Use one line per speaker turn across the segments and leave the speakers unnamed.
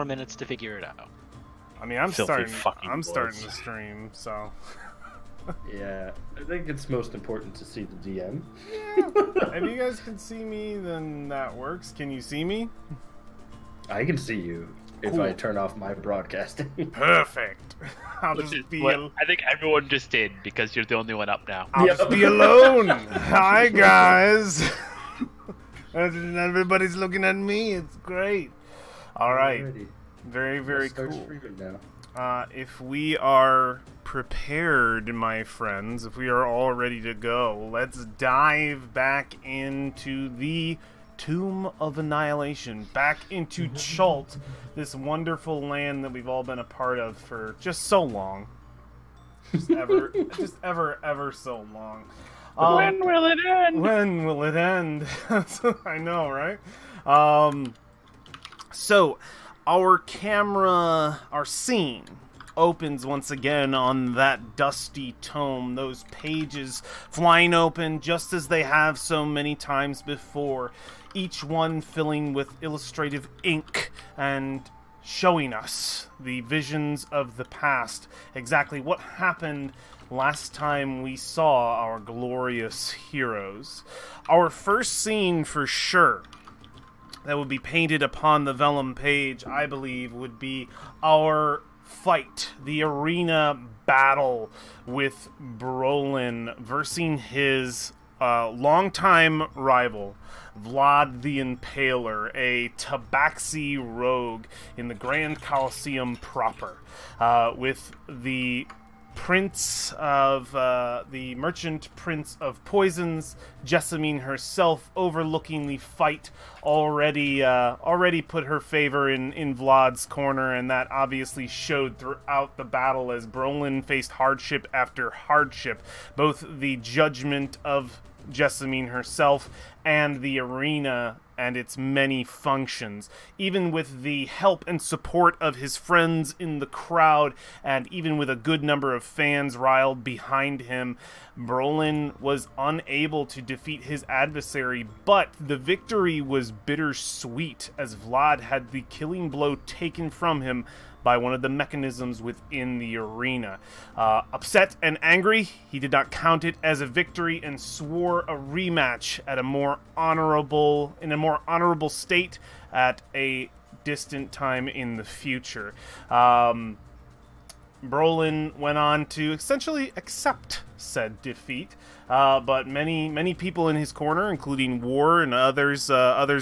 more minutes to figure it out.
I mean, I'm
Filthy
starting.
fucking
I'm
boys.
starting the stream, so.
Yeah, I think it's most important to see the DM.
Yeah. If you guys can see me, then that works. Can you see me?
I can see you if
Cool.
I turn off my broadcasting.
Perfect. I'll
Which
just
is
be.
what I think everyone just did because you're the only one up now.
I'll
Yep.
just be alone. Hi guys. And everybody's looking at me. It's great. All right.
Alrighty.
Very, very
Let's start
cool.
streaming now.
If we are prepared, my friends, if we are all ready to go, let's dive back into the Tomb of Annihilation, back into Chult, this wonderful land that we've all been a part of for just so long. Just ever so long.
When will it end?
When will it end? I know, right? So, our camera, our scene opens once again on that dusty tome, those pages flying open just as they have so many times before, each one filling with illustrative ink and showing us the visions of the past, exactly what happened last time we saw our glorious heroes. Our first scene for sure that would be painted upon the vellum page, I believe, would be our fight, the arena battle with Brolin versing his longtime rival, Vlad the Impaler, a tabaxi rogue in the Grand Colosseum proper, with the Prince of the Merchant Prince of Poisons, Jessamine herself, overlooking the fight, already put her favor in Vlad's corner, and that obviously showed throughout the battle as Brolin faced hardship after hardship, both the judgment of Jessamine herself and the arena and its many functions, even with the help and support of his friends in the crowd, and even with a good number of fans riled behind him, Brolin was unable to defeat his adversary, but the victory was bittersweet as Vlad had the killing blow taken from him by one of the mechanisms within the arena. Upset and angry, he did not count it as a victory and swore a rematch at a more honorable state at a distant time in the future. Brolin went on to essentially accept said defeat, but many people in his corner, including War and others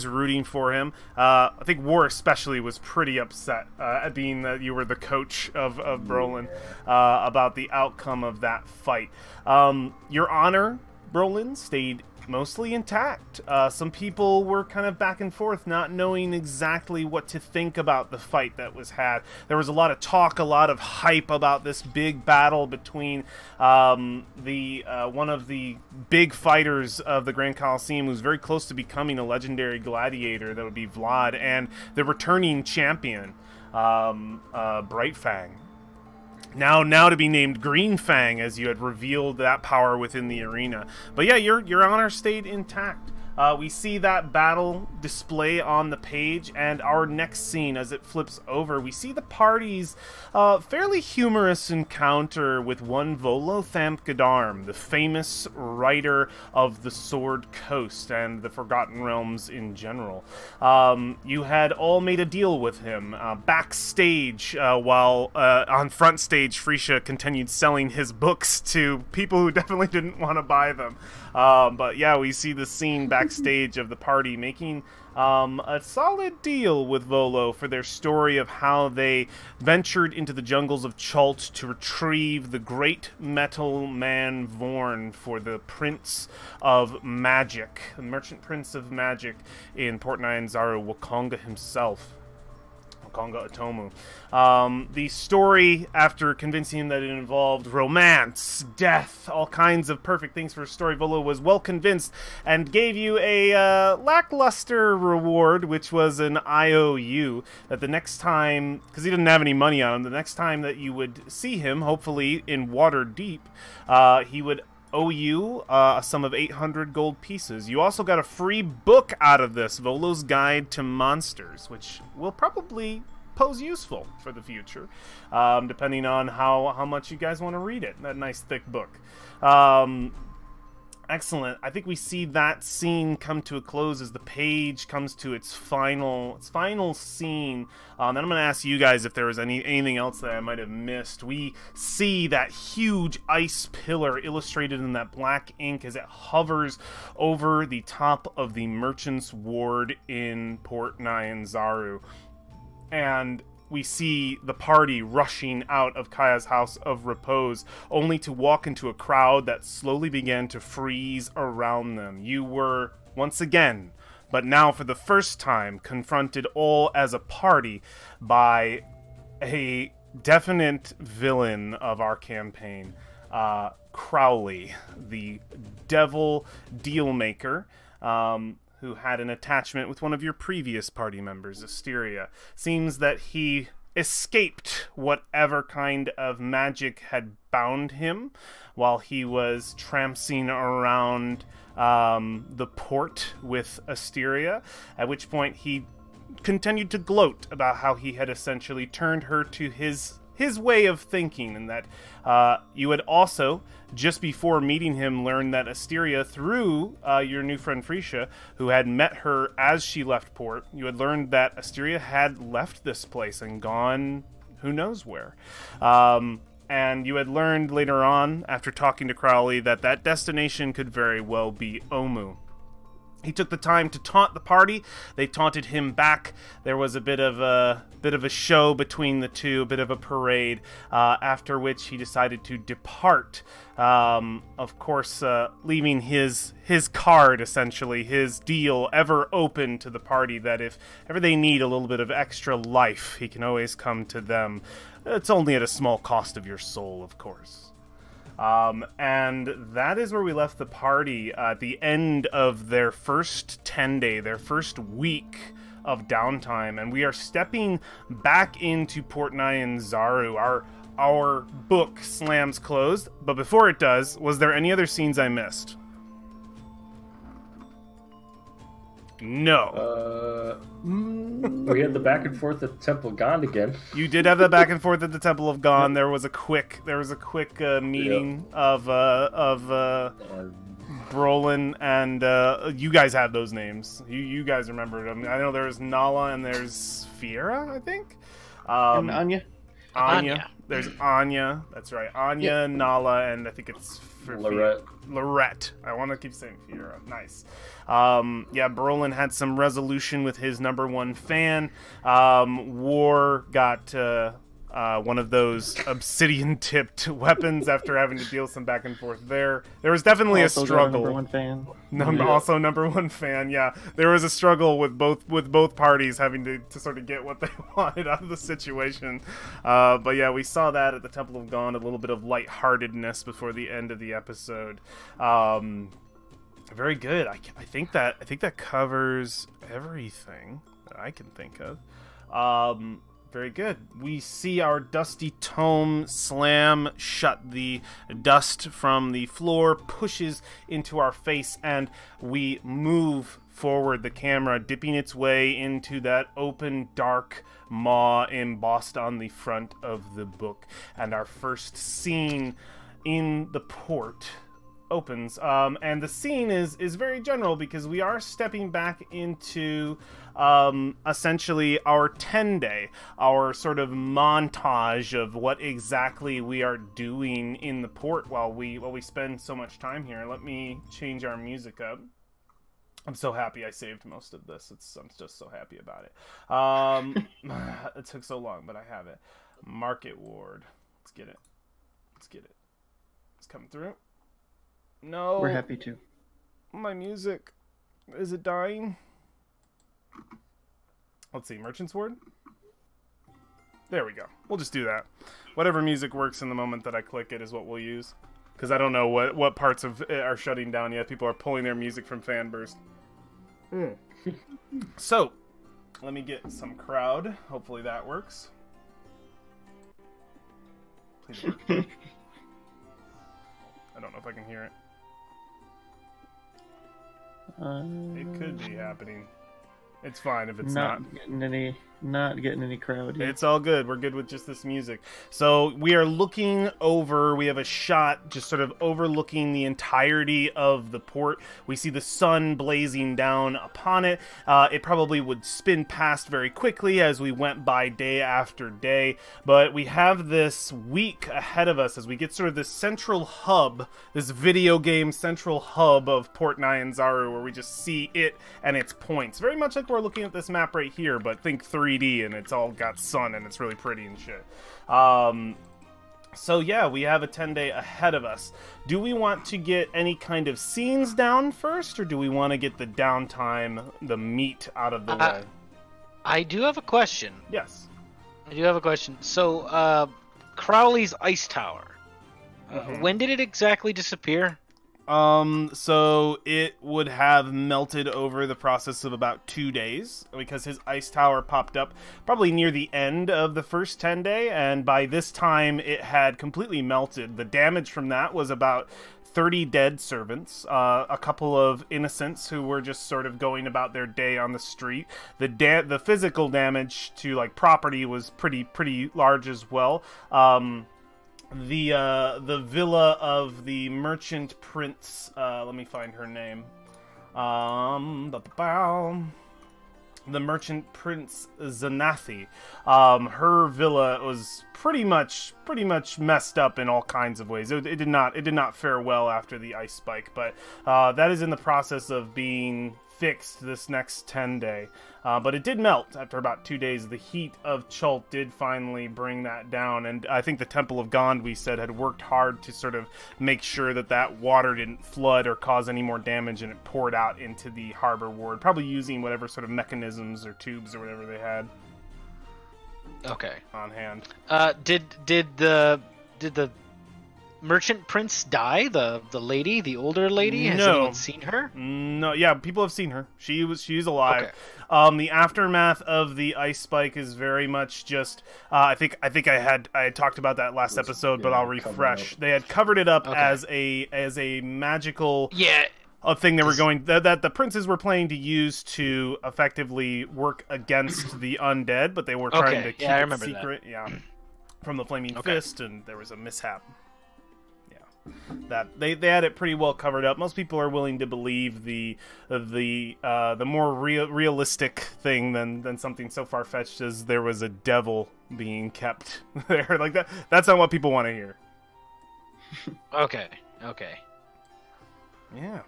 rooting for him. I think War especially was pretty upset at being that you were the coach of Brolin, about the outcome of that fight. Your honor, Brolin, stayed mostly intact. Some people were kind of back and forth, not knowing exactly what to think about the fight that was had. There was a lot of talk, a lot of hype about this big battle between one of the big fighters of the Grand Colosseum, who's very close to becoming a legendary gladiator, that would be Vlad, and the returning champion, Brightfang. Now to be named Green Fang, as you had revealed that power within the arena. But yeah, your honor stayed intact. We see that battle display on the page, and our next scene, as it flips over, we see the party's fairly humorous encounter with one Volo Thamkadarm, the famous writer of the Sword Coast and the Forgotten Realms in general. You had all made a deal with him backstage, while on front stage, Frisha continued selling his books to people who definitely didn't want to buy them. But yeah, we see the scene backstage of the party making a solid deal with Volo for their story of how they ventured into the jungles of Chult to retrieve the great metal man Vorn for the Prince of Magic, the Merchant Prince of Magic in Port Nyanzaru, Wakonga himself. Konga Atomu. The story, after convincing him that it involved romance, death, all kinds of perfect things for a story, Volo was well convinced and gave you a lackluster reward, which was an IOU, that the next time, because he didn't have any money on him, the next time that you would see him, hopefully in Waterdeep, he would owe you a sum of 800 gold pieces. You also got a free book out of this, Volo's Guide to Monsters, which will probably pose useful for the future, depending on how much you guys want to read it. That nice thick book. Excellent. I think we see that scene come to a close as the page comes to its final scene. Then I'm going to ask you guys if there was anything else that I might have missed. We see that huge ice pillar illustrated in that black ink as it hovers over the top of the merchant's ward in Port Nyanzaru. And we see the party rushing out of Kaya's house of repose, only to walk into a crowd that slowly began to freeze around them. You were, once again, but now for the first time, confronted all as a party by a definite villain of our campaign, Crowley, the devil dealmaker, who had an attachment with one of your previous party members, Asteria. Seems that he escaped whatever kind of magic had bound him while he was trampsing around the port with Asteria, at which point he continued to gloat about how he had essentially turned her to his way of thinking, and that you had also, just before meeting him, learned that Asteria, through your new friend Freesia, who had met her as she left port, you had learned that Asteria had left this place and gone who knows where. And you had learned later on, after talking to Crowley, that that destination could very well be Omu. He took the time to taunt the party. They taunted him back. There was a bit of a show between the two, a bit of a parade. After which he decided to depart. Of course, leaving his card, essentially, his deal, ever open to the party. That if ever they need a little bit of extra life, he can always come to them. It's only at a small cost of your soul, of course. And that is where we left the party at the end of their first 10-day, their first week of downtime, and we are stepping back into Port Nyanzaru. Our book slams closed, but before it does, was there any other scenes I missed? No.
We had the back and forth at Temple of God again.
You did have that back and forth at the Temple of God. There was a quick meeting of Brolin and you guys have those names. You guys remember them. I know there's Nala and there's Fiera, I think.
And Anya.
Anya. There's Anya. That's right. Anya, Nala, and I think it's Lorette. I want to keep saying Fiera. Nice. Yeah, Brolin had some resolution with his #1 fan. War got one of those obsidian-tipped weapons after having to deal some back and forth there. There was definitely
Also
a struggle.
#1 fan.
Also #1 fan, yeah. There was a struggle with both parties having to sort of get what they wanted out of the situation. But yeah, we saw that at the Temple of Gone, a little bit of lightheartedness before the end of the episode. Very good. I think that covers everything that I can think of. Very good. We see our dusty tome slam shut. The dust from the floor pushes into our face, and we move forward, the camera dipping its way into that open, dark maw embossed on the front of the book. And our first scene in the port opens, and the scene is very general because we are stepping back into essentially our 10-day, our sort of montage of what exactly we are doing in the port while we spend so much time here. Let me change our music up. I'm so happy I saved most of this. I'm just so happy about it. It took so long, but I have it. Market Ward. Let's get it. It's coming through. No.
We're happy too.
My music. Is it dying? Let's see. Merchant's Ward? There we go. We'll just do that. Whatever music works in the moment that I click it is what we'll use. Because I don't know what parts of it are shutting down yet. People are pulling their music from Fanburst. So, let me get some crowd. Hopefully that works. Please work. I don't know if I can hear it. It could be happening. It's fine if it's not.
Not getting any crowd. Yeah.
It's all good. We're good with just this music. So we are looking over. We have a shot just sort of overlooking the entirety of the port. We see the sun blazing down upon it. It probably would spin past very quickly as we went by day after day. But we have this week ahead of us as we get sort of this central hub, this video game central hub of Port Nyanzaru, where we just see it and its points. Very much like we're looking at this map right here, but think 3D, and it's all got sun and it's really pretty and shit. So yeah, we have a 10-day ahead of us. Do we want to get any kind of scenes down first, or do we want to get the downtime, the meat out of the way?
I do have a question.
Yes.
I do have a question. So, Crowley's ice tower. When did it exactly disappear?
So it would have melted over the process of about 2 days, because his ice tower popped up probably near the end of the first 10-day, and by this time it had completely melted. The damage from that was about 30 dead servants, a couple of innocents who were just sort of going about their day on the street. The physical damage to like property was pretty large as well. The villa of the merchant prince, let me find her name. The merchant prince Zanathi. Her villa was pretty much messed up in all kinds of ways. It did not fare well after the ice spike, but that is in the process of being fixed this next 10-day. But it did melt after about 2 days. The heat of Chult did finally bring that down, and I think the Temple of Gond, we said, had worked hard to sort of make sure that that water didn't flood or cause any more damage, and it poured out into the harbor ward, probably using whatever sort of mechanisms or tubes or whatever they had.
Okay.
On hand.
Did the merchant prince die? The lady, the older lady? Has anyone seen her?
No. Yeah, people have seen her. She's alive.
Okay.
The aftermath of the ice spike is very much just. I think I had talked about that last episode, but I'll refresh. They had covered it up as a magical.
Yeah.
A thing they were going that the princes were planning to use to effectively work against the undead, but they were trying to keep it secret. That. Yeah, from the flaming fist, and there was a mishap. Yeah, that they had it pretty well covered up. Most people are willing to believe the more realistic thing than something so far fetched as there was a devil being kept there. Like that. That's not what people want to hear.
Okay.
Yeah.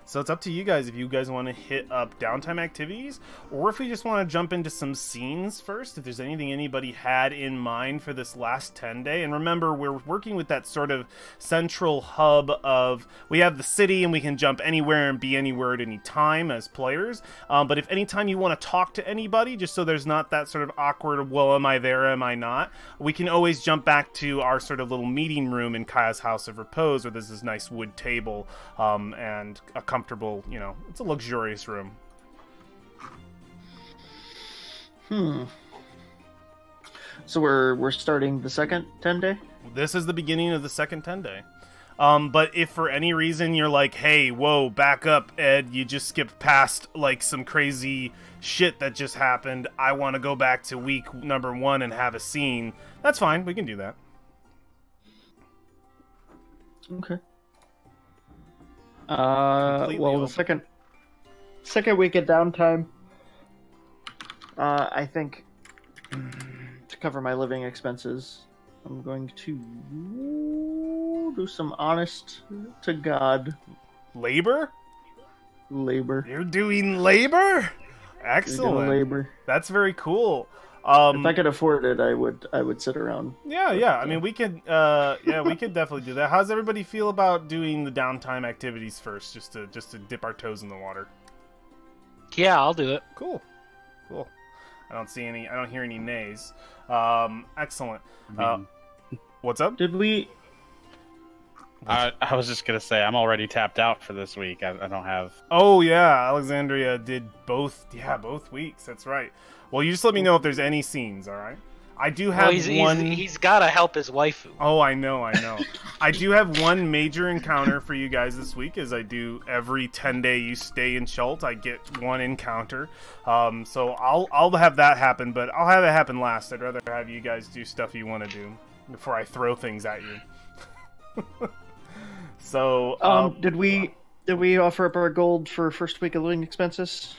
So it's up to you guys if you guys want to hit up downtime activities, or if we just want to jump into some scenes first, if there's anything anybody had in mind for this last 10-day. And remember, we're working with that sort of central hub of, we have the city and we can jump anywhere and be anywhere at any time as players. But if anytime you want to talk to anybody, just so there's not that sort of awkward, well, am I there, am I not, we can always jump back to our sort of little meeting room in Kaya's House of Repose, where there's this nice wood table and a comfortable, it's a luxurious room.
So we're starting the second 10-day?
This is the beginning of the second 10-day. But if for any reason you're like, hey, whoa, back up, Ed, you just skipped past like some crazy shit that just happened, I want to go back to week number 1 and have a scene, that's fine, we can do that.
Okay. Well, the second week at downtime, I think to cover my living expenses, I'm going to do some honest to God
labor.
You're
doing labor? Excellent.
Labor.
That's very cool.
If I could afford it, I would sit around.
Yeah. I mean, we could. We could definitely do that. How's everybody feel about doing the downtime activities first, just to dip our toes in the water?
Yeah, I'll do it.
Cool. I don't hear any nays. Excellent. What's up?
Did we?
I was just gonna say I'm already tapped out for this week. I don't have.
Oh yeah, Alexandria did both. Yeah, both weeks. That's right. Well, you just let me know if there's any scenes. All right. I do have one.
He's got to help his waifu.
Oh, I know. I do have one major encounter for you guys this week, as I do every 10-day you stay in Chult, I get one encounter. So I'll have that happen, but I'll have it happen last. I'd rather have you guys do stuff you want to do before I throw things at you. So
did we offer up our gold for first week of living expenses?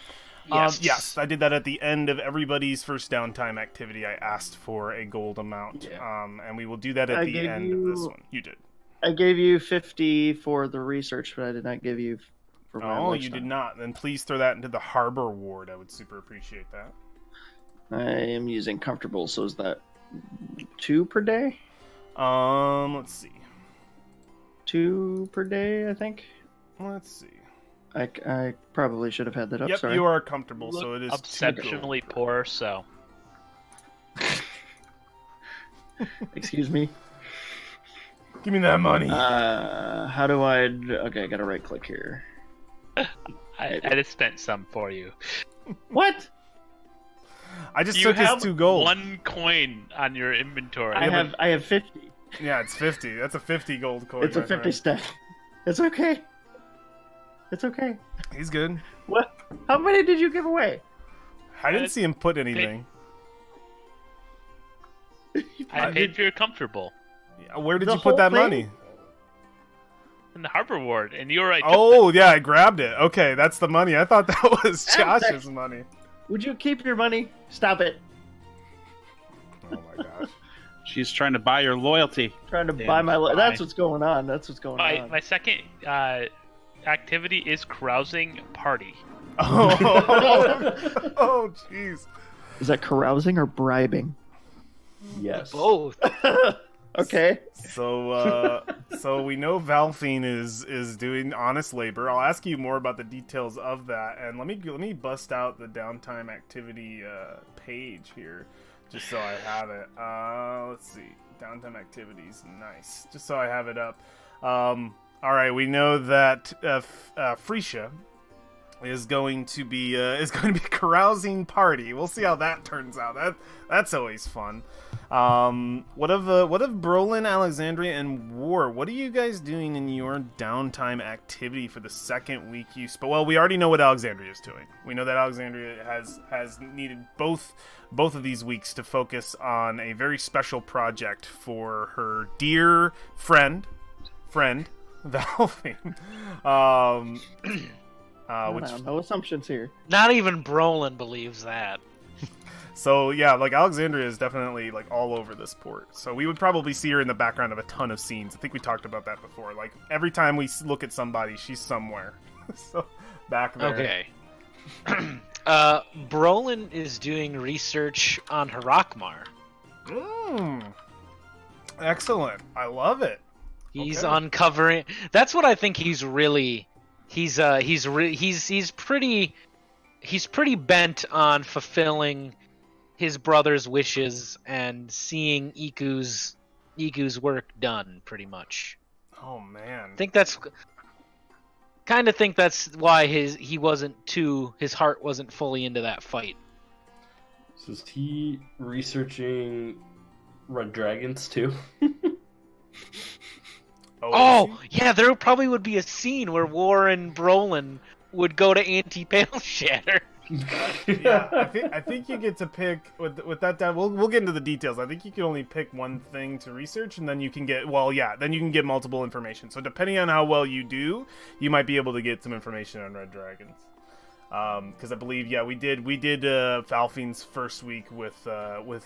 Yes, I did that at the end of everybody's first downtime activity. I asked for a gold amount, and we will do that at the end of this one. You did. I
gave you 50 for the research, but I did not give you for my
you did not. Then please throw that into the harbor ward. I would super appreciate that.
I am using comfortable, so is that 2 per day?
Let's see.
2 per day, I think.
Let's see.
I probably should have had that up.
Yep,
sorry.
You are comfortable, so it is
exceptionally poor. So,
excuse me.
Give me that money.
How do I? Okay, I gotta right click here.
I just spent some for you.
What?
I just took his 2 gold.
1 coin on your inventory.
I have 50.
Yeah, it's 50. That's a 50 gold coin.
It's a 50 stack. It's okay. It's okay.
He's good.
What? How many did you give away?
I didn't see him put anything.
I paid for your comfortable.
Where did you put that money?
In the harbor ward, and you were right.
Oh, yeah, I grabbed it. Okay, that's the money. I thought that was Josh's money.
Would you keep your money? Stop it.
Oh my gosh.
She's trying to buy your loyalty.
Trying to buy my That's what's going on. That's what's going on.
My second activity is carousing party.
Oh, jeez.
Is that carousing or bribing?
Yes.
Both.
Okay.
So we know Valfine is doing honest labor. I'll ask you more about the details of that, and let me bust out the downtime activity page here, just so I have it. Let's see, downtime activities, nice. Just so I have it up. All right, we know that Freesia is going to be a carousing party. We'll see how that turns out. That's always fun. What of Brolin, Alexandria, and War? What are you guys doing in your downtime activity for the second week? Well, we already know what Alexandria is doing. We know that Alexandria has needed both of these weeks to focus on a very special project for her dear friend Valfine.
No assumptions here.
Not even Brolin believes that.
So yeah, like Alexandria is definitely like all over this port. So we would probably see her in the background of a ton of scenes. I think we talked about that before. Like every time we look at somebody, she's somewhere. So back there.
Okay. Brolin is doing research on Harakmar.
Excellent. I love it.
He's uncovering. That's what I think he's really. He's pretty bent on fulfilling his brother's wishes and seeing Iku's work done, pretty much.
Oh man.
Think that's why his heart wasn't fully into that fight.
So is he researching red dragons too?
Oh, yeah, there probably would be a scene where War and Brolin would go to Anti-Pale Shatter.
Yeah, I think you get to pick with that down. We'll get into the details. I think you can only pick one thing to research, and then you can get multiple information. So depending on how well you do, you might be able to get some information on red dragons. Because I believe we did Valfine's first week with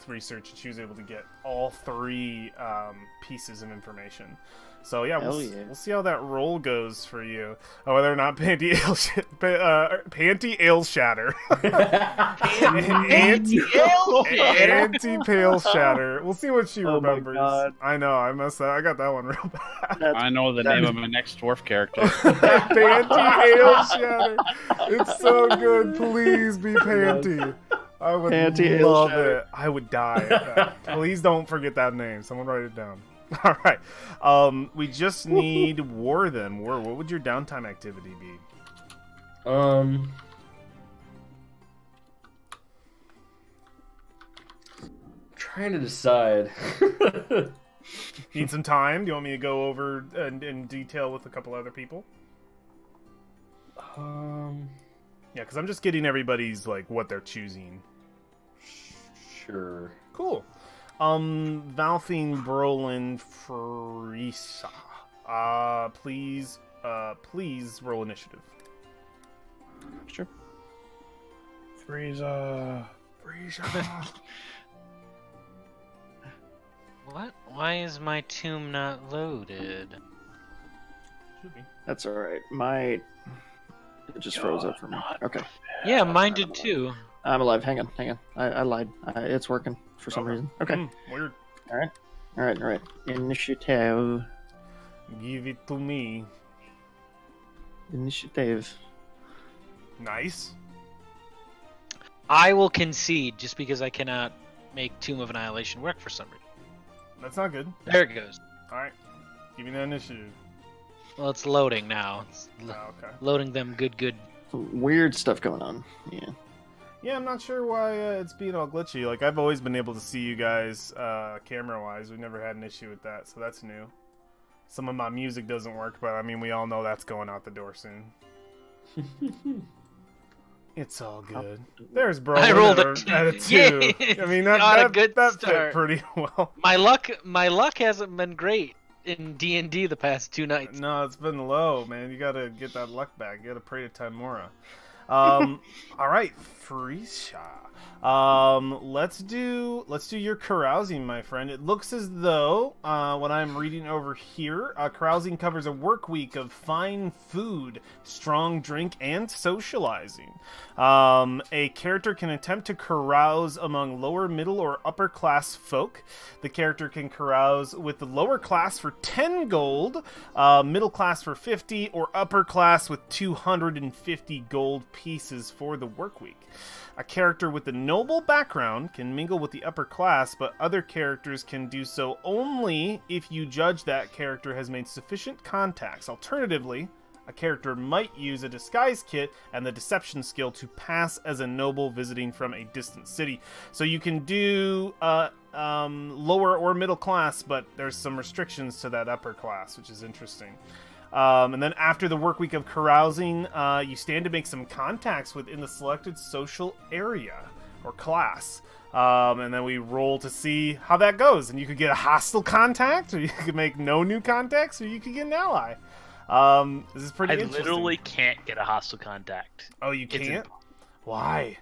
research, and she was able to get all 3 pieces of information. So yeah, we'll see how that roll goes for you. Whether or not Panty Ale Shatter. Anti-Pale Shatter. We'll see what she remembers. I know, I got that one real bad.
I know the name of my next dwarf character.
Panty Ale Shatter. It's so good. Please be Panty. I would love it. I would die at that. Please don't forget that name. Someone write it down. All right. We just need War then. War, what would your downtime activity be?
trying to decide.
Need some time? Do you want me to go over in detail with a couple other people? Yeah, because I'm just getting everybody's, like, what they're choosing.
Sure.
Cool. Valthine, Brolin, Frisa. Please roll initiative.
Sure. Frieza.
What? Why is my tomb not loaded?
Should be.
That's alright. It just froze up for me. Okay.
Yeah, mine did too.
I'm alive. Hang on. I lied. It's working for some reason. Okay.
Weird.
Alright. Initiative.
Give it to me.
Initiative.
Nice.
I will concede just because I cannot make Tomb of Annihilation work for some reason.
That's not good.
There it goes.
Alright. Give me that initiative.
Well, it's loading now. It's
Okay.
loading them good.
Some weird stuff going on. Yeah.
Yeah, I'm not sure why it's being all glitchy. Like, I've always been able to see you guys camera-wise. We've never had an issue with that, so that's new. Some of my music doesn't work, but I mean, we all know that's going out the door soon. It's all good. There's bro.
I rolled
at a 2.
Yay!
I mean,
Got a
that
good
fit
start.
pretty well.
My luck hasn't been great in D&D the past 2 nights.
No, it's been low, man. You gotta get that luck back. You gotta pray to Timora. All right, Frisha. Let's do your carousing, my friend. It looks as though what I'm reading over here, carousing covers a work week of fine food, strong drink, and socializing. A character can attempt to carouse among lower, middle, or upper class folk. The character can carouse with the lower class for 10 gold, middle class for 50, or upper class with 250 gold pieces for the work week. A character with a noble background can mingle with the upper class, but other characters can do so only if you judge that character has made sufficient contacts. Alternatively, a character might use a disguise kit and the deception skill to pass as a noble visiting from a distant city. So you can do lower or middle class, but there's some restrictions to that upper class, which is interesting. And then after the work week of carousing, you stand to make some contacts within the selected social area or class. And then we roll to see how that goes. And you could get a hostile contact, or you could make no new contacts, or you could get an ally. This is pretty interesting.
I literally can't get a hostile contact.
Oh, you can't? Why?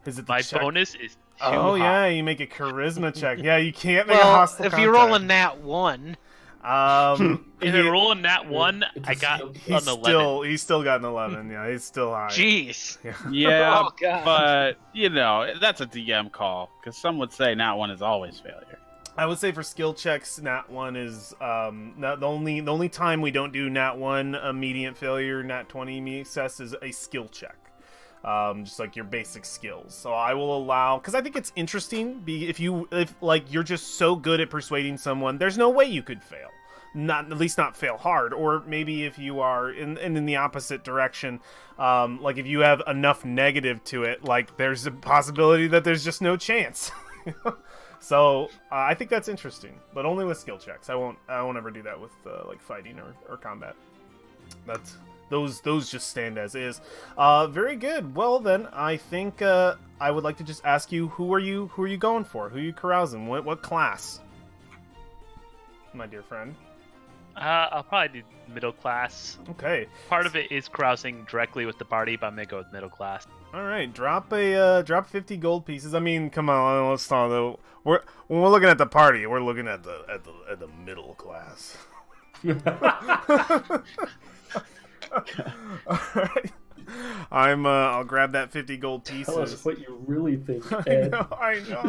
Is it the
My
check?
bonus is too
Oh,
high.
yeah, you make a charisma check. Yeah, you can't make a hostile
if
contact.
you're rolling nat 1...
If you're rolling that one, I got an 11.
He's still got an 11. Yeah, he's still high.
Jeez.
Yeah,
Oh, God.
but, you know, that's a DM call, because some would say nat 1 is always failure.
I would say for skill checks, nat 1 is not the only time we don't do nat 1 immediate failure, nat 20 immediate success is a skill check. Just like your basic skills. So I will allow, because I think it's interesting. If like you're just so good at persuading someone, there's no way you could fail. Not at least not fail hard. Or maybe if you are in the opposite direction, like if you have enough negative to it, like there's a possibility that there's just no chance. So I think that's interesting, but only with skill checks. I won't ever do that with like fighting or combat. That's those just stand as is. Very good. Well then, I think I would like to just ask you, who are you going for? Who are you carousing? What class, my dear friend?
I'll probably do middle class.
Okay.
Part of it is carousing directly with the party, but I'm gonna go with middle class.
All right. Drop 50 gold pieces. I mean, come on. Let's talk though. When we're looking at the party, we're looking at the middle class. All right. I'll grab that 50 gold pieces.
Tell us what you really think, Ed.
I know.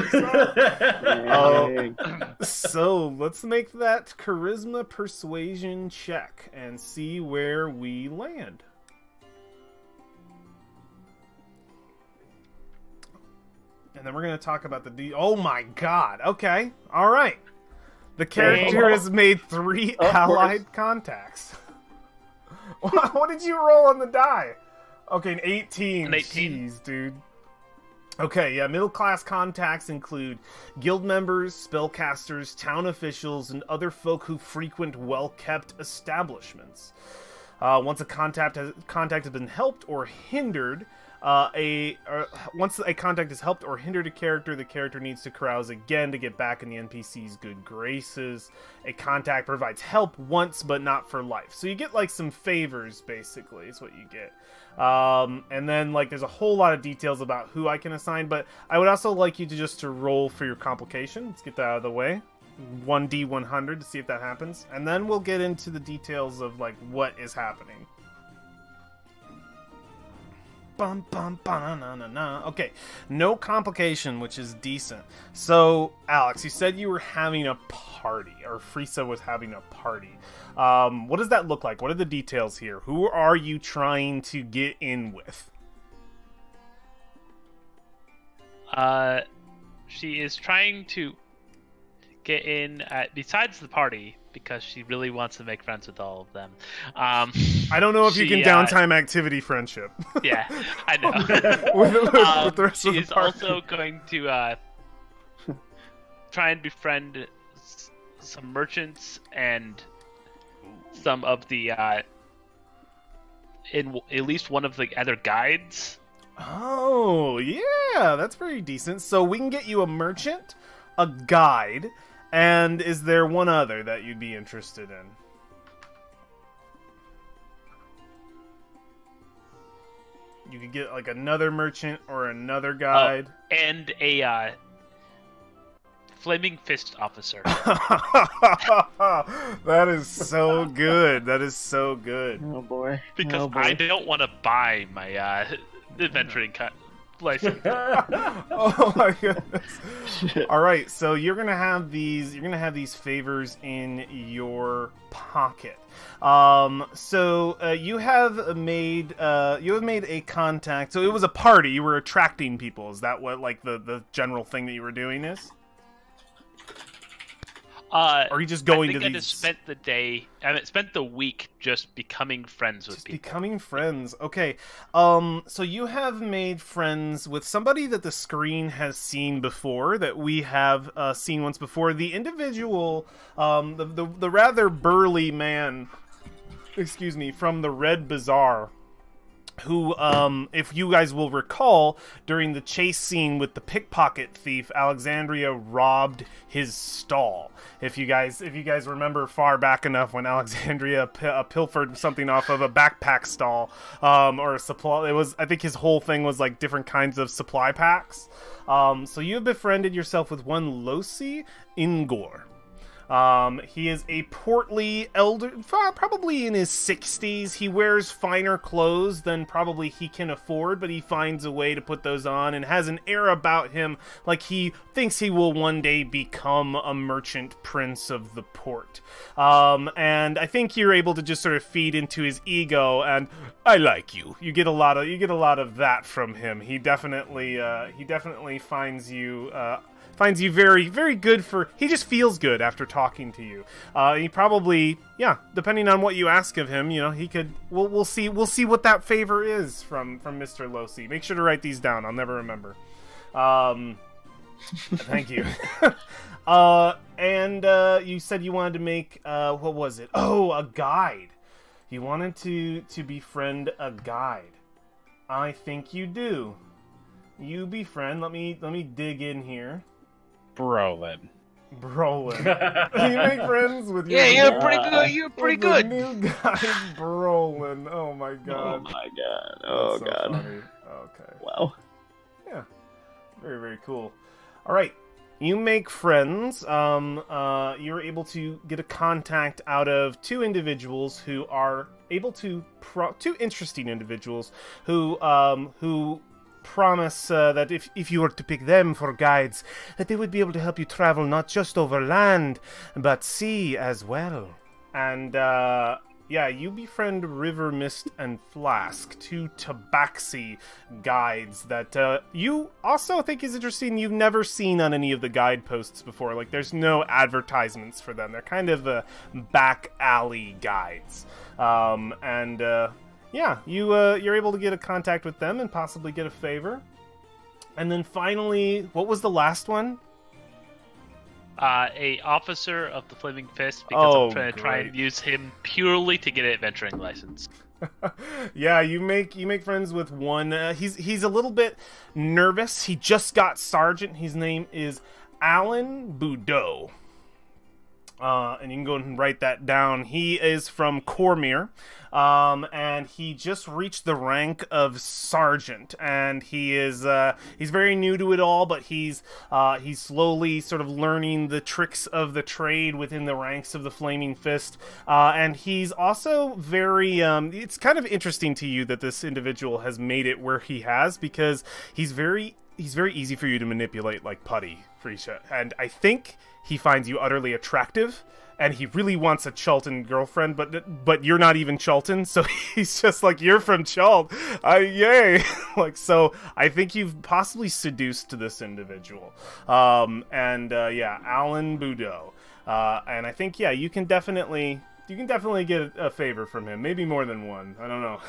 So let's make that charisma persuasion check and see where we land. And then we're going to talk about oh my god. Okay. All right. The character has made 3 allied contacts. What did you roll on the die? Okay, an 18.
An 18.
Jeez, dude. Okay, yeah, middle-class contacts include guild members, spellcasters, town officials, and other folk who frequent well-kept establishments. Once a contact has been helped or hindered, once a contact is helped or hindered a character, the character needs to carouse again to get back in the NPC's good graces. A contact provides help once, but not for life. So you get, like, some favors, basically, is what you get. And then, like, there's a whole lot of details about who I can assign, but I would also like you to roll for your complication. Let's get that out of the way. 1d100 to see if that happens. And then we'll get into the details of, like, what is happening. Bum, bum, ba, na, na, na. Okay, no complication, which is decent. So, Alex, you said you were having a party, or Frieza was having a party. What does that look like? What are the details here? Who are you trying to get in with?
She is trying to get in besides the party because she really wants to make friends with all of them.
I don't know if you can downtime activity friendship.
Yeah, I know.
with the rest of the
she's
party.
also going to try and befriend some merchants and some of the in at least one of the other guides.
Oh, yeah, that's pretty decent. So we can get you a merchant, a guide, and is there one other that you'd be interested in? You could get, like, another merchant or another guide.
And a flaming fist officer.
That is so good. That is so good.
Oh boy.
Because I don't want to buy my adventuring license.
Oh my goodness. All right, so you're gonna have these favors in your pocket. So you have made a contact. So it was a party. You were attracting people. Is that what, like, the general thing that you were doing is? Or are you just going to these?
I just spent the week just becoming friends with people.
Becoming friends. Okay. So you have made friends with somebody that the screen has seen before, that we have seen once before. The individual, the rather burly man, excuse me, from the Red Bazaar, who, if you guys will recall, during the chase scene with the pickpocket thief, Alexandria robbed his stall. If you guys remember far back enough when Alexandria pilfered something off of a backpack stall, or a supply, I think his whole thing was like different kinds of supply packs. So you have befriended yourself with one Losi Ingor. He is a portly elder, probably in his 60s. He wears finer clothes than probably he can afford, but he finds a way to put those on and has an air about him like he thinks he will one day become a merchant prince of the port. And I think you're able to just sort of feed into his ego, and I like you. You get a lot of that from him. He definitely finds you very, very good he just feels good after talking to you. He probably, yeah, depending on what you ask of him, you know, we'll see what that favor is from Mr. Losi. Make sure to write these down. I'll never remember. Thank you. And you said you wanted to make, what was it? Oh, a guide. You wanted to befriend a guide. I think you do. You befriend, let me dig in here.
Brolin.
You make friends with your
you're pretty good. You're pretty good.
New guy, Brolin. Oh my god.
Oh my god. Oh
so
god.
Funny. Okay.
Wow.
Yeah. Very, very cool. All right. You make friends. You're able to get a contact out of two individuals who are able to two interesting individuals who promise that if you were to pick them for guides, that they would be able to help you travel not just over land, but sea as well. And, yeah, you befriend River Mist and Flask, two Tabaxi guides that you also think is interesting. You've never seen on any of the guideposts before. Like, there's no advertisements for them. They're kind of back alley guides. Yeah, you're able to get a contact with them and possibly get a favor. And then finally, what was the last one?
A officer of the Flaming Fist, because I'm trying to try
great.
and use him purely to get an adventuring license.
Yeah, you make friends with one. He's a little bit nervous. He just got sergeant. His name is Alan Boudreaux. And you can go and write that down. He is from Cormier, and he just reached the rank of sergeant. And he is he's very new to it all, but he's slowly sort of learning the tricks of the trade within the ranks of the Flaming Fist. And he's also very. It's kind of interesting to you that this individual has made it where he has, because he's very easy for you to manipulate, like putty, Frisha. And I think he finds you utterly attractive, and he really wants a Chultan girlfriend, but you're not even Chultan, so he's just like, you're from Chult, yay! Like, so I think you've possibly seduced this individual. Yeah, Alan Boudreaux. And I think, yeah, you can definitely get a favor from him, maybe more than one. I don't know.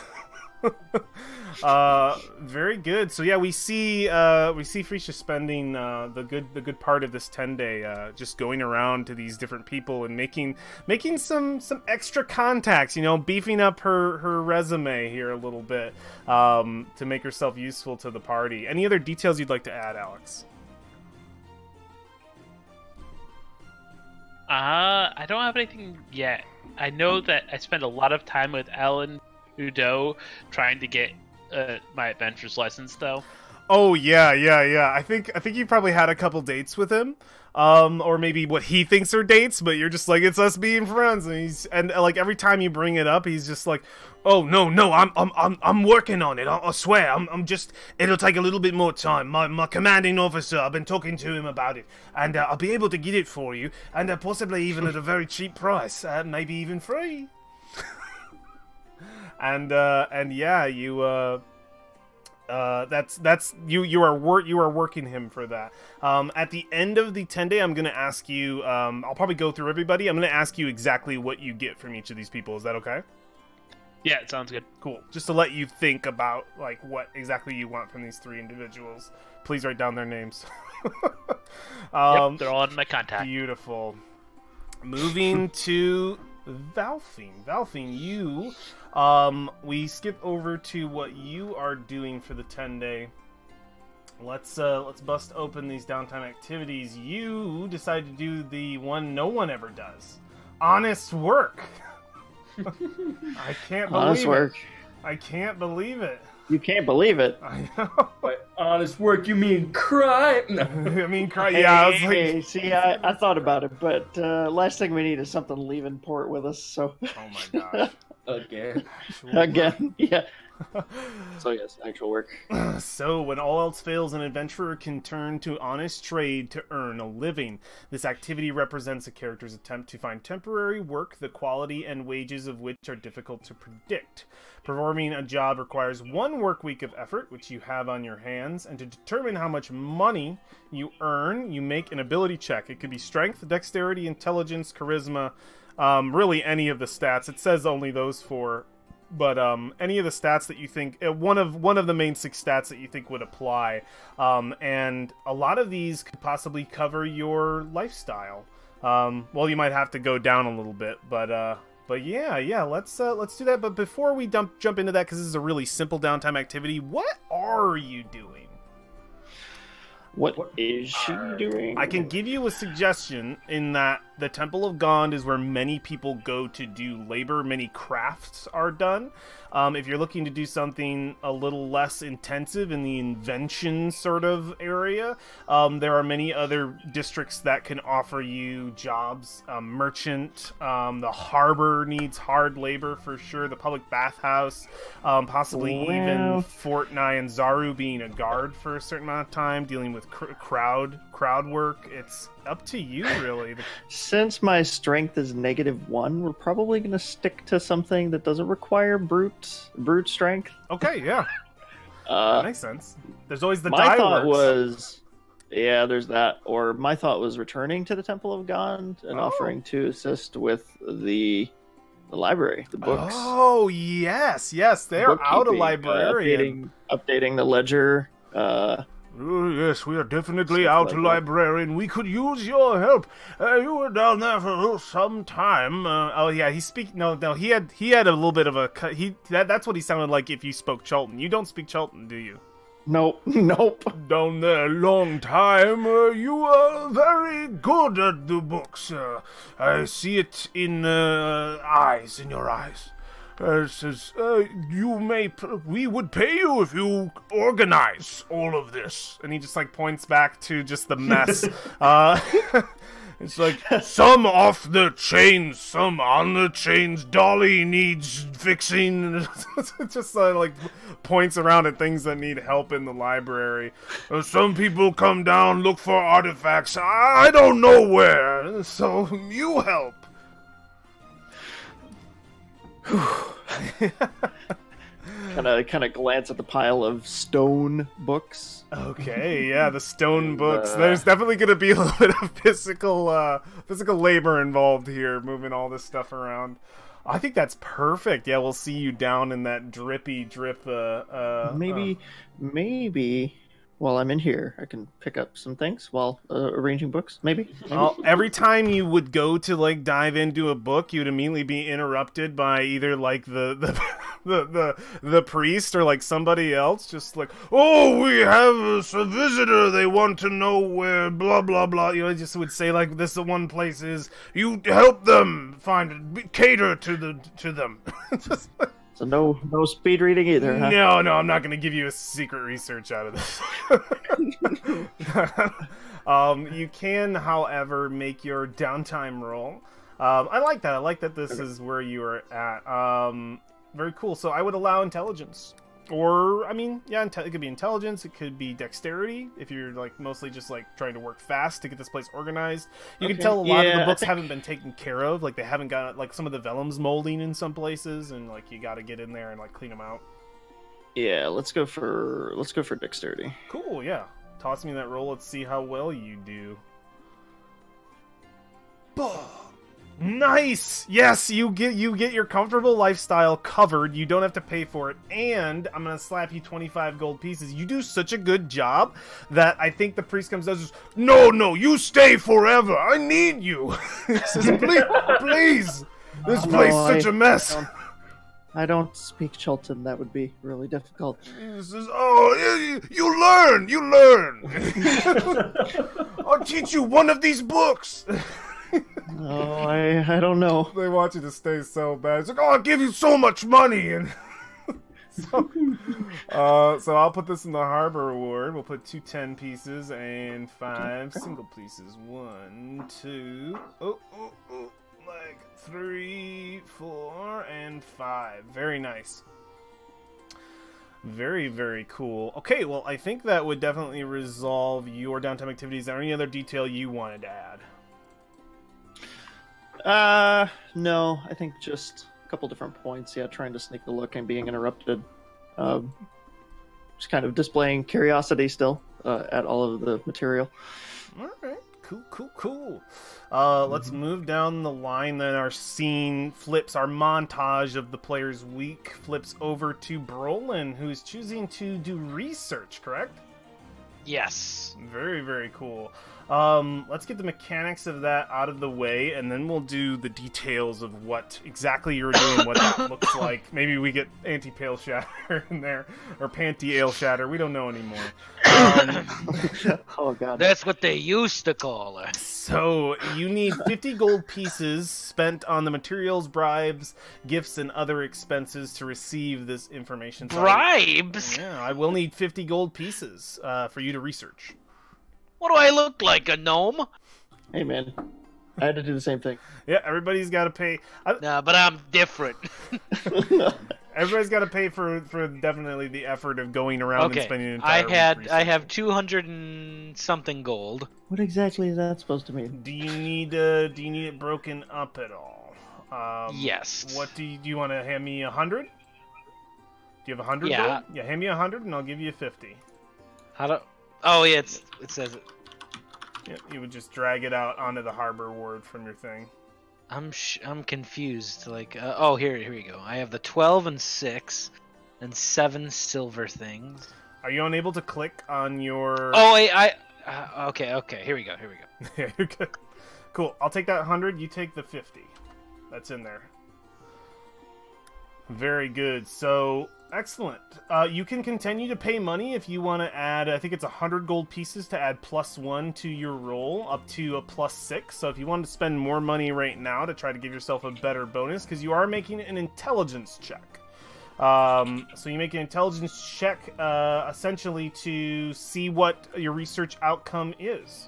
Very good. So yeah, we see Frisha spending the good part of this 10-day just going around to these different people and making some extra contacts, beefing up her resume here a little bit, to make herself useful to the party. Any other details you'd like to add, Alex?
I don't have anything yet. I know that I spent a lot of time with Alan Udo trying to get my adventurer's license, though.
Oh yeah. I think you probably had a couple dates with him, or maybe what he thinks are dates, but you're just like, it's us being friends, and like every time you bring it up, he's just like, oh no, I'm working on it. I swear, I'm just. It'll take a little bit more time. My commanding officer, I've been talking to him about it, and I'll be able to get it for you, and possibly even at a very cheap price, maybe even free. And yeah, you you are working him for that. At the end of the 10-day, I'm gonna ask you. I'll probably go through everybody. I'm gonna ask you exactly what you get from each of these people. Is that okay?
Yeah, it sounds good.
Cool. Just to let you think about like what exactly you want from these three individuals. Please write down their names.
Yep, they're all in my contact.
Beautiful. Moving to Valfine. Valfine, you. We skip over to what you are doing for the 10-day. Let's bust open these downtime activities. You decide to do the one no one ever does. Honest work. I can't believe
Honest work.
it. I can't believe it.
You can't believe it.
I know.
By honest work, you mean crime? No.
I mean, yeah, I was like...
Hey, see, I thought about it, but last thing we need is something leaving port with us, so...
Oh my gosh.
Again.
Again, yeah. So yes, actual work.
So, when all else fails, an adventurer can turn to honest trade to earn a living. This activity represents a character's attempt to find temporary work, the quality and wages of which are difficult to predict. Performing a job requires 1 work week of effort, which you have on your hands, and to determine how much money you earn, you make an ability check. It could be strength, dexterity, intelligence, charisma, really any of the stats. It says only those 4. But any of the stats that you think, one of the main 6 stats that you think would apply, and a lot of these could possibly cover your lifestyle. Well, you might have to go down a little bit, but yeah, let's do that. But before we jump into that, because this is a really simple downtime activity, what are you doing?
What is she doing?
I can give you a suggestion in that the Temple of Gond is where many people go to do labor. Many crafts are done. If you're looking to do something a little less intensive in the invention sort of area, there are many other districts that can offer you jobs. Merchant, the harbor needs hard labor for sure. The public bathhouse, possibly even Fort Nyanzaru being a guard for a certain amount of time, dealing with crowd work. It's up to you, really.
Since my strength is -1, we're probably going to stick to something that doesn't require brute strength.
Okay, yeah. That makes sense. There's always the
my
die
thought
works.
was, yeah, there's that. Or my thought was returning to the Temple of Gond and offering to assist with the library, the books.
Oh, yes, they're out of librarian.
Updating the ledger.
Oh, yes, we are definitely out, librarian. We could use your help. You were down there for some time. Oh yeah, No, he had a little bit of a cut. That's what he sounded like if you spoke Chultan. You don't speak Chultan, do you?
Nope. Nope.
Down there a long time. You are very good at the books. I see it in your eyes. Says, we would pay you if you organize all of this. And he just, like, points back to just the mess. It's like, some off the chains, some on the chains, Dolly needs fixing. Just, like, points around at things that need help in the library. Some people come down, look for artifacts. I don't know where, so you help.
kind of glance at the pile of stone books.
Okay, yeah, the stone books. There's definitely going to be a little bit of physical labor involved here, moving all this stuff around. I think that's perfect. Yeah, we'll see you down in that drippy drip.
Maybe while I'm in here, I can pick up some things while arranging books. Maybe.
Every time you would go to like dive into a book, you'd immediately be interrupted by either like the priest or like somebody else, just like, oh, we have a visitor. They want to know where blah blah blah. You know, just would say like this. The one place is. You help them find cater to them. Just like,
so no speed reading either, huh?
No, I'm not going to give you a secret research out of this. You can, however, make your downtime roll. I like that. I like that this is where you are at. Very cool. So I would allow intelligence. Or, I mean, yeah, it could be intelligence, it could be dexterity, if you're, like, mostly just, like, trying to work fast to get this place organized. You can tell a lot of the books haven't been taken care of, like, they haven't got, like, some of the vellum's molding in some places, and, like, you gotta get in there and, like, clean them out.
Yeah, let's go for dexterity.
Cool, yeah. Toss me that roll, let's see how well you do. Nice! Yes, you get your comfortable lifestyle covered. You don't have to pay for it. And I'm going to slap you 25 gold pieces. You do such a good job that I think the priest comes and says, no, you stay forever. I need you. He says, please. This place is such a mess.
I don't speak Chultan. That would be really difficult.
He says, oh, you learn. I'll teach you one of these books.
Oh, I don't know.
They want you to stay so bad. It's like, oh, I'll give you so much money. And so I'll put this in the harbor reward. We'll put 2 10 pieces and 5 single pieces. 1, 2, like 3, 4, and 5. Very nice. Very, very cool. Okay, well, I think that would definitely resolve your downtime activities. Is there any other detail you wanted to add?
No, I think just a couple different points. Yeah, trying to sneak the look and being interrupted. Just kind of displaying curiosity still at all of the material.
All right, cool. Let's move down the line. Then our scene flips, our montage of the player's week flips over to Brolin, who's choosing to do research, correct?
Yes.
Very, very cool. Let's get the mechanics of that out of the way, and then we'll do the details of what exactly you're doing, what that looks like. Maybe we get anti-pale shatter in there, or panty-ale shatter. We don't know anymore.
Oh, God.
That's what they used to call her.
So, you need 50 gold pieces spent on the materials, bribes, gifts, and other expenses to receive this information. So
Bribes?
I will need 50 gold pieces for you to research.
What do I look like, a gnome?
Hey, man. I had to do the same thing.
Yeah, everybody's got to pay.
Nah, but I'm different.
Everybody's got to pay for definitely the effort of going around and spending an entire week
I have 200 and something gold.
What exactly is that supposed to mean?
Do you need it broken up at all?
Yes.
What do you want to hand me 100? Do you have 100?
Yeah.
Gold? Yeah, hand me 100 and I'll give you 50.
How do? Oh yeah, it says it.
Yeah, you would just drag it out onto the harbor ward from your thing.
I'm confused. Like, oh here you go. I have the 12 and 6, and 7 silver things.
Are you unable to click on your...
Oh, wait, okay, here we go.
Yeah, you're good. Cool. I'll take that 100. You take the 50. That's in there. Very good. So, excellent. You can continue to pay money if you want to add, I think it's 100 gold pieces to add +1 to your roll, up to a +6. So if you want to spend more money right now to try to give yourself a better bonus, because you are making an intelligence check. So you make an intelligence check, essentially to see what your research outcome is.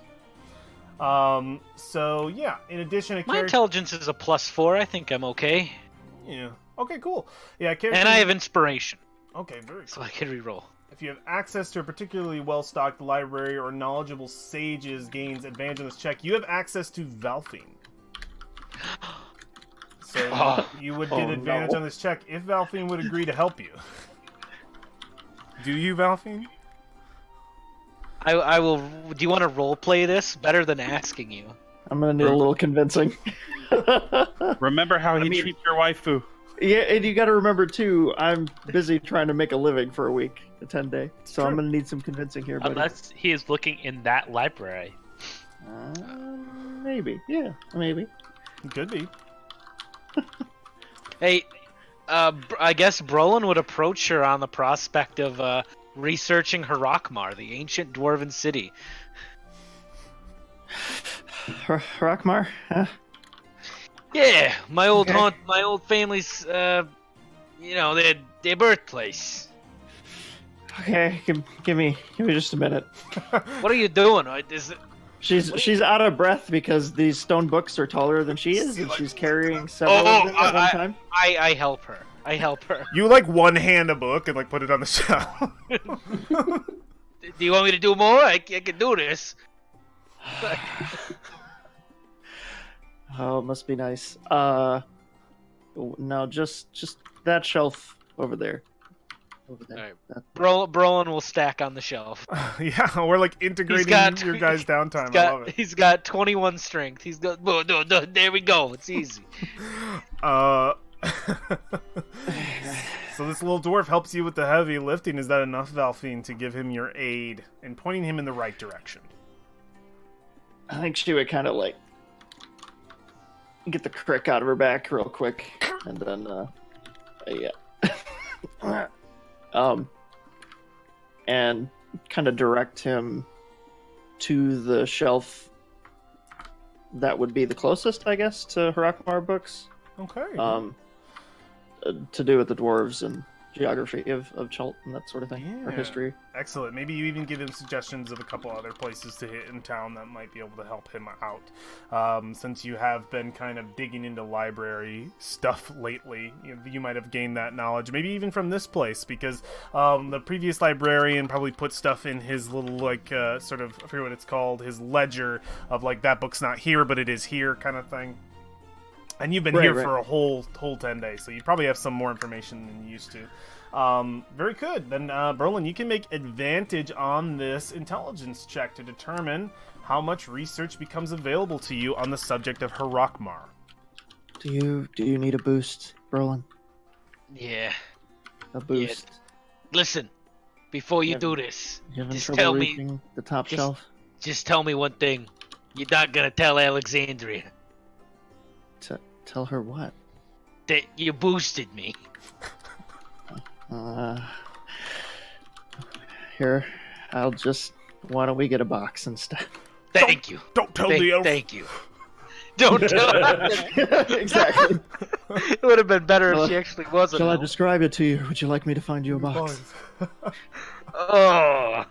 So yeah, in addition,
my intelligence is a +4. I think I'm okay.
Yeah. Okay, cool. Yeah,
and I have inspiration.
Okay, very cool.
So I can reroll.
If you have access to a particularly well-stocked library or knowledgeable sages gains advantage on this check, you have access to Valfine. So you would get advantage on this check if Valfine would agree to help you. Do you, Valfine?
I will. Do you want to roleplay this? Better than asking you.
I'm gonna need a little convincing.
Remember how he treats your waifu.
Yeah, and you got to remember too, I'm busy trying to make a living for a week, a 10-day. So I'm gonna need some convincing here, buddy.
Unless he is looking in that library.
Maybe. Yeah, maybe.
Could be.
Hey, I guess Brolin would approach her on the prospect of researching Harakmar, the ancient dwarven city.
Harakmar? Huh?
Yeah, my old my old family's, their birthplace.
Okay, give me just a minute.
What are you doing?
She's out of breath because these stone books are taller than she is, and she's carrying several of them at one time.
I help her.
You like one hand a book and like put it on the shelf.
Do you want me to do more? I can do this.
Oh, it must be nice. No, just that shelf over there. Over there.
Right. Brolin will stack on the shelf.
Yeah, we're like integrating your guys' downtime. I love it.
He's got 21 strength. He's got. No, there we go. It's easy.
So this little dwarf helps you with the heavy lifting. Is that enough, Valfine, to give him your aid in pointing him in the right direction?
I think she would kind of like get the crick out of her back real quick, and then and kind of direct him to the shelf that would be the closest, I guess, to Harakmar books.
Okay.
To do with the dwarves and geography of Chult and that sort of thing, or history.
Excellent. Maybe you even give him suggestions of a couple other places to hit in town that might be able to help him out. Since you have been kind of digging into library stuff lately, you might have gained that knowledge. Maybe even from this place, because the previous librarian probably put stuff in his little, like, sort of, I forget what it's called, his ledger of, like, that book's not here, but it is here kind of thing. And you've been here for a whole 10 days, so you probably have some more information than you used to. Very good. Then, Brolin, you can make advantage on this intelligence check to determine how much research becomes available to you on the subject of Harakmar.
Do you need a boost, Brolin?
Yeah.
A boost.
Yeah. Listen, before you do this,
just tell me the top shelf.
Just tell me one thing. You're not gonna tell Alexandria.
Tell her what?
That you boosted me.
Here, I'll just... Why don't we get a box instead?
Thank you.
Don't tell the elf.
Thank you. Don't tell her.
Exactly.
It would have been better if she actually wasn't.
Shall I describe it to you? Would you like me to find you a box?
Oh.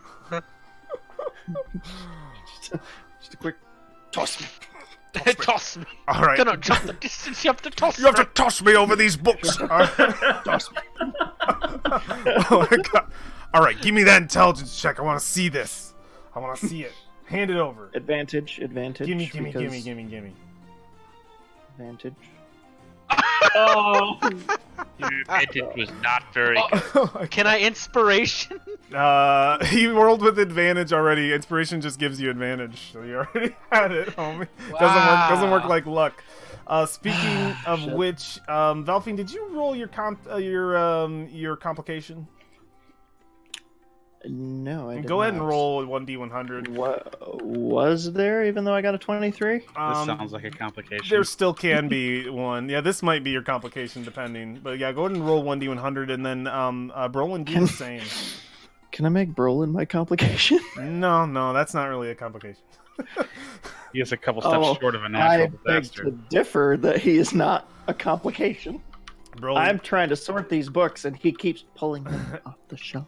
Just a quick... Toss me.
Toss me.
All right.
Cannot jump the distance. You have to toss me.
You have to toss me over these books.
Toss me.
Oh my God. All right, give me that intelligence check. I want to see this. I want to see it. Hand it over.
Advantage.
Gimme.
Advantage.
Oh.
Your advantage was not very good.
Can I inspiration?
He rolled with advantage already. Inspiration just gives you advantage, so you already had it, homie.
Wow.
Doesn't work like luck. Speaking of which, Valfine, did you roll your complication?
No, I did
Go ahead
not.
and roll 1d100.
What was there? Even though I got a 23.
This sounds like a complication.
There still can be one. Yeah, this might be your complication, depending. But yeah, go ahead and roll 1d100, and then Brolin do the same.
Can I make Brolin my complication?
No, that's not really a complication.
He is a couple steps short of a natural
I beg
disaster.
to differ that he is not a complication.
Brolin,
I'm trying to sort these books, and he keeps pulling them off the shelf.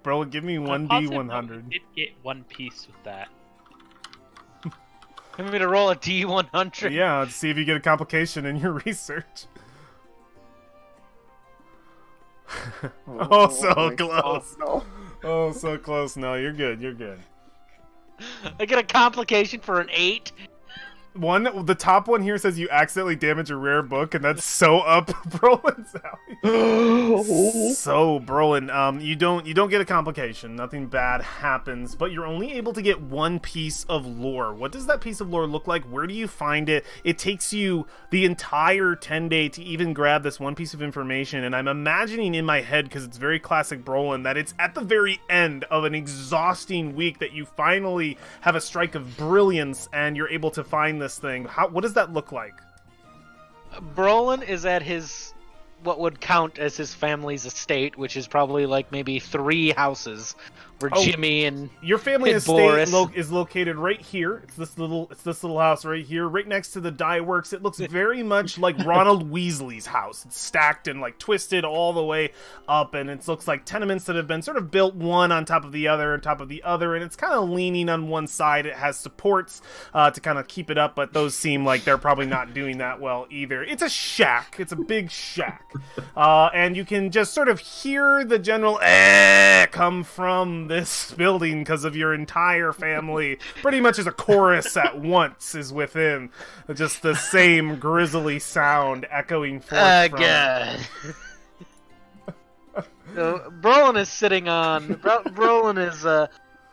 Brolin, give me
I'm positive that
1d100.
we did get one piece with that.
You want me to roll a D100?
Yeah, let's see if you get a complication in your research. Oh, so
my
close.
God, no.
Oh, so close. No, you're good. You're good.
I get a complication for an 8.
The top one here says you accidentally damage a rare book, and that's so up Brolin's alley. So, Brolin, you don't get a complication. Nothing bad happens, but you're only able to get one piece of lore. What does that piece of lore look like? Where do you find it? It takes you the entire 10-day to even grab this one piece of information, and I'm imagining in my head, because it's very classic Brolin, that it's at the very end of an exhausting week that you finally have a strike of brilliance, and you're able to find this thing. What does that look like?
Brolin is at his, what would count as his family's estate, which is probably like maybe 3 houses, where Jimmy and
your family estate
Boris
is located right here. It's this little house right here, right next to the dye works. It looks very much like Ronald Weasley's house. It's stacked and like twisted all the way up, and it looks like tenements that have been sort of built one on top of the other, and it's kind of leaning on one side. It has supports to kind of keep it up, but those seem like they're probably not doing that well either. It's a shack. It's a big shack, and you can just sort of hear the general come from this building because of your entire family. Pretty much as a chorus at once is within. Just the same grisly sound echoing forth from...
God. So, Brolin is sitting on... Brolin is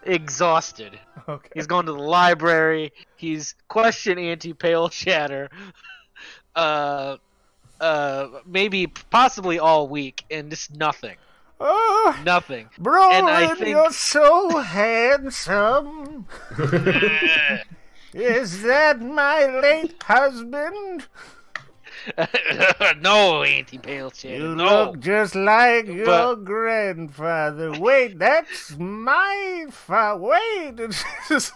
exhausted.
Okay.
He's going to the library. He's questioned Anti-Pale Shatter. Maybe, possibly all week, and just nothing. Nothing.
Bro,
And I think-
you're so handsome. Is that my late husband?
No, Anti-Pale Shatter.
You
No.
look just like your
But-
grandfather. Wait, that's my wait, it's just...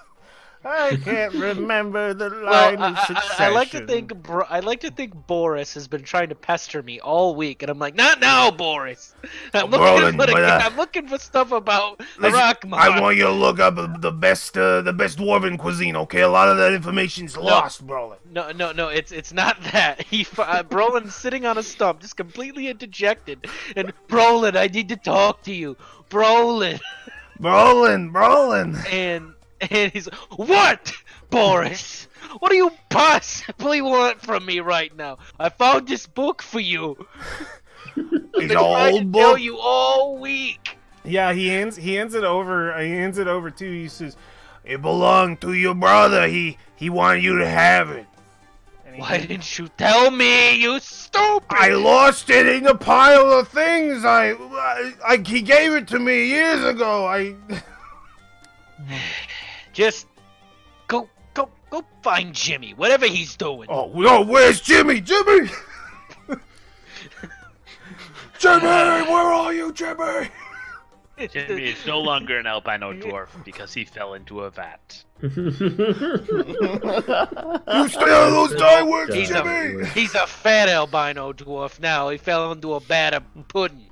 I can't remember the line of succession.
I like to think Boris has been trying to pester me all week, and I'm like, not now, Boris. I'm looking for stuff about Rockmar.
I want you to look up the best dwarven cuisine. Okay, a lot of that information's lost, Brolin.
No, it's not that. Brolin's sitting on a stump, just completely dejected, and Brolin, I need to talk to you, Brolin. And he's what, Boris? What do you possibly want from me right now? I found this book for you.
It's
I've been trying to tell you all week.
Yeah, he hands it over. He hands it over to you. He says, "It belonged to your brother. He wanted you to have it."
Why didn't you tell me, you stupid?
I lost it in a pile of things. He gave it to me years ago.
Just go find Jimmy, whatever he's doing.
Oh no, where's Jimmy? Jimmy, where are you, Jimmy?
Jimmy is no longer an albino dwarf because he fell into a vat.
You steal those dye works, Jimmy.
He's a fat albino dwarf now. He fell into a vat of pudding.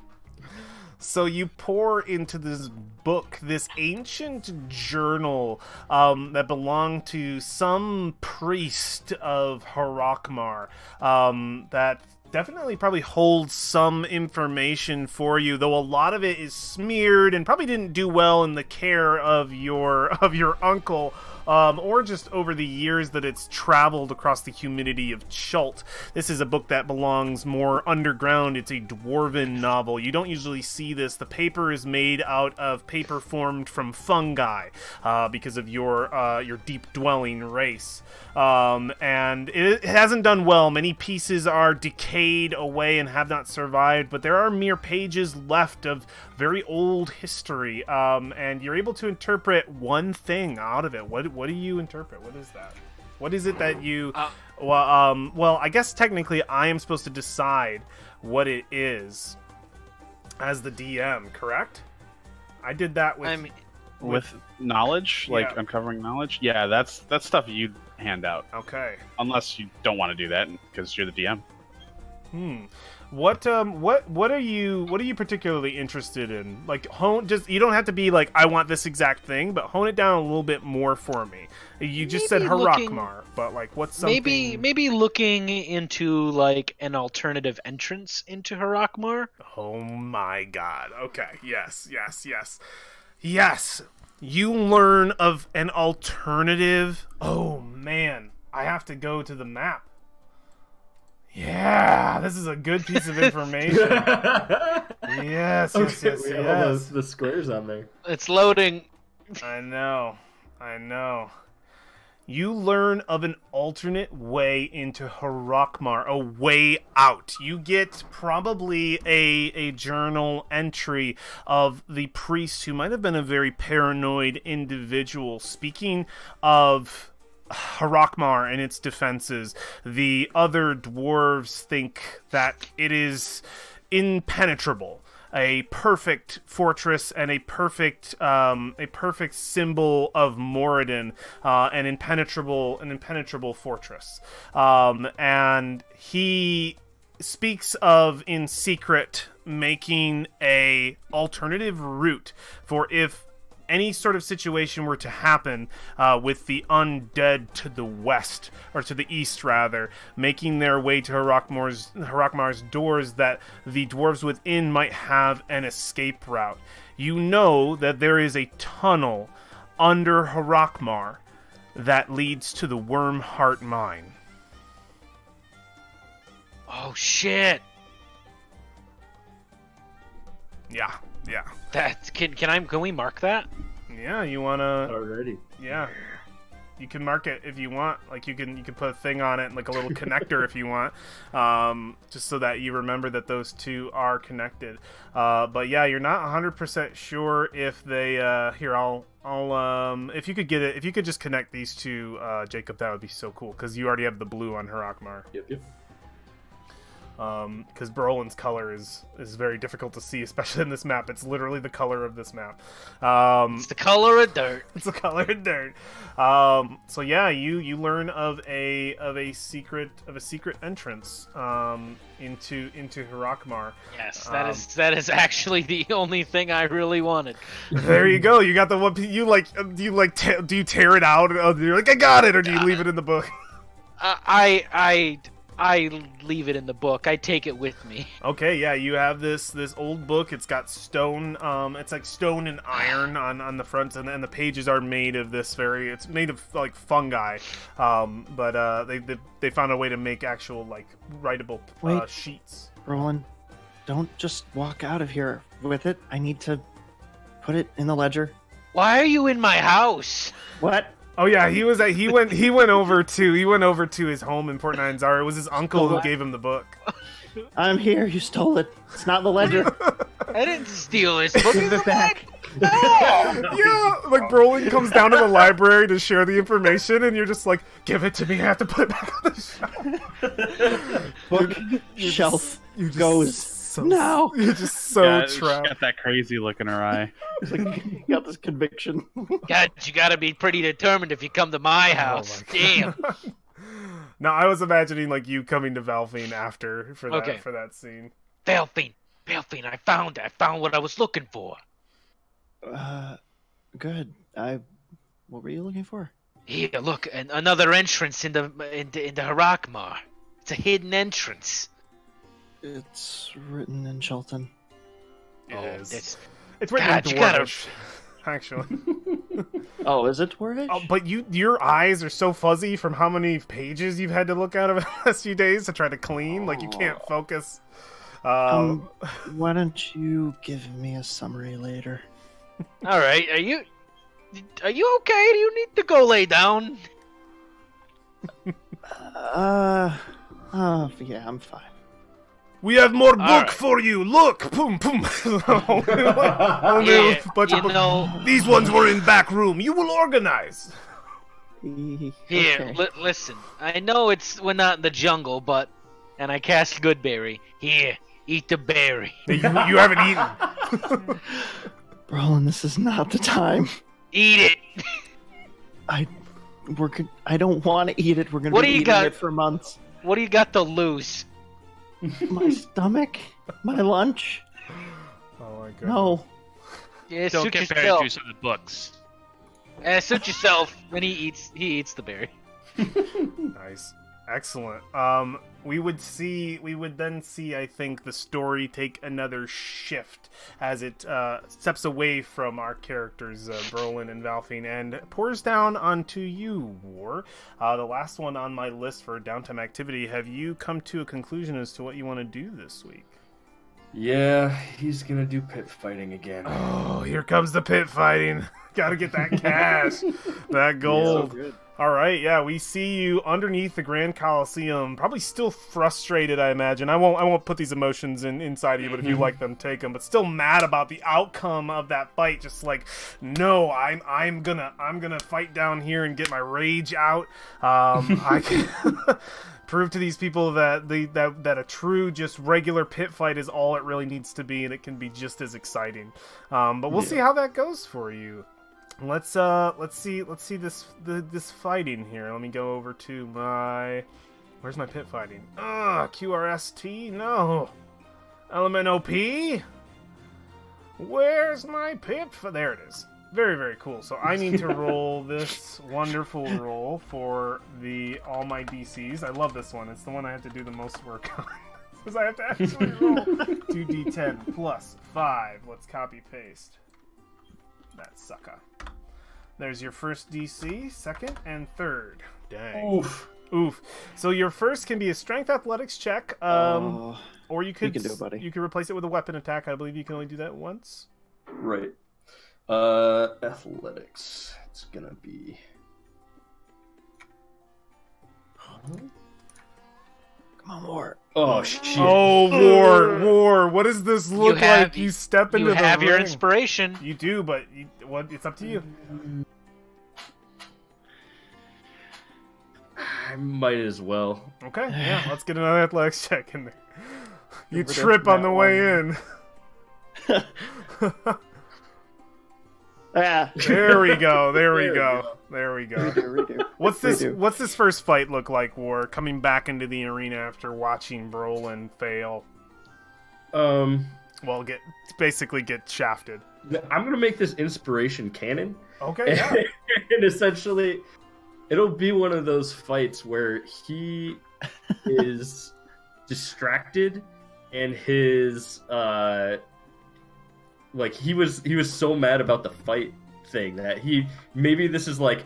So you pour into this book, this ancient journal that belonged to some priest of Harakmar that definitely probably holds some information for you, though a lot of it is smeared and probably didn't do well in the care of your uncle. Or just over the years that it's traveled across the humidity of Chult. This is a book that belongs more underground. It's a dwarven novel. You don't usually see this. The paper is made out of paper formed from fungi because of your deep-dwelling race. And it hasn't done well. Many pieces are decayed fade away and have not survived, but there are mere pages left of very old history, and you're able to interpret one thing out of it. What do you interpret? What is that? What is it that you... well, I guess technically I am supposed to decide what it is as the DM, correct? I did that
with knowledge, like uncovering knowledge. Yeah, that's stuff you hand out.
Okay.
Unless you don't want to do that because you're the DM.
What are you particularly interested in? Like, you don't have to be like, I want this exact thing, but hone it down a little bit more for me. You just said Harakmar, but like, what's something?
Maybe looking into like an alternative entrance into Harakmar.
Oh my god. Okay. Yes. You learn of an alternative. Oh man, I have to go to the map. Yeah, this is a good piece of information. Yes.
All the squares on there.
It's loading.
I know. You learn of an alternate way into Harakmar, a way out. You get probably a journal entry of the priest who might have been a very paranoid individual. Speaking of Harakmar and its defenses, the other dwarves think that it is impenetrable. A perfect fortress and a perfect symbol of Moradin, an impenetrable fortress. And he speaks of, in secret, making a alternative route for if any sort of situation were to happen with the undead to the west, or to the east rather, making their way to Harakmar's doors, that the dwarves within might have an escape route. You know that there is a tunnel under Harakmar that leads to the Wormheart Mine.
Oh shit!
Yeah.
That can we mark that?
Yeah, you wanna
already?
Yeah, you can mark it if you want. Like you can put a thing on it, like a little connector if you want, just so that you remember that those two are connected. But yeah, you're not 100% sure if they. Here, I'll if you could get it, if you could just connect these two, Jacob, that would be so cool because you already have the blue on Harakmar.
Yep.
Because Brolin's color is very difficult to see, especially in this map. It's literally the color of this map.
It's the color of dirt.
It's the color of dirt. So yeah, you learn of a secret entrance into Harakmar.
Yes, that is actually the only thing I really wanted.
There you go. You got the one. Do you tear it out? You're like, I got it, or do you leave it in the book?
I leave it in the book. I take it with me.
Okay, yeah, you have this old book. It's got stone. It's like stone and iron on the front, and the pages are made of this it's made of like fungi. But they found a way to make actual like writable sheets.
Roland, don't just walk out of here with it. I need to put it in the ledger.
Why are you in my house?
What?
Oh yeah, he went over to his home in Port Nyanzaru. It was his uncle who gave him the book.
I'm here. You stole it. It's not the ledger.
I didn't steal this book.
Give it back.
No!
Yeah, like Brolin comes down to the library to share the information, and you're just like, give it to me. I have to put it back on the shelf.
Book shelf goes. No,
you're just so trapped.
She's got that crazy look in her eye.
It's like, you got this conviction.
God, you gotta be pretty determined if you come to my house. Damn.
No, I was imagining like you coming to Valfine after for that scene.
Valfine, I found what I was looking for.
Good. What were you looking for?
Here, look, another entrance into Harakmar. It's a hidden entrance.
It's written in Chultan.
It is. It's written in Dwarvish, actually.
Oh, is it Dwarvish?
Oh, but your eyes are so fuzzy from how many pages you've had to look at over the last few days to try to clean. Like you can't focus.
Why don't you give me a summary later?
All right. Are you okay? Do you need to go lay down?
Yeah, I'm fine.
We have more book
right.
for you. Look, boom, boom. Only
Yeah,
a bunch
you
of books.
know-
These ones were in back room. You will organize.
Here,
Okay.
listen. I know we're not in the jungle, but and I cast Goodberry. Here, eat the berry.
You haven't eaten.
Brolin, this is not the time.
Eat it.
I don't want to eat it. We're gonna
What
be
do you
eating
got?
it for months.
What do you got to lose?
My stomach, my lunch.
Oh my god.
No.
Yeah,
Don't
suit
get berry
yourself.
juice in the books.
Suit yourself. When he eats the berry.
Nice. Excellent. We would then see, I think, the story take another shift as it steps away from our characters, Brolin and Valfine, and pours down onto you, War. The last one on my list for downtime activity. Have you come to a conclusion as to what you want to do this week?
Yeah, he's gonna do pit fighting again.
Oh, here comes the pit fighting. Gotta get that cash, that gold.
So good.
All right, yeah, we see you underneath the Grand Coliseum, probably still frustrated, I imagine. I won't put these emotions inside of you, but if you like them, take them. But still mad about the outcome of that fight. Just like, no, I'm gonna fight down here and get my rage out. I can prove to these people that that a true, just regular pit fight is all it really needs to be, and it can be just as exciting. But we'll see how that goes for you. Let's see this fighting here. Let me go over to my... Where's my pit fighting? QRST? No. LMNOP? Where's my pit? There it is. Very, very cool. So I need to roll this wonderful roll for all my DCs. I love this one. It's the one I have to do the most work on. Because I have to actually roll 2d10 plus 5. Let's copy paste. That sucker. There's your first DC, second, and third. Dang. Oof. So your first can be a strength athletics check, or you could
can do it, buddy.
You could replace it with a weapon attack. I believe you can only do that once.
Right. Athletics. It's gonna be.
Come on, War.
Oh shit.
Oh, War. What does this look like? You step into
You
the
have your
ring.
inspiration.
You do, but it's up to you.
I might as well.
Okay, yeah. Let's get another athletics check in there. You
Over
trip
to
on the
that
way
one.
in.
Ah.
There we go. There we
There we
go.
go.
There we go.
Redo.
What's this?
Redo.
What's this first fight look like, War? Coming back into the arena after watching Brolin fail. Well, basically get shafted.
I'm gonna make this inspiration canon.
Okay. Yeah.
And essentially, it'll be one of those fights where he is distracted and his like he was so mad about the fight thing that maybe this is like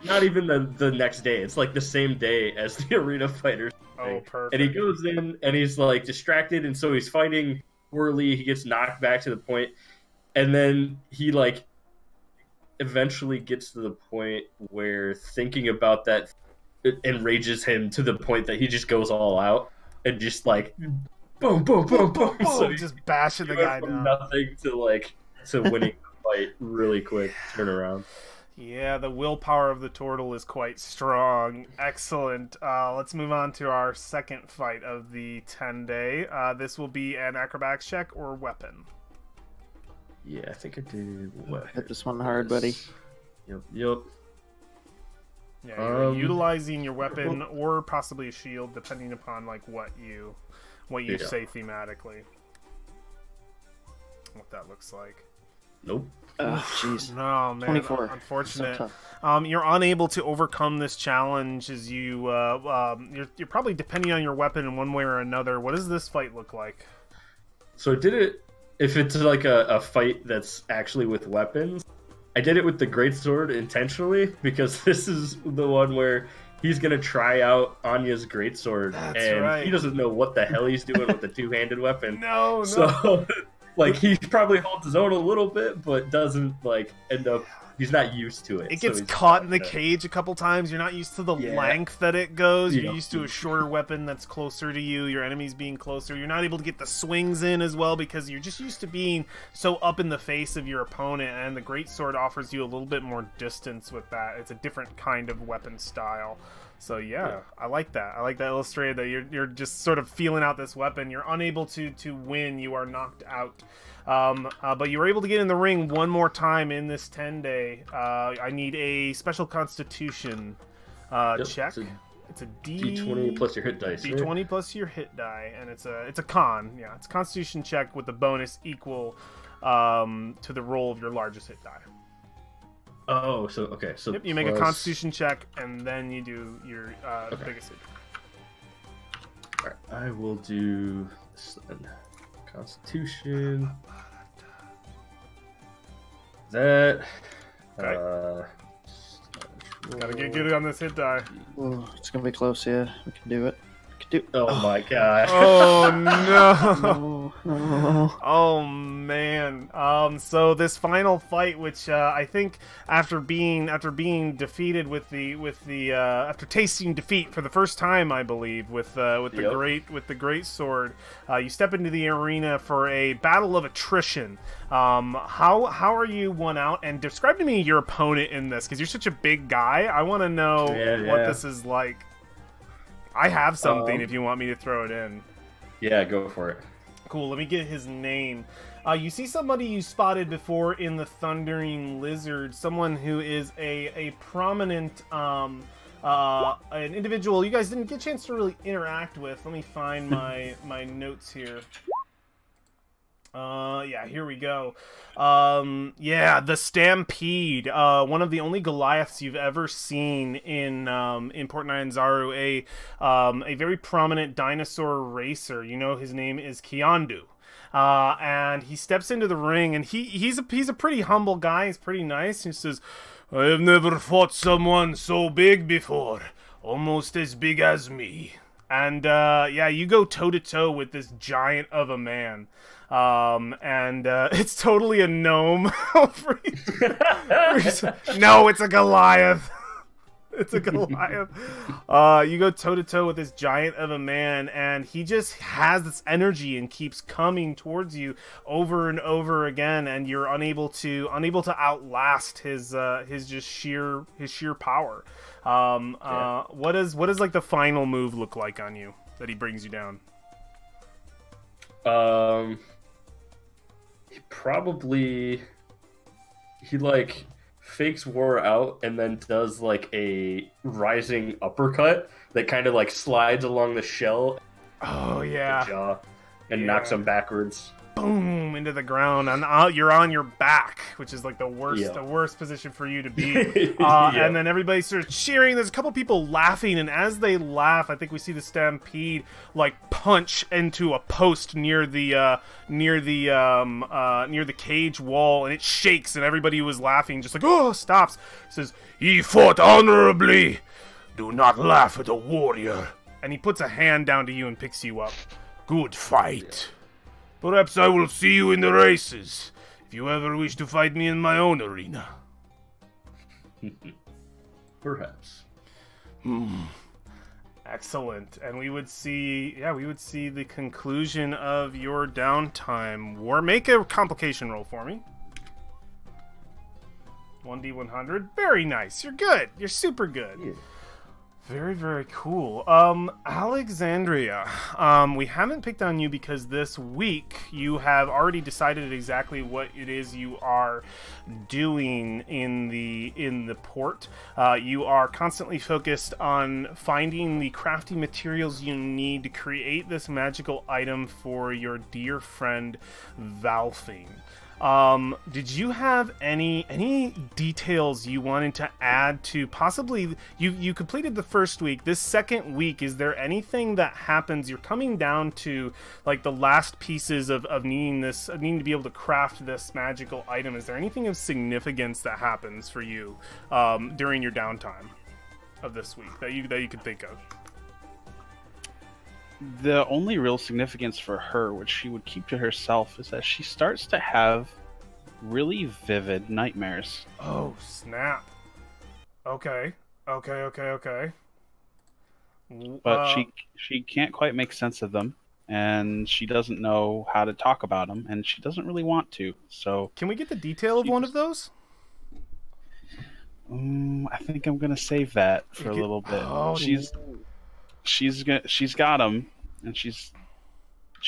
not even the next day, it's like the same day as the arena fighters thing.
Oh, perfect.
And he goes in and he's like distracted, and so he's fighting poorly. He gets knocked back to the point, and then he like eventually gets to the point where thinking about that it enrages him to the point that he just goes all out and just like boom, boom, boom, boom. So he
just bashing the guy
from
down.
nothing to winning the fight really quick turnaround.
Yeah, the willpower of the turtle is quite strong. Excellent. Let's move on to our second fight of the 10-day. This will be an acrobatics check or weapon.
Yeah, I think I did.
Hit this one hard, buddy.
Yep.
Yeah, you're utilizing your weapon or possibly a shield, depending upon like what you say thematically. What that looks like.
Nope.
Oh, jeez.
No, man.
24.
Unfortunate.
So
You're unable to overcome this challenge as you're probably depending on your weapon in one way or another. What does this fight look like?
So I did it. If it's like a fight that's actually with weapons, I did it with the greatsword intentionally because this is the one where he's gonna try out Anya's greatsword, and
right.
he doesn't know what the hell he's doing with the two-handed weapon.
No.
So, like, he probably holds his own a little bit, but doesn't like end up. he's not used to it.
It gets
so he's
caught in the
not-
cage a couple times. You're not used to the
Yeah.
length that it goes. You're
Yeah.
used to a shorter weapon that's closer to you. Your enemies being closer. You're not able to get the swings in as well because you're just used to being so up in the face of your opponent. And the greatsword offers you a little bit more distance with that. It's a different kind of weapon style. So yeah, I like that. I like that illustrated that you're just sort of feeling out this weapon. You're unable to win. You are knocked out. But you were able to get in the ring one more time in this 10-day. I need a special constitution check. It's a
D20 plus your hit dice. right?
D20 plus your hit die, and it's a con. Yeah, it's a constitution check with the bonus equal to the roll of your largest hit die.
Oh, so okay, so
Yep, you make a
plus-
constitution check, and then you do your biggest hit.
Alright, I will do this then. Constitution. That.
Okay. Gotta get good on this hit die.
Oh, it's gonna be close. Yeah, we can do it. We can do.
Oh my god.
Oh no!
Oh,
Oh man. So this final fight, which I think after being defeated after tasting defeat for the first time, I believe, with the great sword, you step into the arena for a battle of attrition. How are you won out? And describe to me your opponent in this, because you're such a big guy. I want to know what this is like. I have something if you want me to throw it in.
Yeah, go for it.
Cool, let me get his name. You see somebody you spotted before in the Thundering Lizard, someone who is a prominent, an individual you guys didn't get a chance to really interact with. Let me find my notes here. Yeah, here we go. Yeah, the Stampede. One of the only Goliaths you've ever seen in Port Nyanzaru. A very prominent dinosaur racer. You know, his name is Kiandu. And he steps into the ring, and he's a pretty humble guy. He's pretty nice. He says, "I have never fought someone so big before, almost as big as me." And yeah, you go toe to toe with this giant of a man. And it's totally a gnome. No, it's a Goliath. It's a Goliath. You go toe to toe with this giant of a man, and he just has this energy and keeps coming towards you over and over again, and you're unable to outlast his sheer power. What does like the final move look like on you that he brings you down?
He like fakes war out and then does like a rising uppercut that kind of like slides along the shell,
Oh yeah,
the jaw, and
Yeah.
knocks him backwards.
boom into the ground, and you're on your back, which is like the worst position for you to be.
Yeah.
And then everybody starts cheering. There's a couple people laughing, and as they laugh, I think we see the Stampede like punch into a post near the cage wall, and it shakes, and everybody who was laughing just like, oh, stops. It says, "He fought honorably. Do not laugh at a warrior." And he puts a hand down to you and picks you up. "Good fight. Perhaps I will see you in the races, if you ever wish to fight me in my own arena."
Perhaps.
Excellent. And we would see the conclusion of your downtime war. Make a complication roll for me. 1d100. Very nice. You're good. You're super good.
Yeah.
Very, very cool. Alexandria, we haven't picked on you because this week you have already decided exactly what it is you are doing in the port. You are constantly focused on finding the crafty materials you need to create this magical item for your dear friend Valfine. Did you have any details you wanted to add to possibly you completed the first week, this second week? Is there anything that happens? You're coming down to like the last pieces of needing to be able to craft this magical item. Is there anything of significance that happens for you during your downtime of this week that you could think of?
The only real significance for her, which she would keep to herself, is that she starts to have really vivid nightmares.
Oh, snap. Okay.
But she can't quite make sense of them, and she doesn't know how to talk about them, and she doesn't really want to. So
can we get the detail of one of those?
I think I'm gonna save that for a little bit.
Oh,
she's got them, and she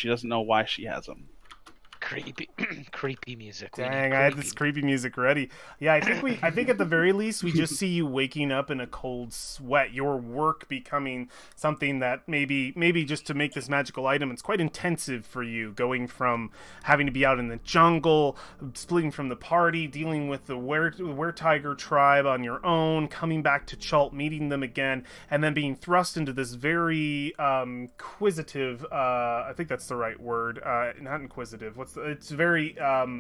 doesn't know why she has them.
Creepy music.
Dang, I had this creepy music ready. Yeah, I think at the very least we just see you waking up in a cold sweat. Your work becoming something that maybe just to make this magical item, it's quite intensive for you, going from having to be out in the jungle, splitting from the party, dealing with the Were-Tiger tribe on your own, coming back to Chult, meeting them again, and then being thrust into this very inquisitive, I think that's the right word, not inquisitive, it's very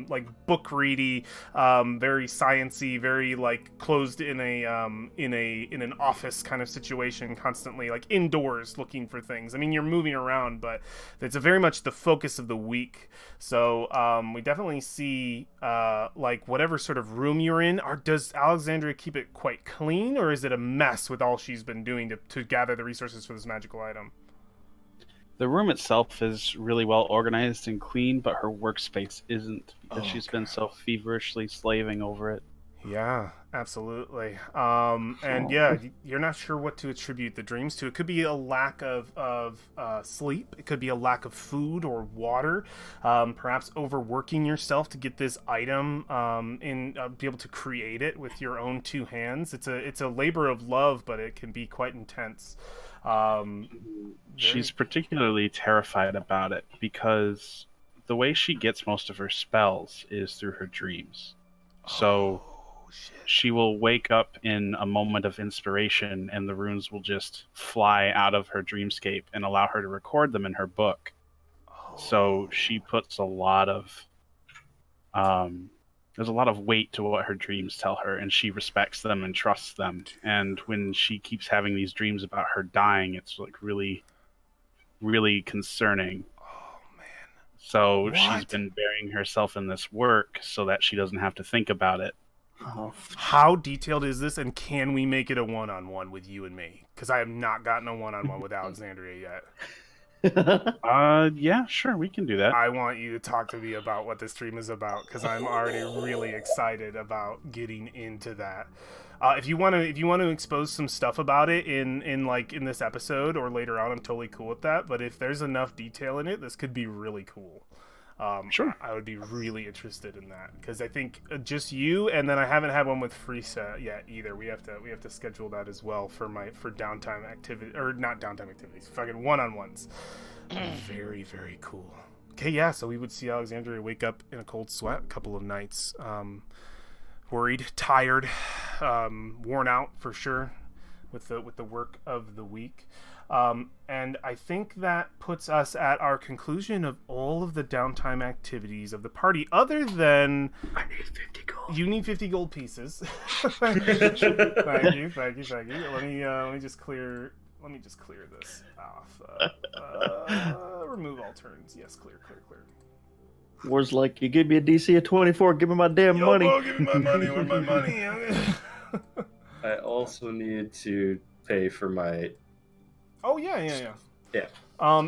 like book ready, very sciencey, very like closed in an office kind of situation, constantly like indoors looking for things. I mean, you're moving around, but it's very much the focus of the week. So we definitely see like whatever sort of room you're in. Does Alexandria keep it quite clean, or is it a mess with all she's been doing to gather the resources for this magical item?
The room itself is really well organized and clean, but her workspace isn't, because she's been so feverishly slaving over it.
Yeah, absolutely. And yeah, you're not sure what to attribute the dreams to. It could be a lack of sleep. It could be a lack of food or water. Perhaps overworking yourself to get this item be able to create it with your own two hands. It's a labor of love, but it can be quite intense.
She's particularly terrified about it because the way she gets most of her spells is through her dreams. So she will wake up in a moment of inspiration and the runes will just fly out of her dreamscape and allow her to record them in her book. So she puts a lot of there's a lot of weight to what her dreams tell her, and she respects them and trusts them. And when she keeps having these dreams about her dying, it's like really, really concerning.
Oh man!
So she's been burying herself in this work so that she doesn't have to think about it.
How detailed is this, and can we make it a one-on-one with you and me? Because I have not gotten a one-on-one with Alexandria yet.
Yeah, sure, we can do that.
I want you to talk to me about what this stream is about, because I'm already really excited about getting into that. If you want to expose some stuff about it in this episode or later on, I'm totally cool with that. But if there's enough detail in it, this could be really cool.
Sure.
I would be really interested in that, because I think just you, and then I haven't had one with Friesa yet either. We have to schedule that as well for downtime activity, or not downtime activities, fucking one-on-ones. Very, very cool. Okay, yeah, so we would see Alexandria wake up in a cold sweat a couple of nights, worried, tired, worn out for sure with the work of the week. And I think that puts us at our conclusion of all of the downtime activities of the party, other than...
I need 50 gold.
You need 50 gold pieces. Thank you. Let me just clear this off. Remove all turns. Yes, clear.
War's like, you give me a DC of 24, give me my damn money.
Bro, give me my money. Where's my money?
I also need to pay for my...
Oh, yeah.
Yeah.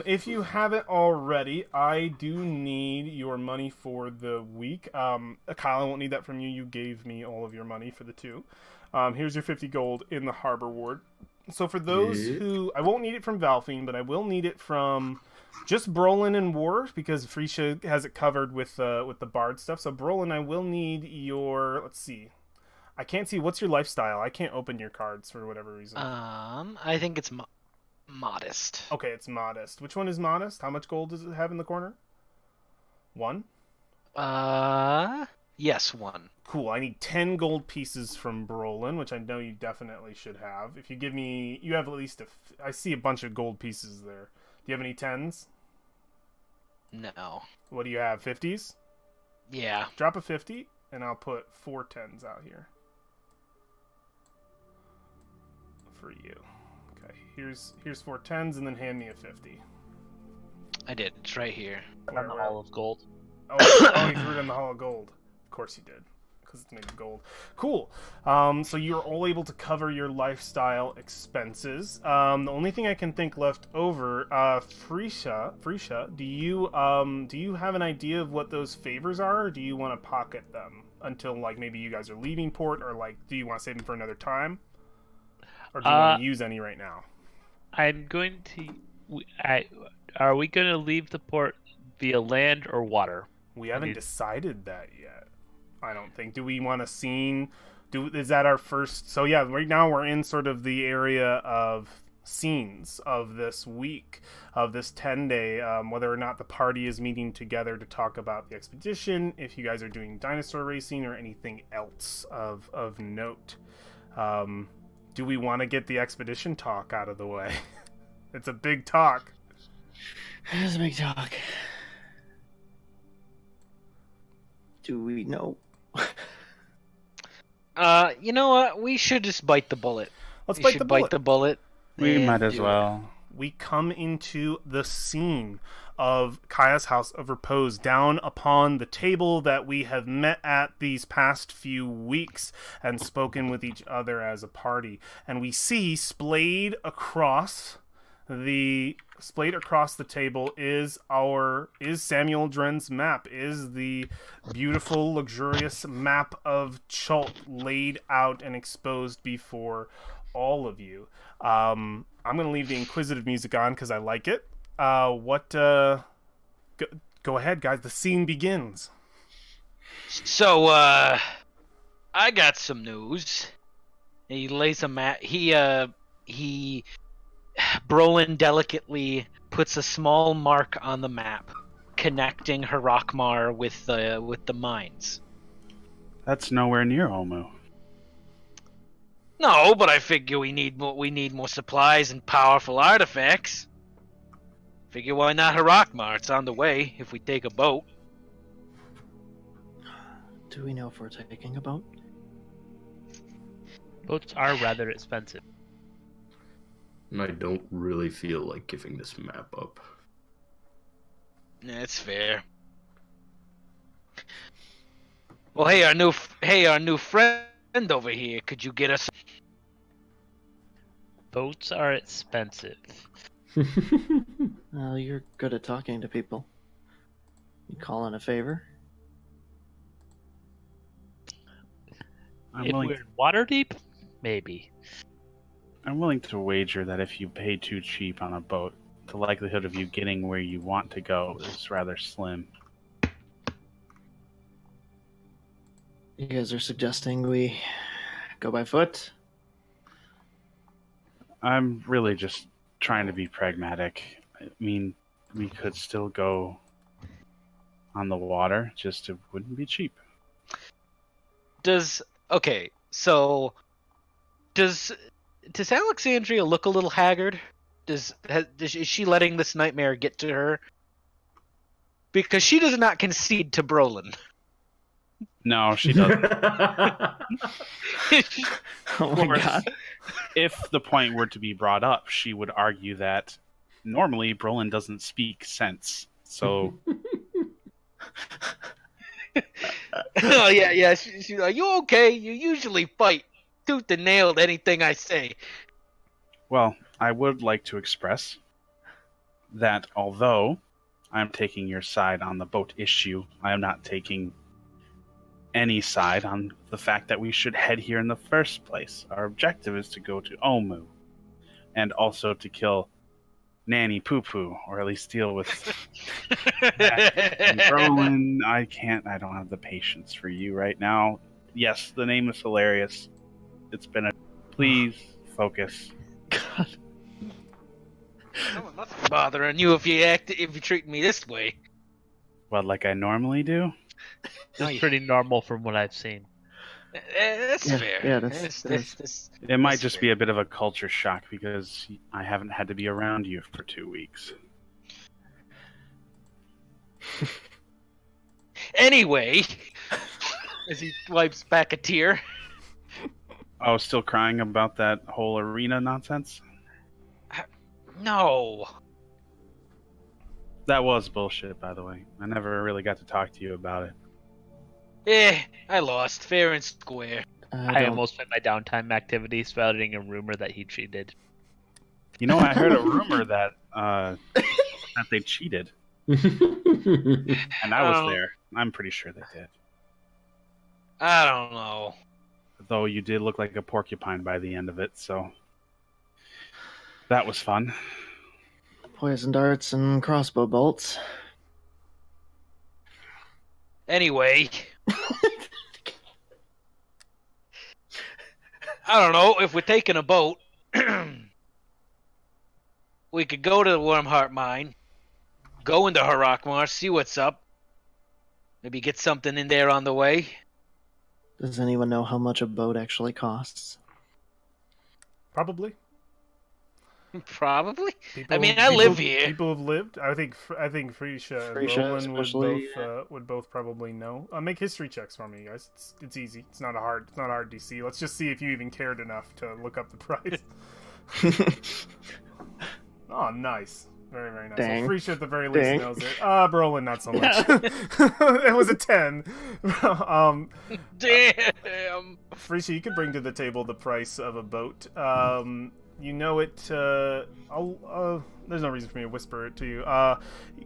If you haven't already, I do need your money for the week. Kyle, I won't need that from you. You gave me all of your money for the 2. Here's your 50 gold in the Harbor Ward. So for those who... I won't need it from Valfine, but I will need it from just Brolin and War, because Friesa has it covered with the Bard stuff. So Brolin, I will need your... Let's see. I can't see. What's your lifestyle? I can't open your cards for whatever reason.
I think it's modest.
Okay, it's modest. Which one is modest? How much gold does it have in the corner? 1?
Yes, 1.
Cool. I need 10 gold pieces from Brolin, which I know you definitely should have. If you give me... You have at least I see a bunch of gold pieces there. Do you have any 10s?
No.
What do you have? 50s?
Yeah.
Drop a 50, and I'll put 4 10s out here. For you. Okay, here's 4 10s, and then hand me a 50.
I did. It's right here.
On the Hall of Gold.
Oh, you threw it in the Hall of Gold. Of course you did, because it's made of gold. Cool. So you're all able to cover your lifestyle expenses. The only thing I can think left over, Frisha, do you have an idea of what those favors are, or do you want to pocket them until like maybe you guys are leaving port, or like do you want to save them for another time, or do you want to use any right now?
I'm going to. Are we going to leave the port via land or water?
We haven't decided that yet. I don't think. Do we want a scene? Is that our first? So yeah, right now we're in sort of the area of scenes of this week, of this 10-day, whether or not the party is meeting together to talk about the expedition, if you guys are doing dinosaur racing or anything else of note. Do we want to get the expedition talk out of the way? It's a big talk.
It is a big talk. Do we know?
You know what? We should just bite the bullet.
Let's
bite the bullet.
We might as well.
We come into the scene of Kaya's House of Repose, down upon the table that we have met at these past few weeks and spoken with each other as a party. And we see splayed across the table is Samuel Dren's map, is the beautiful, luxurious map of Chult laid out and exposed before all of you. I'm going to leave the inquisitive music on because I like it. Go ahead, guys. The scene begins.
So, I got some news. He lays a map. Brolin delicately puts a small mark on the map, connecting Harakmar with the mines.
That's nowhere near Omu.
No, but I figure we need more supplies and powerful artifacts. Figure why not Harakmar? It's on the way if we take a boat.
Do we know if we're taking a boat?
Boats are rather expensive.
And I don't really feel like giving this map up.
That's fair. Well, hey, our new friend over here. Could you get us?
Boats are expensive.
Well, you're good at talking to people. You call in a favor?
If we're in Waterdeep, maybe.
I'm willing to wager that if you pay too cheap on a boat, the likelihood of you getting where you want to go is rather slim.
You guys are suggesting we go by foot?
I'm really just trying to be pragmatic. I mean, we could still go on the water, just it wouldn't be cheap.
Does Alexandria look a little haggard? Is she letting this nightmare get to her? Because she does not concede to Brolin.
No, she doesn't.
Oh my god.
If the point were to be brought up, she would argue that normally Brolin doesn't speak sense. So
Oh yeah. She's like, you okay? You usually fight tooth and nail at anything I say.
well, I would like to express that although I'm taking your side on the boat issue, I am not taking any side on the fact that we should head here in the first place. Our objective is to go to Omu, and also to kill Nanny Poo Poo, or at least deal with that. And Brolin, I don't have the patience for you right now. Yes, the name is hilarious. It's been please focus.
God.
Nothing's bothering you if you treat me this way.
Well, like I normally do?
It's pretty normal from what I've seen.
That's fair.
Yeah,
It might just be a bit of a culture shock because I haven't had to be around you for 2 weeks.
Anyway, as he wipes back a tear.
Oh, still crying about that whole arena nonsense?
No.
That was bullshit, by the way. I never really got to talk to you about it.
I lost fair and square.
I
don't-
almost spent my downtime activity spouting a rumor that he cheated.
You know, I heard a rumor that that they cheated, and I was there. I'm pretty sure they did.
I don't know.
Though you did look like a porcupine by the end of it, so that was fun.
Poison darts and crossbow bolts.
Anyway, I don't know if we're taking a boat. We could go to the Wormheart Mine, go into Harakmar, see what's up. Maybe get something in there on the way.
Does anyone know how much a boat actually costs?
Probably.
Probably.
People,
I mean, I live here.
People have lived. I think Frisha and
Frisha
Roland
especially,
would both probably know. Make history checks for me, you guys. It's easy. It's not a hard DC. Let's just see if you even cared enough to look up the price. Oh, nice. Very, very nice.
Dang.
Well, Frisha at the very
Dang.
least knows it. Brolin, not so much. It was a 10.
Damn.
Frisha, you could bring to the table the price of a boat. You know it. There's no reason for me to whisper it to you,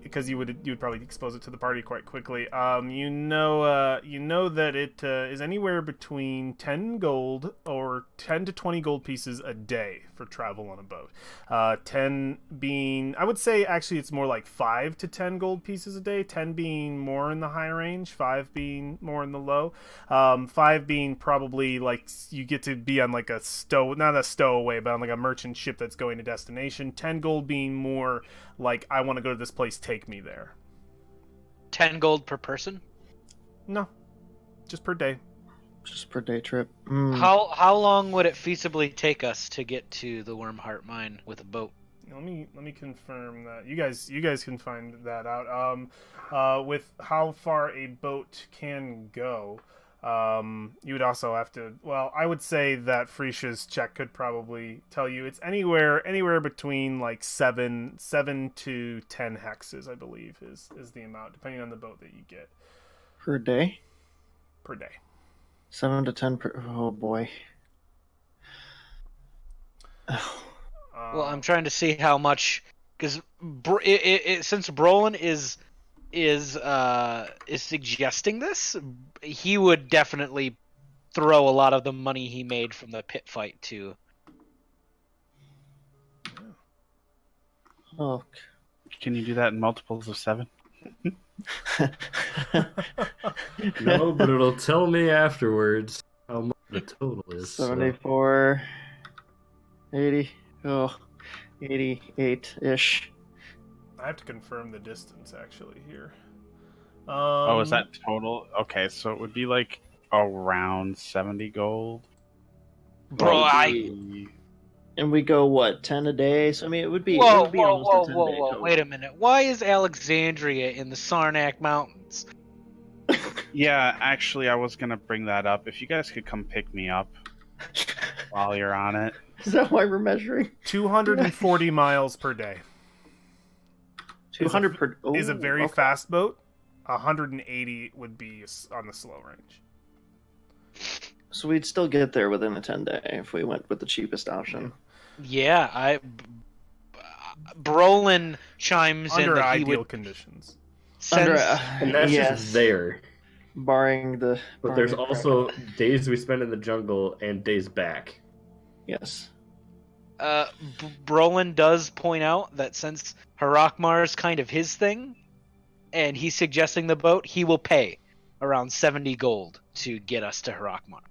because you would probably expose it to the party quite quickly. You know that it is anywhere between 10 gold or 10 to 20 gold pieces a day for travel on a boat. 10 being, I would say actually it's more like 5 to 10 gold pieces a day. 10 being more in the high range, 5 being more in the low. 5 being probably like you get to be on like not a stowaway, but on like a merchant ship that's going to destination. 10 gold being more like I want to go to this place, take me there.
10 gold per person?
No, just per day.
Just per day trip.
How long would it feasibly take us to get to the Wormheart Mine with a boat?
Let me confirm that. You guys can find that out. With how far a boat can go, you would also have to. Well, I would say that Frisha's check could probably tell you it's anywhere between like 7 to 10 hexes, I believe, is the amount, depending on the boat that you get
Per day?
per day.
7 to 10 per... Oh, boy.
Well, I'm trying to see how much, because since Brolin is suggesting this, he would definitely throw a lot of the money he made from the pit fight to.
Oh.
Can you do that in multiples of 7?
No, but it'll tell me afterwards how much the total is.
74, 80, 88-ish.
I have to confirm the distance actually here.
Oh, is that total? Okay, so it would be like around 70 gold.
Bro,
And we go, what, 10 a day? So, I mean, it would be,
Whoa,
it would be almost a 10-day total.
wait a minute. Why is Alexandria in the Sarnak Mountains?
Yeah, actually, I was gonna bring that up. If you guys could come pick me up while you're on it.
Is that why we're measuring?
240 miles per day.
200 per...
Is a very fast boat. 180 would be on the slow range.
So we'd still get there within a 10-day if we went with the cheapest option.
Yeah, Brolin chimes in
Under
that he
ideal
would
conditions.
And that's just there.
Barring the...
But there's also days we spend in the jungle and days back.
Yes.
Brolin does point out that since Harakmar is kind of his thing, and he's suggesting the boat, he will pay around 70 gold to get us to Harakmar.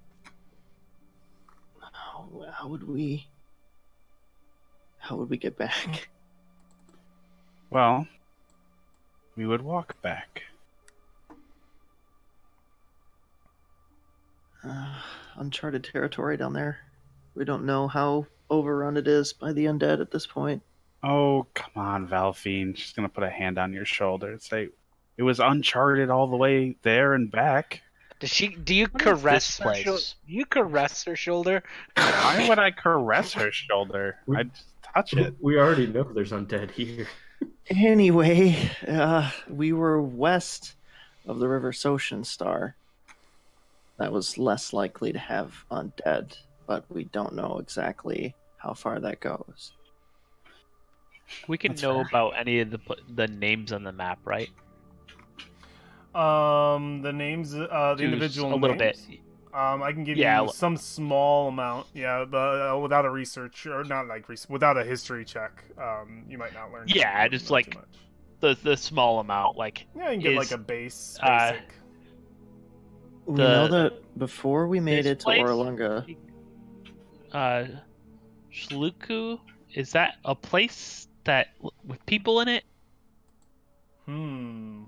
How would we get back?
Well, we would walk back.
Uncharted territory down there. We don't know how overrun it is by the undead at this point.
Oh, come on, Valfine. She's gonna put a hand on your shoulder and say, it was uncharted all the way there and back.
Do you caress her shoulder? Do you caress her shoulder?
Why would I caress her shoulder? I'd touch it.
We already know there's undead here.
Anyway, we were west of the River Soshin Star. that was less likely to have undead, but we don't know exactly how far that goes.
We can
That's
know
fair.
about any of the names on the map, right?
The names, the
Just
individual
a little
names?
bit.
I can give
Yeah,
you some small amount. Yeah, but without a research or not like without a history check, you might not learn.
Yeah,
know
just
too
like
much.
the small amount, like
Yeah, you can get like
is,
a basic.
We know
The-
that before we made
this
it to
place?
Orlunga,
Shluku, is that a place that with people in it?
Shluku.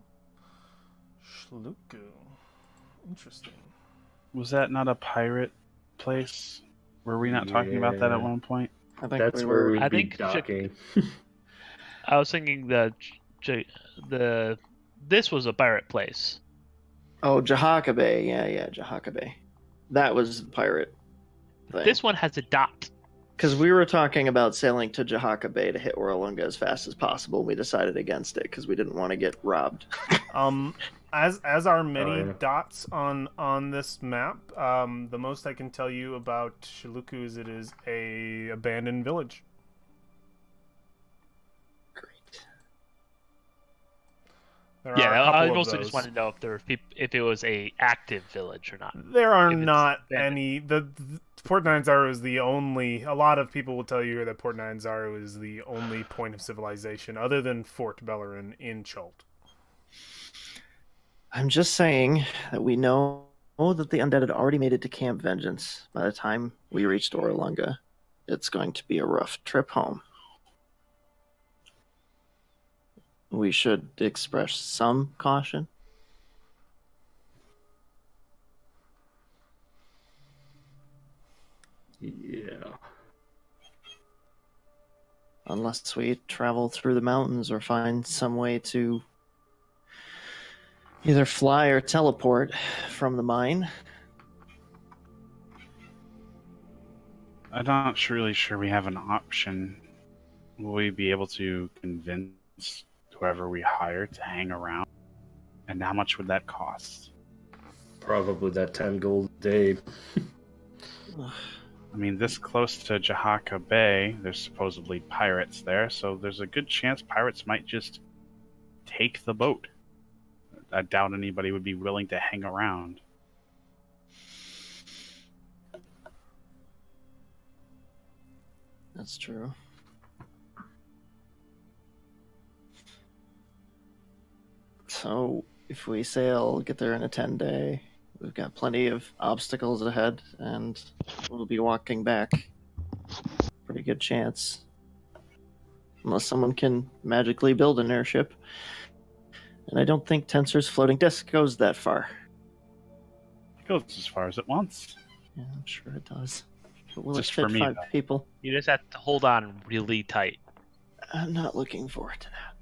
Interesting.
Was that not a pirate place? Were we not talking about that at
Yeah.
one point?
I think
That's
we
where
were.
we'd
I
be
think
docking.
I was thinking this was a pirate place.
Oh, Jahakabe. Yeah, Jahakabe. That was the pirate thing.
This one has a dot.
Because we were talking about sailing to Jahakabe to hit Orlunga as fast as possible. We decided against it because we didn't want to get robbed.
As are many
Oh, yeah.
dots on this map, the most I can tell you about Shluku is it is a abandoned village.
Great.
There
Yeah,
are a couple
I
of
mostly
those.
just wanted to know if there were if it was a active village or not.
There are
if it's
not
abandoned.
any. The Port Nyanzaru is the only. A lot of people will tell you that Port Nyanzaru is the only point of civilization other than Fort Bellerin in Chult.
I'm just saying that we know that the undead had already made it to Camp Vengeance by the time we reached Orlunga. It's going to be a rough trip home. We should express some caution.
Yeah.
Unless we travel through the mountains or find some way to either fly or teleport from the mine.
I'm not really sure we have an option. Will we be able to convince whoever we hire to hang around? And how much would that cost?
Probably that 10 gold a day.
I mean, this close to Jahaka Bay, there's supposedly pirates there, so there's a good chance pirates might just take the boat. I doubt anybody would be willing to hang around.
That's true. So, if we sail, get there in a 10-day, we've got plenty of obstacles ahead, and we'll be walking back. Pretty good chance. Unless someone can magically build an airship. And I don't think Tensor's floating disc goes that far.
It goes as far as it wants.
Yeah, I'm sure it does. But will
Just
it fit
for me,
5
though.
people?
You just have to hold on really tight.
I'm not looking forward to that.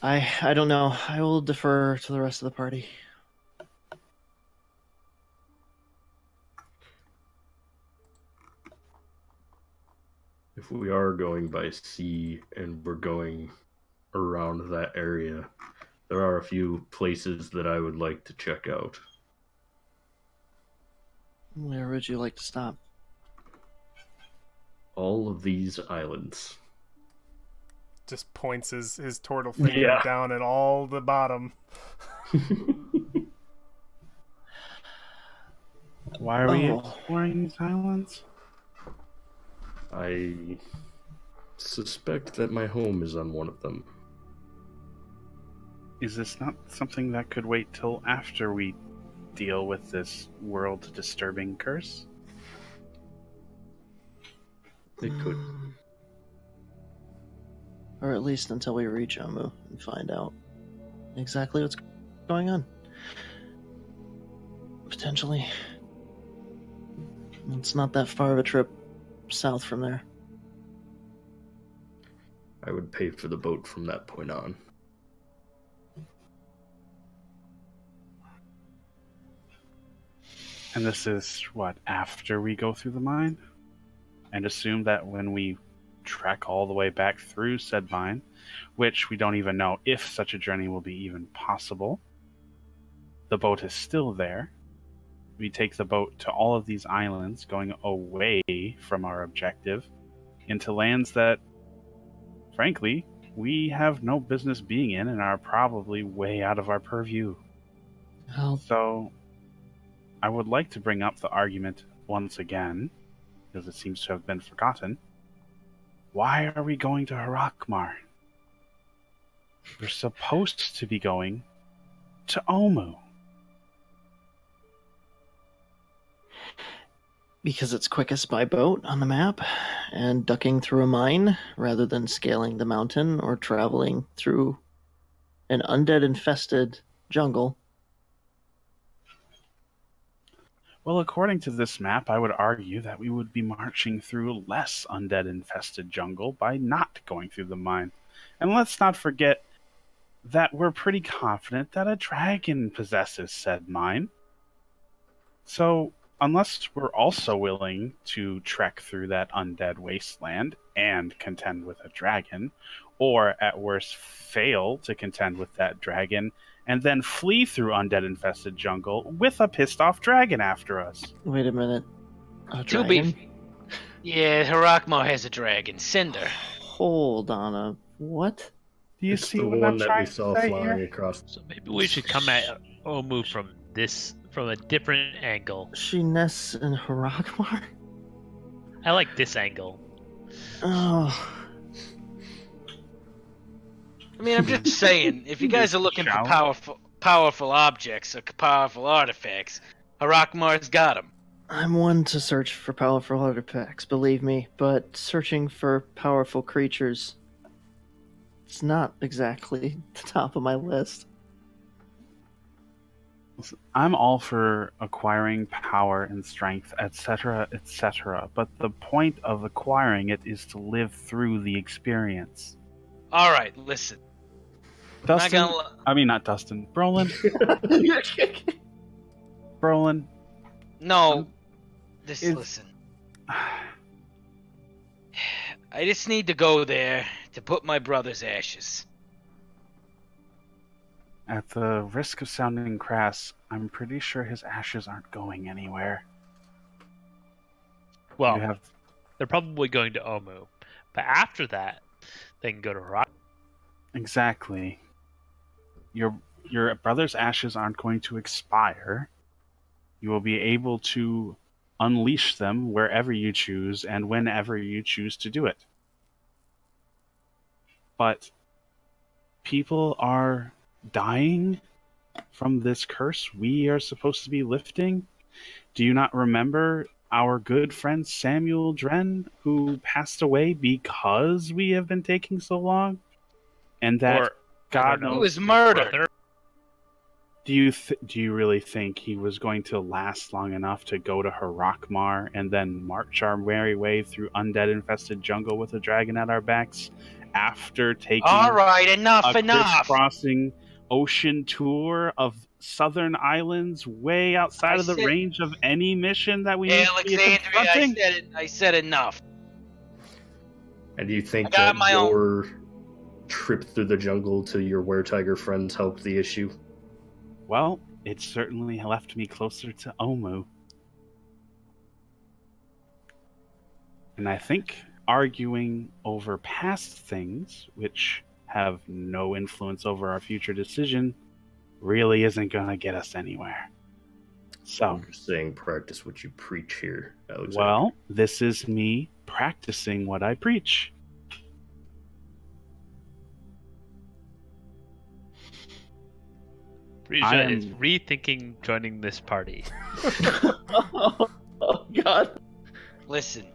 I don't know. I will defer to the rest of the party.
If we are going by sea and we're going around that area, there are a few places that I would like to check out.
Where would you like to stop?
All of these islands.
Just points his turtle finger
Yeah.
down at all the bottom.
Why are we
Oh.
exploring these islands?
I suspect that my home is on one of them.
Is this not something that could wait till after we deal with this world-disturbing curse?
It could.
Or at least until we reach Omu and find out exactly what's going on. Potentially. It's not that far of a trip south from there.
I would pay for the boat from that point on.
And this is, what, after we go through the mine? And assume that when we trek all the way back through said mine, which we don't even know if such a journey will be even possible. The boat is still there. We take the boat to all of these islands, going away from our objective, into lands that, frankly, we have no business being in and are probably way out of our purview.
Well,
So, I would like to bring up the argument once again, because it seems to have been forgotten. Why are we going to Harakmar? We're supposed to be going to Omu.
because it's quickest by boat on the map and ducking through a mine rather than scaling the mountain or traveling through an undead-infested jungle.
Well, according to this map, I would argue that we would be marching through less undead-infested jungle by not going through the mine. And let's not forget that we're pretty confident that a dragon possesses said mine. So, unless we're also willing to trek through that undead wasteland and contend with a dragon, or at worst fail to contend with that dragon, and then flee through undead-infested jungle with a pissed-off dragon after us.
Wait a minute. A
To
dragon?
be, yeah, Harakmar has a dragon, Cinder.
Hold on a... What?
Do you
It's
see
the
what
one
I'm
that
trying
we
to
saw
say
flying
here?
across.
So maybe we should come at Omu from a different angle.
She nests in Harakmar?
I like this angle.
Oh...
I mean, I'm just saying, if you guys are looking for
Shall we?
powerful objects or powerful artifacts, Harakmar's got them.
I'm one to search for powerful artifacts, believe me, but searching for powerful creatures... it's not exactly the top of my list.
I'm all for acquiring power and strength, etc., etc., but the point of acquiring it is to live through the experience.
All right, listen.
Dustin,
I'm not
I mean, not Dustin, Brolin. Brolin.
No, just
It's-
listen. I just need to go there to put my brother's ashes.
At the risk of sounding crass, I'm pretty sure his ashes aren't going anywhere.
Well,
You have
they're probably going to Omu, but after that, they can go to Harak.
exactly. Your brother's ashes aren't going to expire. You will be able to unleash them wherever you choose and whenever you choose to do it. But people are dying from this curse we are supposed to be lifting. Do you not remember our good friend Samuel Dren, who passed away because we have been taking so long? And that
Or
God
knows
He
knows.
was murdered.
brother.
Do you really think he was going to last long enough to go to Harakmar and then march our merry way through undead-infested jungle with a dragon at our backs after taking
All right, enough.
crossing ocean tour of southern islands way outside
I
of the
said-
range of any mission that we need to be
Alexandria,
confronting?
I said enough.
And do you think
I got
that
my own-
your trip through the jungle to your were-tiger friends helped the issue?
Well, it certainly left me closer to Omu. And I think arguing over past things, which have no influence over our future decision, really isn't going to get us anywhere. So,
I'm just saying, practice what you preach here, Alexander.
well, this is me practicing what I preach.
Rija is rethinking joining this party.
Oh, God.
Listen,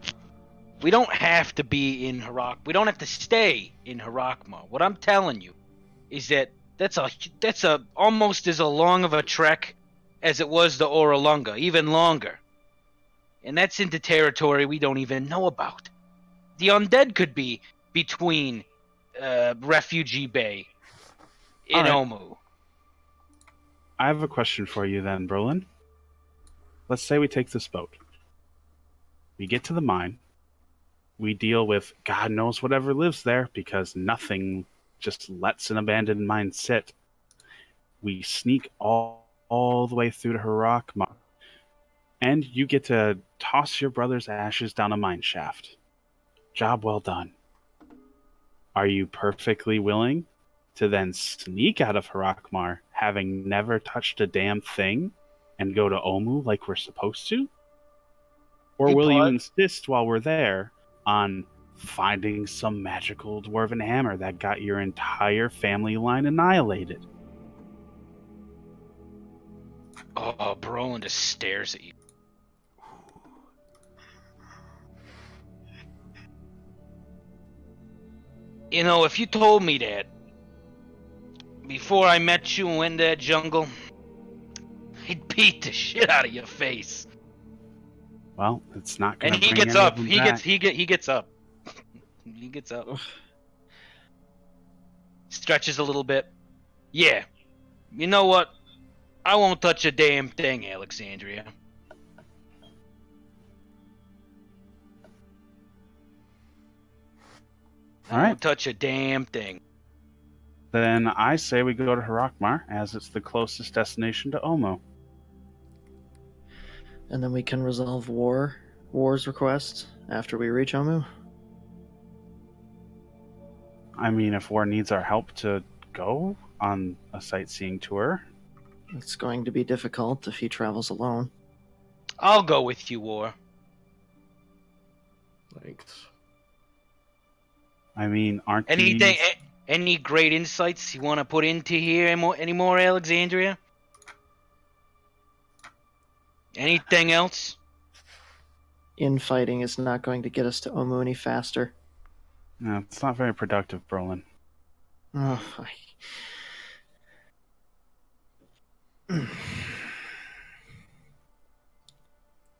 we don't have to be in Harak. We don't have to stay in Harakmar. What I'm telling you is that that's a almost as long of a trek as it was to Oralunga, even longer. And that's into territory we don't even know about. The undead could be between Refugee Bay in
All right.
Omu.
I have a question for you then, Brolin. Let's say we take this boat. We get to the mine. we deal with God knows whatever lives there, because nothing just lets an abandoned mine sit. We sneak all the way through to Harakma, and you get to toss your brother's ashes down a mine shaft. Job well done. Are you perfectly willing to then sneak out of Harakmar, having never touched a damn thing, and go to Omu like we're supposed to? Or
Hey,
will you
bud.
insist while we're there on finding some magical dwarven hammer that got your entire family line annihilated?
Oh, Brolin just stares at you. You know, if you told me that before I met you and went in that jungle, I'd beat the shit out of your face.
Well, it's not going
And
to
he
bring
gets
any
up.
of them
He
back.
gets up. He gets up. Stretches a little bit. Yeah. You know what? I won't touch a damn thing, Alexandria. I
All right.
won't touch a damn thing.
Then I say we go to Harakmar, as it's the closest destination to Omo.
And then we can resolve war's request after we reach Omu.
I mean, if War needs our help to go on a sightseeing tour,
It's going to be difficult if he travels alone.
I'll go with you, War.
Thanks.
I mean, aren't
Anything?
these...
Any great insights you want to put into here anymore, Alexandria? Anything else?
Infighting is not going to get us to Omu any faster.
No, it's not very productive, Brolin.
Oh,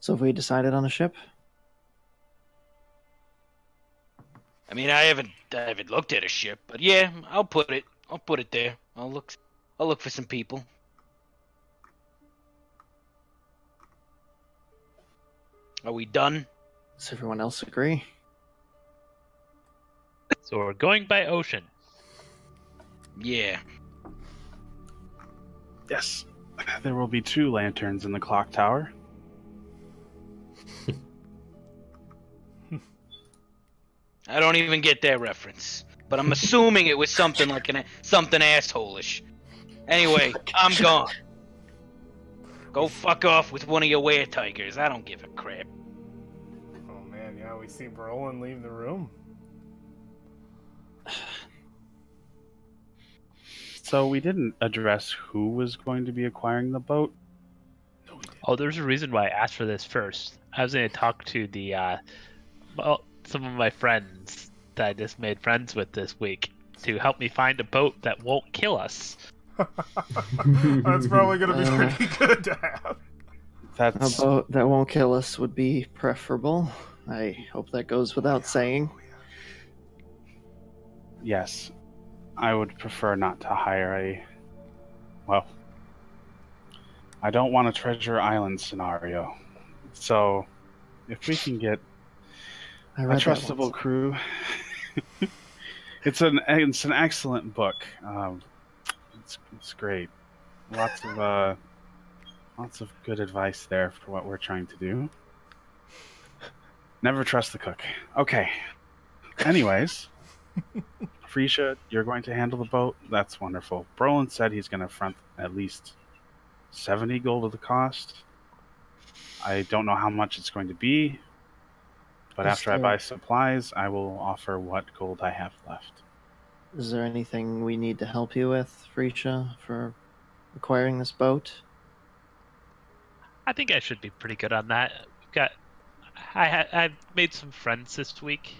So have we decided on a ship?
I mean, I haven't looked at a ship, but yeah, I'll put it there. I'll look for some people. Are we done?
Does everyone else agree?
So we're going by ocean.
Yeah.
Yes. There will be 2 lanterns in the clock tower.
I don't even get that reference, but I'm assuming it was something like something asshole-ish. Anyway, I'm gone. Go fuck off with one of your were-tigers. I don't give a crap.
Oh man, yeah, we see Brolin leave the room.
So we didn't address who was going to be acquiring the boat.
Oh, there's a reason why I asked for this first. I was going to talk to some of my friends that I just made friends with this week to help me find a boat that won't kill us.
That's probably going to be pretty good to have.
That's
A boat that won't kill us would be preferable. I hope that goes without saying.
yes. I would prefer not to hire well, I don't want a Treasure Island scenario. So, if we can get
I
a
read that
trustable
once.
crew, it's an excellent book. It's great. Lots of good advice there for what we're trying to do. Never trust the cook. Okay. Anyways, Frisha, you're going to handle the boat. That's wonderful. Brolin said he's going to front at least 70 gold of the cost. I don't know how much it's going to be, but
Is
after I
there-
buy supplies, I will offer what gold I have left.
Is there anything we need to help you with, Frisha, for acquiring this boat?
I think I should be pretty good on that. I've made some friends this week,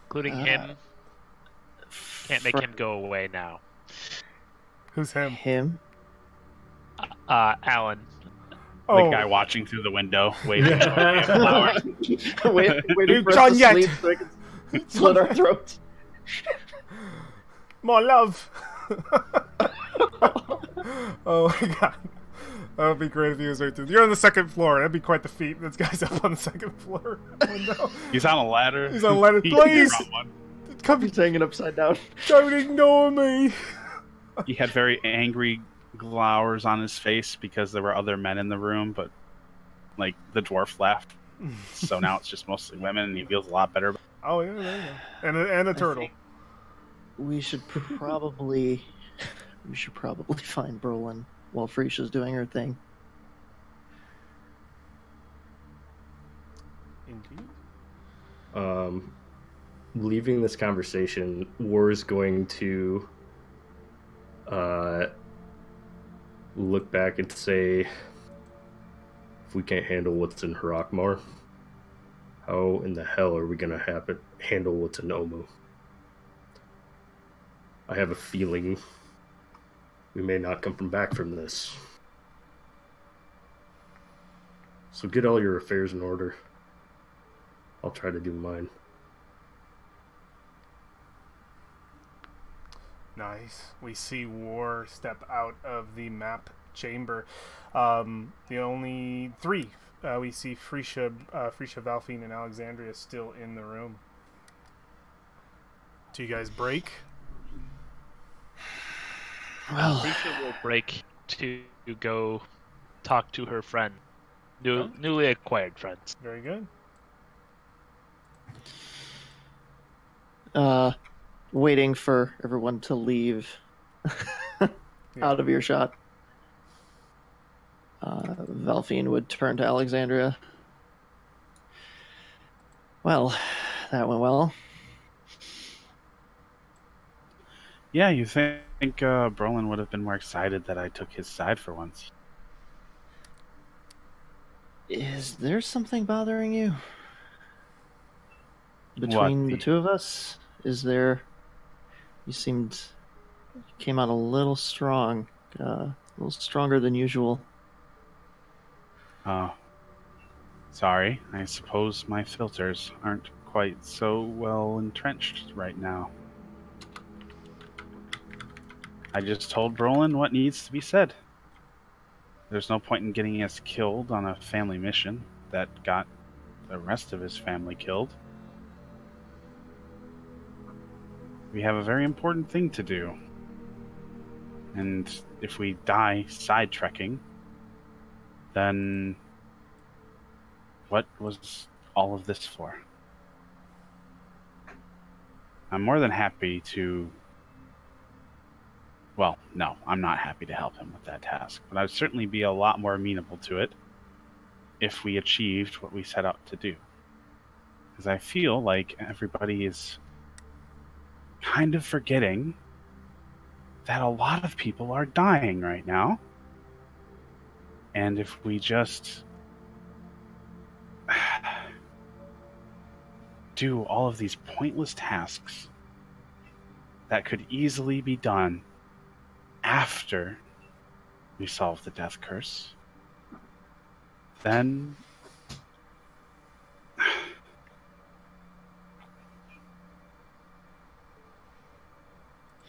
including him. Can't make him go away now.
Who's him?
Him?
Alan.
Oh,
The guy watching through the window, waiting for the flower.
Waiting for
John
us to
Yet.
sleep so we can slit our throats.
my love. Oh my god. That would be great if he was right there. You're on the second floor. That'd be quite the feat. This guy's up on the second floor. Window.
He's on a ladder.
He's on a ladder.
He
Please!
can run one.
Come,
He's hanging upside down.
don't ignore me.
He had very angry glowers on his face because there were other men in the room, but like the dwarf left. So now it's just mostly women, and he feels a lot better.
Oh, yeah, there you go. And a turtle.
We should probably find Brolin while Frisha's doing her thing.
Indeed.
Leaving this conversation, War is going to look back and say, if we can't handle what's in Harakmar, how in the hell are we going to handle what's in Omu? I have a feeling we may not come back from this. So get all your affairs in order. I'll try to do mine.
Nice. We see War step out of the map chamber. The only three. We see Frisha, Valfine, and Alexandria still in the room. Do you guys break?
Well,
Frisha will break to go talk to her friend. Newly acquired friends.
Very good.
Waiting for everyone to leave out of earshot. Valfine would turn to Alexandria. Well, that went well.
Yeah, you think Brolin would have been more excited that I took his side for once.
Is there something bothering you? Between the two of us? Is there... You came out a little strong. A little stronger than usual.
Oh. Sorry. I suppose my filters aren't quite so well entrenched right now. I just told Brolin what needs to be said. There's no point in getting us killed on a family mission that got the rest of his family killed. We have a very important thing to do. And if we die side-trekking, then what was all of this for? I'm more than happy to... Well, no, I'm not happy to help him with that task, but I'd certainly be a lot more amenable to it if we achieved what we set out to do. Because I feel like everybody is kind of forgetting that a lot of people are dying right now. And if we just do all of these pointless tasks that could easily be done after we solve the death curse, then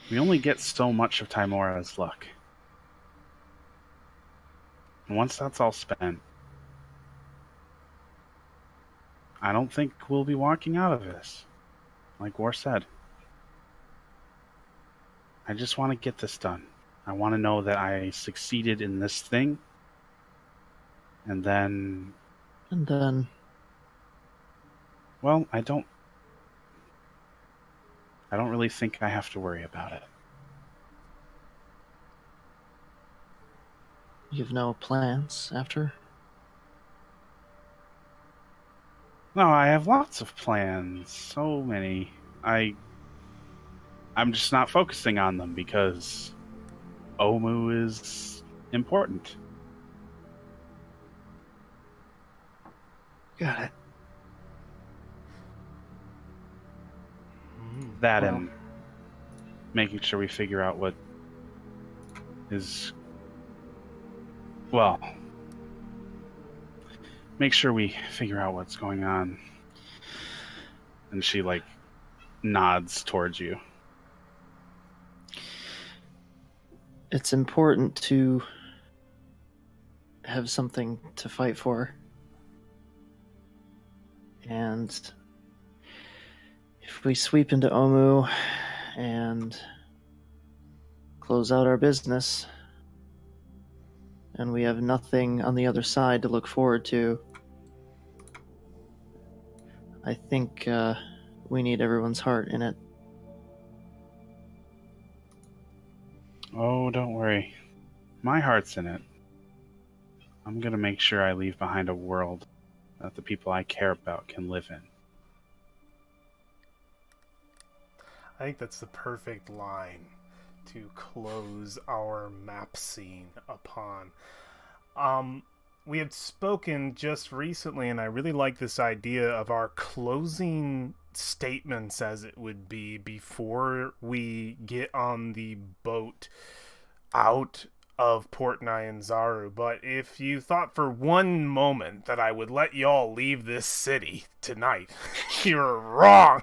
we only get so much of Timora's luck. And once that's all spent, I don't think we'll be walking out of this, like War said. I just want to get this done. I want to know that I succeeded in this thing, and then... Well, I don't really think I have to worry about it.
You have no plans after?
No, I have lots of plans. So many. I'm just not focusing on them because Omu is important.
Got it.
That and making sure we figure out what is... Well, make sure we figure out what's going on. And she, like, nods towards you.
It's important to have something to fight for. And if we sweep into Omu and close out our business, and we have nothing on the other side to look forward to, I think we need everyone's heart in it.
Oh, don't worry. My heart's in it. I'm gonna make sure I leave behind a world that the people I care about can live in.
I think that's the perfect line to close our map scene upon. We had spoken just recently, and I really like this idea of our closing statements, as it would be, before we get on the boat out of Port Nyanzaru. But if you thought for one moment that I would let y'all leave this city tonight, you're wrong.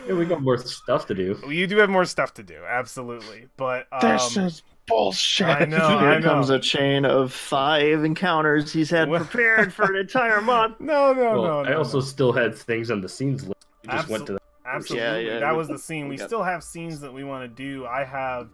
Yeah, we got more stuff to do.
You do have more stuff to do, absolutely. But
This is bullshit.
I know.
Here comes a chain of 5 encounters he's had prepared for an entire month.
No.
I also still had things on the scenes list. We just went to that.
Absolutely.
Yeah,
that was the scene. We still have scenes that we want to do. I have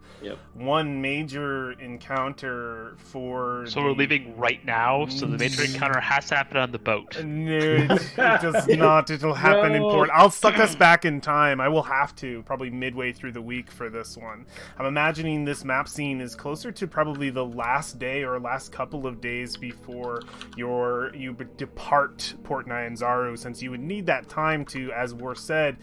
one major encounter for...
So we're leaving right now, so the major encounter has to happen on the boat.
No, it does not. It'll happen in port. I'll suck us back in time. I will have to, probably midway through the week for this one. I'm imagining this map scene is closer to probably the last day or last couple of days before you depart Port Nyanzaru, since you would need that time to, as War said,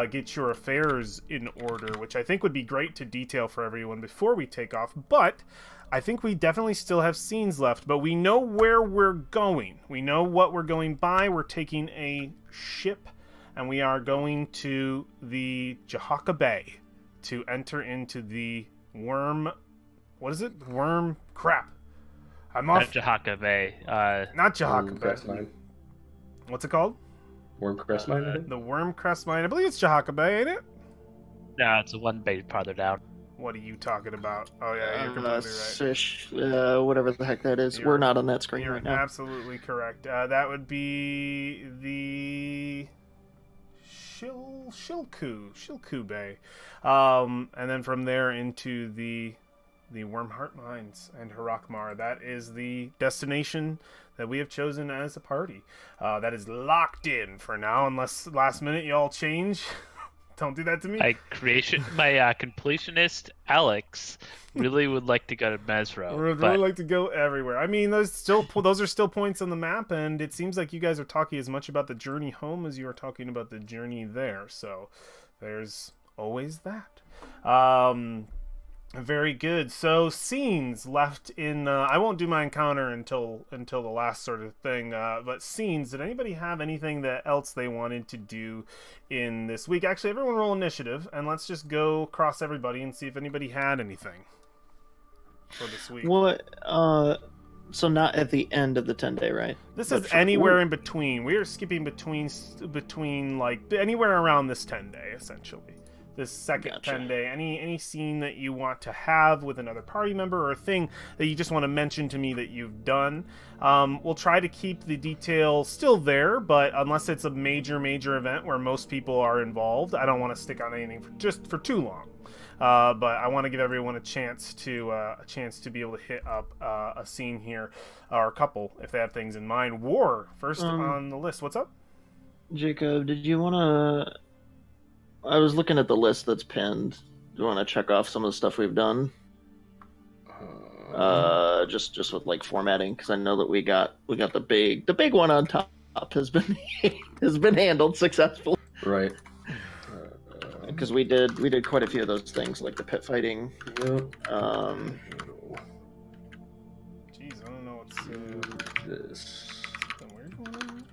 get your affairs in order, which I think would be great to detail for everyone before we take off. But I think we definitely still have scenes left, but we know where we're going. We know what we're going by. We're taking a ship, and we are going to the Jahaka Bay to enter into the worm... What is it? Worm... Crap. I'm off...
Not Jahaka Bay.
Not Jahaka Bay. What's it called?
Wormcrest Mine, I think?
The Wormcrest Mine. I believe it's Jahaka Bay, ain't it?
No, it's one bay farther down.
What are you talking about? Oh, yeah, you're completely right.
Fish, whatever the heck that is. We're not on that screen right now.
You're absolutely correct. That would be the Shilku Bay. And then from there into the Wormheart Mines and Harakmar. That is the destination that we have chosen as a party. That is locked in for now, unless last minute y'all change. Don't do that to me.
My completionist Alex really would like to go to Mesro.
Would really like to go everywhere. I mean, those are still points on the map, and it seems like you guys are talking as much about the journey home as you are talking about the journey there. So there's always that. Very good. So scenes left in. I won't do my encounter until the last sort of thing. But scenes. Did anybody have anything else they wanted to do in this week? Actually, everyone roll initiative, and let's just go across everybody and see if anybody had anything for this week.
What? So not at the end of the 10-day, right?
This is anywhere in between. We are skipping between like anywhere around this 10-day, essentially. This second 10-day, any scene that you want to have with another party member or a thing that you just want to mention to me that you've done. We'll try to keep the detail still there, but unless it's a major event where most people are involved, I don't want to stick on anything for too long. But I want to give everyone a chance to be able to hit up a scene here, or a couple if they have things in mind. War first on the list. What's up,
Jacob? Did you want to? I was looking at the list that's pinned. Do you want to check off some of the stuff we've done? Just with like formatting, because I know that we got the big one on top has been handled successfully.
Right.
Because we did quite a few of those things, like the pit fighting.
Yep.
Jeez, I don't know what's
This.
the weird one.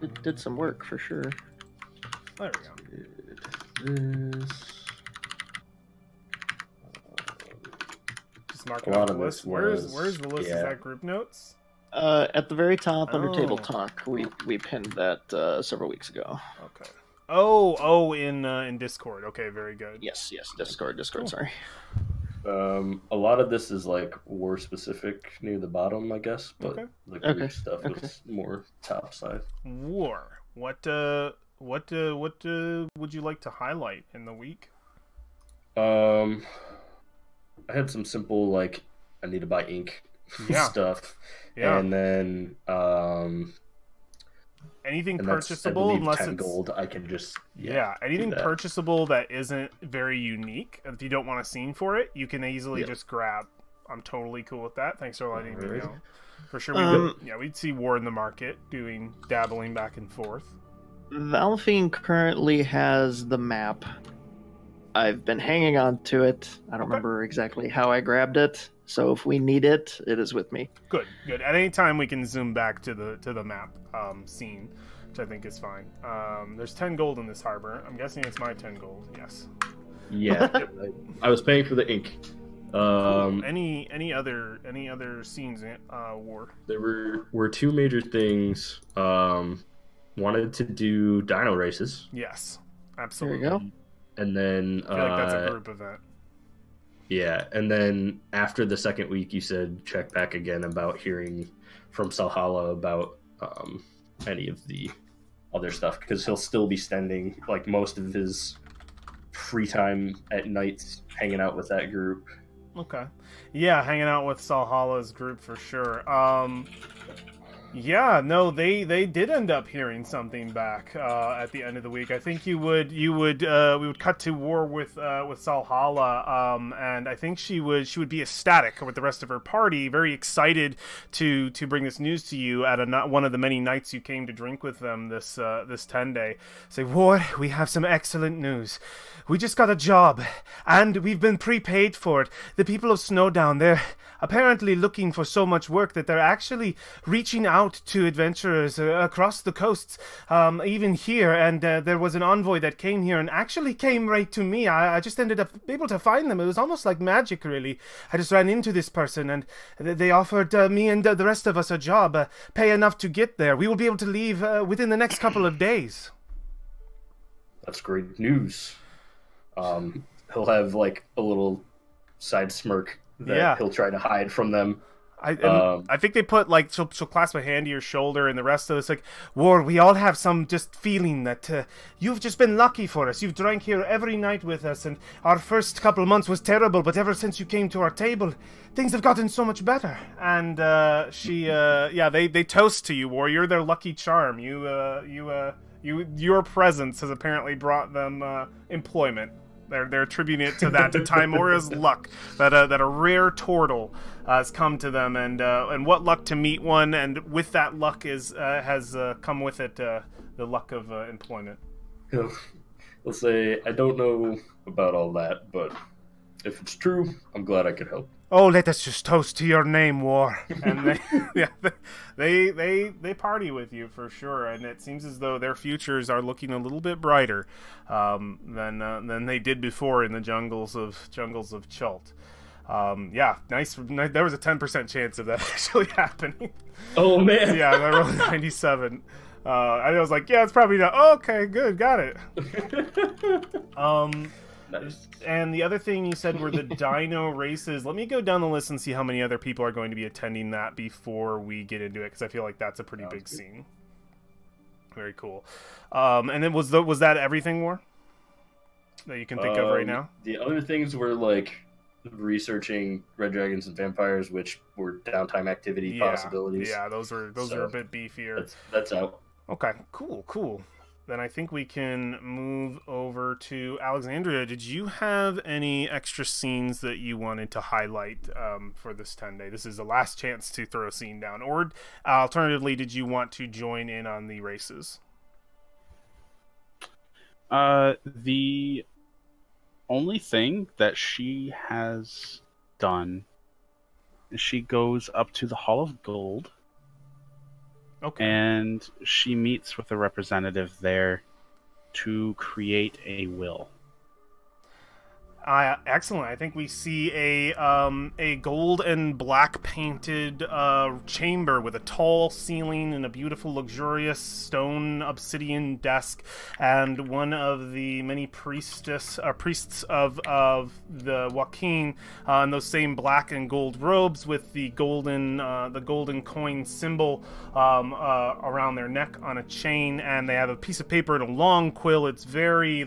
It did some work for sure.
There we go.
This.
Just mark
A
it
lot
on
of
the
this
list. Where's
was-
the list?
yeah.
Is that group notes?
At the very top under
Oh.
table talk, we pinned that several weeks ago.
Okay. Oh, in Discord. Okay, very good.
Yes, Discord.
Cool.
Sorry.
A lot of this is like war specific near the bottom, I guess, but
Okay.
the group
Okay,
stuff
okay.
is more top side.
War. What would you like to highlight in the week?
I had some simple like I need to buy ink
Yeah.
stuff,
Yeah.
and then
Anything
and that's, I
purchasable
believe,
unless
10
it's
gold. I can just
anything
do that.
purchasable that isn't very unique. If you don't want a scene for it, you can easily
Yeah.
just grab. I'm totally cool with that. Thanks for letting me
Alright.
know. For sure, we'd see War in the Market dabbling back and forth.
Valfine currently has the map. I've been hanging on to it. I don't remember exactly how I grabbed it, so if we need it, it is with me.
Good. At any time, we can zoom back to the map scene, which I think is fine. There's 10 gold in this harbor. I'm guessing it's my 10 gold. Yes.
Yeah, I was paying for the ink.
Cool. Any other scenes in War?
There were two major things. Wanted to do dino races,
Yes,
There
absolutely.
you go.
and then
I feel like that's a group event.
yeah, and then after the second week, you said check back again about hearing from Salhalla about any of the other stuff, because he'll still be spending like most of his free time at nights hanging out with that group.
Okay. Yeah, hanging out with Salhalla's group for sure. Yeah, no, they did end up hearing something back at the end of the week. I think we would cut to War with Salhalla, and I think she would be ecstatic with the rest of her party, very excited to bring this news to you at one of the many nights you came to drink with them this 10-day. Say, War, we have some excellent news. We just got a job, and we've been prepaid for it. The people of Snowdown, they're apparently looking for so much work that they're actually reaching out to adventurers across the coasts, even here. And there was an envoy that came here and actually came right to me. I just ended up able to find them. It was almost like magic, really. I just ran into this person, and they offered me and the rest of us a job, pay enough to get there. We will be able to leave within the next couple of days.
That's great news. He'll have like a little side smirk that he'll try to hide from them.
I think they put like she'll clasp a hand to your shoulder, and the rest of us like, War, we all have some just feeling that you've just been lucky for us. You've drank here every night with us, and our first couple of months was terrible, but ever since you came to our table, things have gotten so much better. And they toast to you, War. You're their lucky charm. Your presence has apparently brought them employment. They're attributing it to that, to Timora's luck, that a rare turtle has come to them, and what luck to meet one, and with that luck has come with it the luck of employment.
He'll say, I don't know about all that, but if it's true, I'm glad I could help.
Oh, let us just toast to your name, War. And they party with you for sure, and it seems as though their futures are looking a little bit brighter than they did before in the jungles of Chult. Nice. There was a 10% chance of that actually happening.
Oh man.
Yeah, I rolled 97. I was like, yeah, it's probably not. Oh, okay, good, got it.
Nice.
And the other thing you said were the dino races. Let me go down the list and see how many other people are going to be attending that before we get into it, because I feel like that's a pretty big scene. Very cool. And then was that everything, War, that you can think of right now?
The other things were like researching red dragons and vampires, which were downtime activity possibilities.
Yeah, those are a bit beefier.
That's out.
Okay, cool. Then I think we can move over to Alexandria. Did you have any extra scenes that you wanted to highlight for this 10-day? This is the last chance to throw a scene down. Or alternatively, did you want to join in on the races?
The only thing that she has done is she goes up to the Hall of Gold.
Okay.
And she meets with a representative there to create a will.
Excellent. I think we see a gold and black painted chamber with a tall ceiling and a beautiful, luxurious stone obsidian desk, and one of the many priests of the Joaquin in those same black and gold robes with the golden coin symbol around their neck on a chain, and they have a piece of paper and a long quill. It's very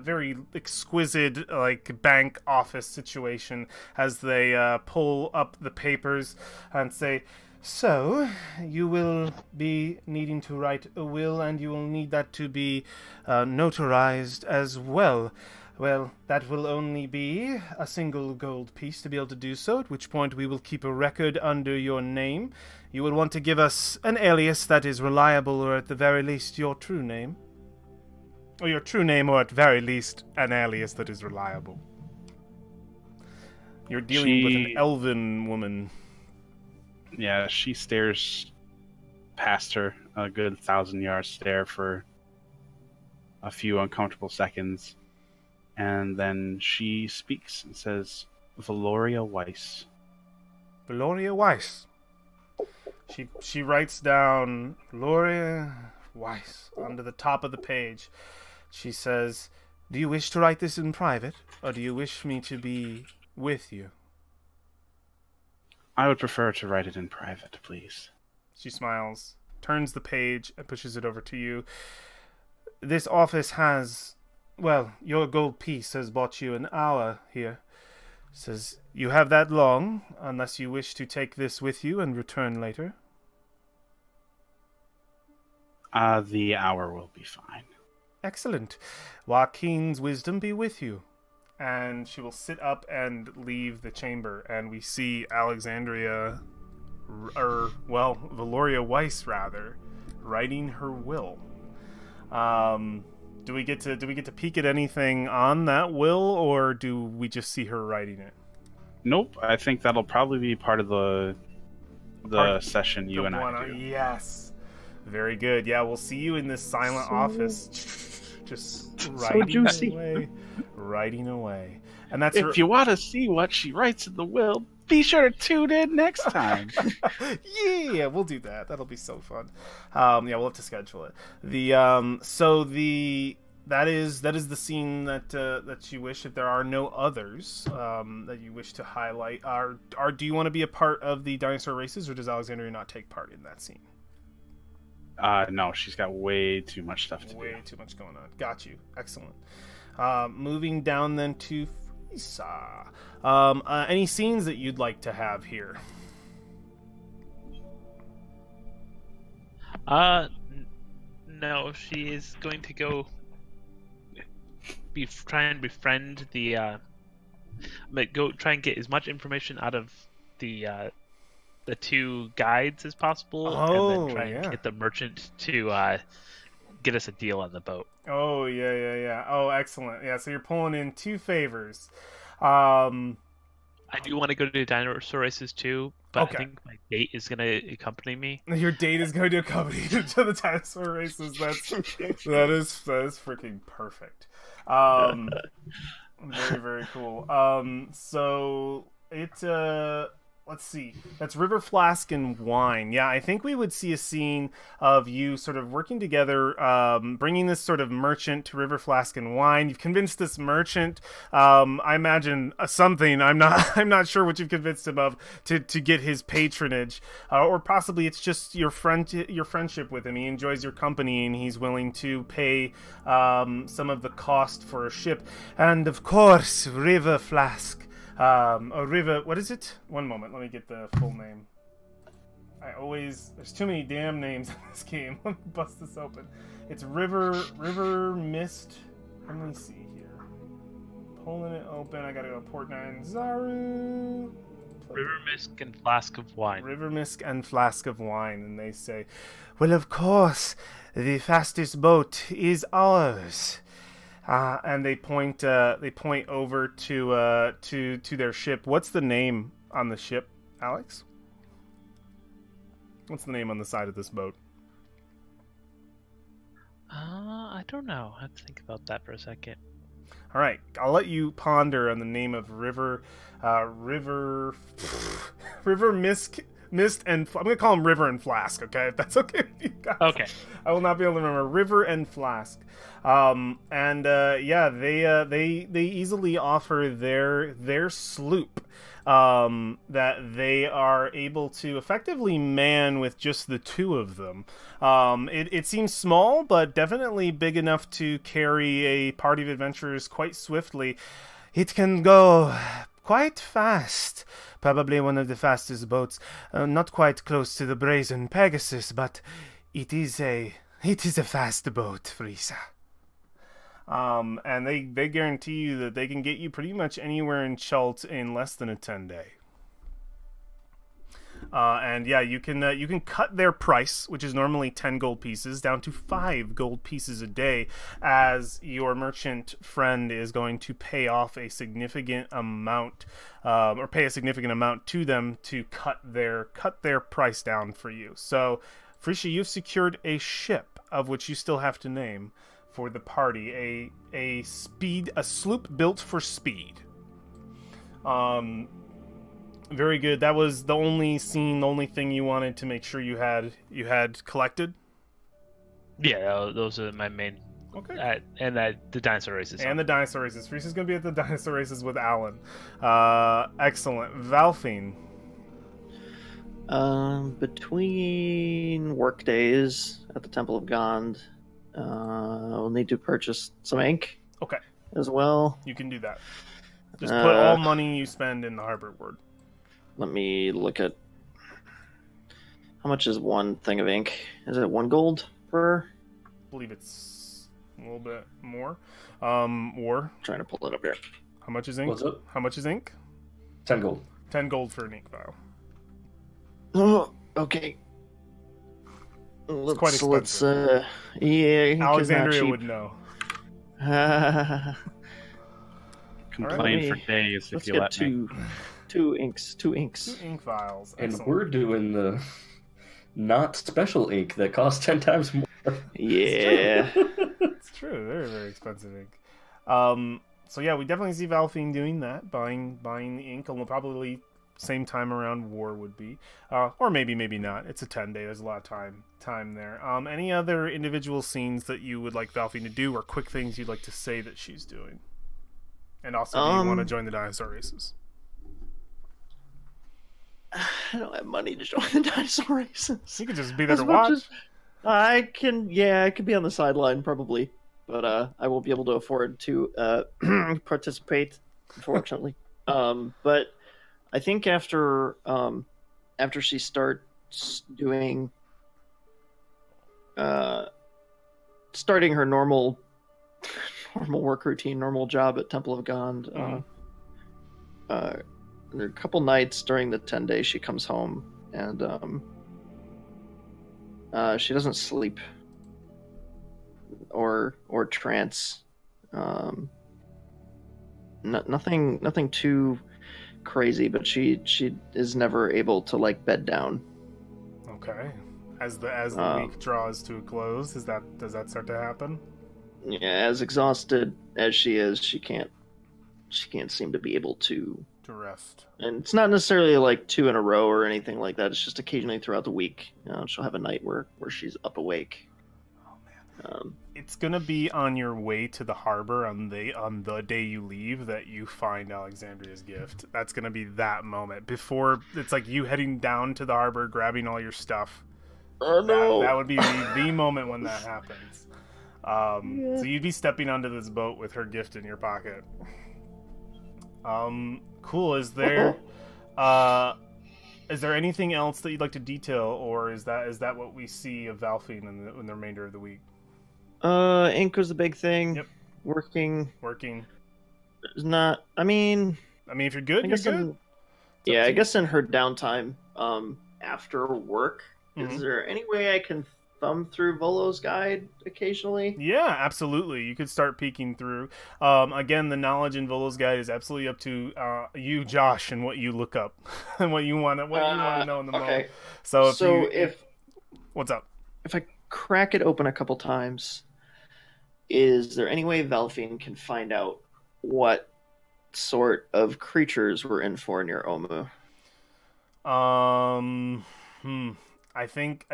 very exquisite, like bank office situation, as they pull up the papers and say, "So, you will be needing to write a will, and you will need that to be notarized as well. Well, that will only be a single gold piece to be able to do so, at which point we will keep a record under your name. You will want to give us an alias that is reliable, or at the very least your true name. Or your true name, or at very least an alias that is reliable." You're dealing with an elven woman.
Yeah, she stares past her, a good 1,000-yard stare for a few uncomfortable seconds, and then she speaks and says, "Valoria Weiss."
Valoria Weiss. She writes down Valoria Weiss under the top of the page. She says, "Do you wish to write this in private, or do you wish me to be with you?"
"I would prefer to write it in private, please."
She smiles, turns the page, and pushes it over to you. "This office has, well, your gold piece has bought you an hour here. Says you have that long, unless you wish to take this with you and return later."
The hour will be fine.
"Excellent. Joaquin's wisdom be with you." And she will sit up and leave the chamber, and we see Valoria Weiss, rather, writing her will. Do we get to peek at anything on that will, or do we just see her writing it?
Nope, I think that'll probably be part of the session you and I do.
Yes. Very good. Yeah, we'll see you in this silent office. Just writing away. And that's
if you want to see what she writes in the will, be sure to tune in next time.
Yeah, we'll do that. That'll be so fun. Yeah, we'll have to schedule it. That is the scene that you wish. If there are no others that you wish to highlight, do you want to be a part of the dinosaur races, or does Alexandria not take part in that scene?
No, she's got way too much stuff to do.
Way too much going on. Got you. Excellent. Moving down then to Frieza. Any scenes that you'd like to have here?
No, she is going to go try and befriend the go try and get as much information out of the two guides as possible, and then try and get the merchant to get us a deal on the boat.
Oh, yeah. Oh, excellent. Yeah, so you're pulling in two favors. I
do want to go to the dinosaur races too, but I think my date is going to accompany me.
Your date is going to accompany you to the dinosaur races. That is freaking perfect. Very, very cool. So it let's see. That's River Flask and Wine. Yeah, I think we would see a scene of you sort of working together, bringing this sort of merchant to River Flask and Wine. You've convinced this merchant, I imagine something. I'm not sure what you've convinced him of to get his patronage, or possibly it's just your friendship with him. He enjoys your company and he's willing to pay some of the cost for a ship. And of course, River Flask. What is it? One moment, let me get the full name. There's too many damn names in this game. Let me bust this open. It's River Mist. Let me see here. Pulling it open, I gotta go Port Nyanzaru.
River Mist and Flask of Wine.
River Mist and Flask of Wine, and they say, "Well, of course, the fastest boat is ours." And they point over to their ship. What's the name on the ship, Alex? What's the name on the side of this boat?
I don't know. I have to think about that for a second.
All right, I'll let you ponder on the name of River Mist, and I'm gonna call him River and Flask. Okay, if that's okay with you guys.
Okay.
I will not be able to remember River and Flask. They easily offer their sloop that they are able to effectively man with just the two of them. It seems small, but definitely big enough to carry a party of adventurers quite swiftly. It can go quite fast. Probably one of the fastest boats. Not quite close to the Brazen Pegasus, but it is a fast boat, Frisa. And they guarantee you that they can get you pretty much anywhere in Chult in less than a 10-day. You can cut their price, which is normally 10 gold pieces, down to 5 gold pieces a day, as your merchant friend is going to pay off a significant amount, or pay a significant amount to them to cut their price down for you. So, Frisha, you've secured a ship, of which you still have to name, for the party, a sloop built for speed. Very good. That was the only thing you wanted to make sure you had collected.
Yeah, those are my main.
Okay.
The dinosaur races.
And the dinosaur races. Frisa's gonna be at the dinosaur races with Alan. Excellent. Valfine.
Between work days at the Temple of Gond, we'll need to purchase some ink.
Okay.
As well.
You can do that. Just put all money you spend in the harbor word.
Let me look at how much is one thing of ink. Is it 1 gold per?
I believe it's a little bit more. Or
Trying to pull it up here.
how much is ink?
What's up?
How much is ink?
10 gold.
10 gold for an ink vial.
Oh, okay.
It's quite expensive.
Yeah,
Alexandria would know.
Complain for days if you let me.
Two inks.
2 ink vials.
And
Excellent.
we're doing the not special ink that costs 10 times more.
Yeah.
It's true. Very, very expensive ink. So yeah, we definitely see Valfine doing that, buying the ink, and we'll probably same time around war would be, or maybe not. It's a 10-day. There's a lot of time there. Any other individual scenes that you would like Valfine to do, or quick things you'd like to say that she's doing? And also, do you want to join the dinosaur races?
I don't have money to join the dinosaur races.
You could just be there to watch.
I can be on the sideline probably, but I won't be able to afford to participate, unfortunately. But I think after she starts doing starting her normal work routine, normal job at Temple of Gond, there are a couple nights during the 10 days she comes home and she doesn't sleep or trance. Nothing too crazy, but she is never able to like bed down.
Okay. As the week draws to a close, does that start to happen?
Yeah, as exhausted as she is, she can't seem to be able to
rest.
And it's not necessarily like 2 in a row or anything like that. It's just occasionally throughout the week. She'll have a night where she's up awake.
Oh man. It's gonna be on your way to the harbor on the day you leave that you find Alexandria's gift. That's gonna be that moment before it's like you heading down to the harbor, grabbing all your stuff.
Oh no!
That would be the moment when that happens. So you'd be stepping onto this boat with her gift in your pocket. Cool. Is there anything else that you'd like to detail, or is that what we see of Valfine in the remainder of the week?
Ink was the big thing.
Yep.
Working.
There's
not. I mean,
if you're good, you're good.
I guess in her downtime, after work,
Mm-hmm.
is there any way I can thumb through Volo's guide occasionally?
Yeah, absolutely. You could start peeking through. Again, the knowledge in Volo's guide is absolutely up to you, Josh, and what you look up and what you want to know in the moment. So if what's up?
If I crack it open a couple times, is there any way Valfine can find out what sort of creatures were in for near Omu?
I think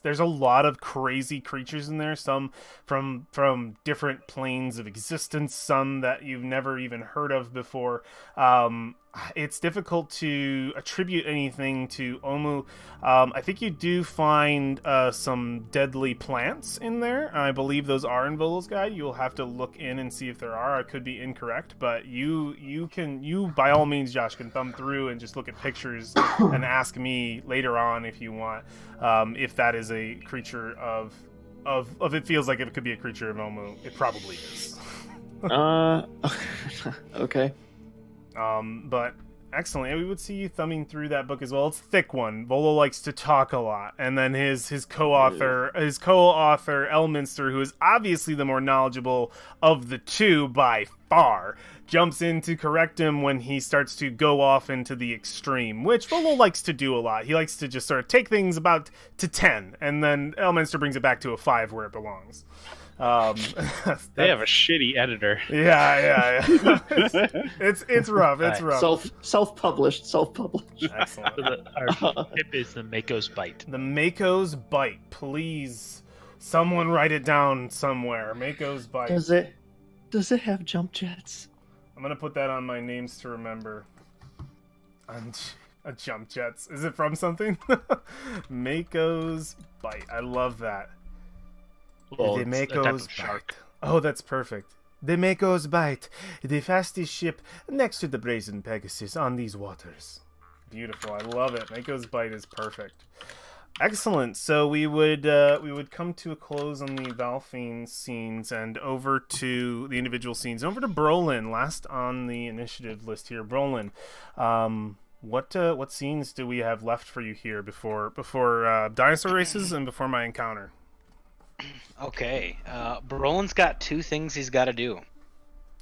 there's a lot of crazy creatures in there, some from different planes of existence, some that you've never even heard of before. It's difficult to attribute anything to Omu. I think you do find some deadly plants in there. I believe those are in Volo's guide. You'll have to look in and see if there are. I could be incorrect, but you by all means, Josh, can thumb through and just look at pictures and ask me later on if you want, if that is a creature of it feels like it could be a creature of Omu. It probably is.
Okay.
But excellent. We would see you thumbing through that book as well. It's a thick one. Volo likes to talk a lot, and then his co-author Elminster, who is obviously the more knowledgeable of the two by far, jumps in to correct him when he starts to go off into the extreme, which Volo likes to do a lot. He likes to just sort of take things about to 10, and then Elminster brings it back to a 5 where it belongs.
They have a shitty editor.
Yeah. It's rough. It's rough.
Self-published.
Excellent.
Our tip is the Mako's Bite.
The Mako's Bite. Please, someone write it down somewhere. Mako's Bite.
Does it have jump jets?
I'm gonna put that on my names to remember. A jump jets. Is it from something? Mako's Bite. I love that.
Well,
the
it's
Mako's
a type of
Bite.
shark.
Oh, that's perfect. The Mako's Bite, the fastest ship next to the Brazen Pegasus on these waters. Beautiful. I love it. Mako's Bite is perfect. Excellent. So we would come to a close on the Valfine scenes and over to the individual scenes. Over to Brolin, last on the initiative list here. Brolin, what scenes do we have left for you here before dinosaur races and before my encounter?
Okay, Brolin's got 2 things he's got to do.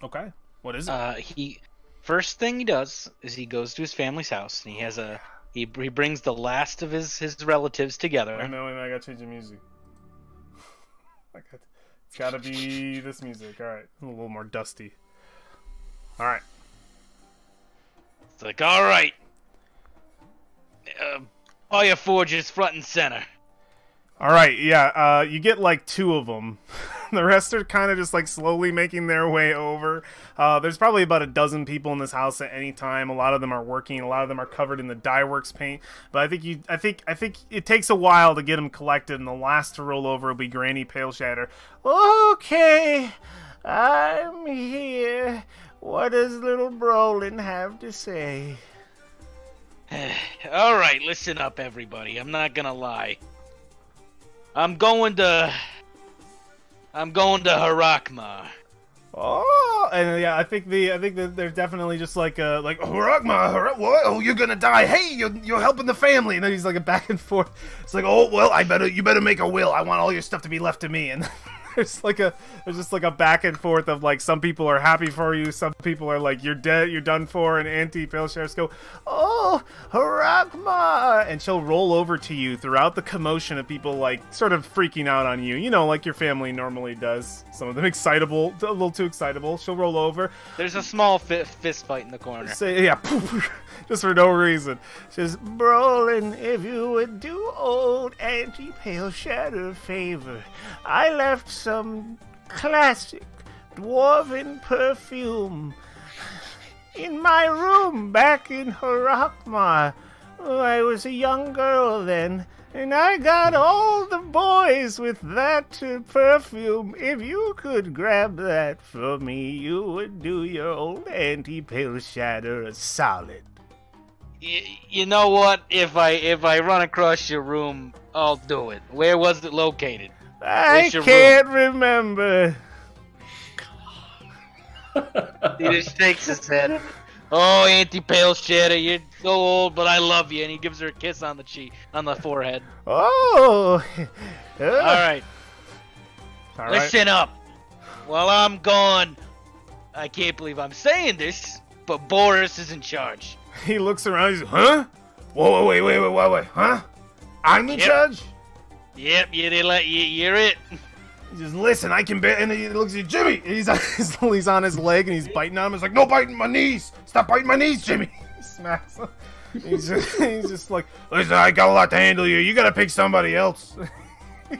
Okay, what is it?
First thing he does is he goes to his family's house and he brings the last of his relatives together.
Wait, I gotta change the music. It's gotta be this music. All right, a little more dusty. All right.
It's like, all right, Fire Forge is front and center.
All right, yeah, you get like 2 of them. The rest are kind of just like slowly making their way over. There's probably about a dozen people in this house at any time. A lot of them are working. A lot of them are covered in the dye works paint. But I think it takes a while to get them collected, and the last to roll over will be Granny Paleshatter. Okay, I'm here. What does little Brolin have to say?
All right, listen up, everybody. I'm not gonna lie. I'm going to Harakma.
Oh, and yeah, I think that they're definitely just like Harakma, what? Oh, you're gonna die. Hey, you're helping the family, and then he's like a back and forth. It's like, oh well, you better make a will. I want all your stuff to be left to me. And there's just like a back and forth of like some people are happy for you, some people are like you're dead, you're done for, and Auntie Paleshatters go, oh, Harakma, and she'll roll over to you throughout the commotion of people like sort of freaking out on you, you know, like your family normally does. Some of them excitable, a little too excitable. She'll roll over.
There's a small fist fight in the corner.
Say yeah, just for no reason. She says, Brolin, if you would do old Auntie Paleshatter a favor, I left some classic dwarven perfume in my room back in Harakma. Oh, I was a young girl then, and I got all the boys with that perfume. If you could grab that for me, you would do your old Auntie Paleshatter a solid.
You know what? If I run across your room, I'll do it. Where was it located?
I can't remember.
He just shakes his head. Oh, Auntie Paleshatter, you're so old, but I love you. And he gives her a kiss on the cheek, on the forehead.
Oh.
All right. Listen up. While I'm gone, I can't believe I'm saying this, but Boris is in charge.
He looks around. He's, huh? Whoa, wait, huh? I'm in charge?
Yep, yeah, they let you. You're it.
He just listen. I can and he looks at Jimmy. He's on his leg and he's biting on him. He's like, no biting my knees. Stop biting my knees, Jimmy. He smacks him. He's just like, listen, I got a lot to handle you. You gotta pick somebody else.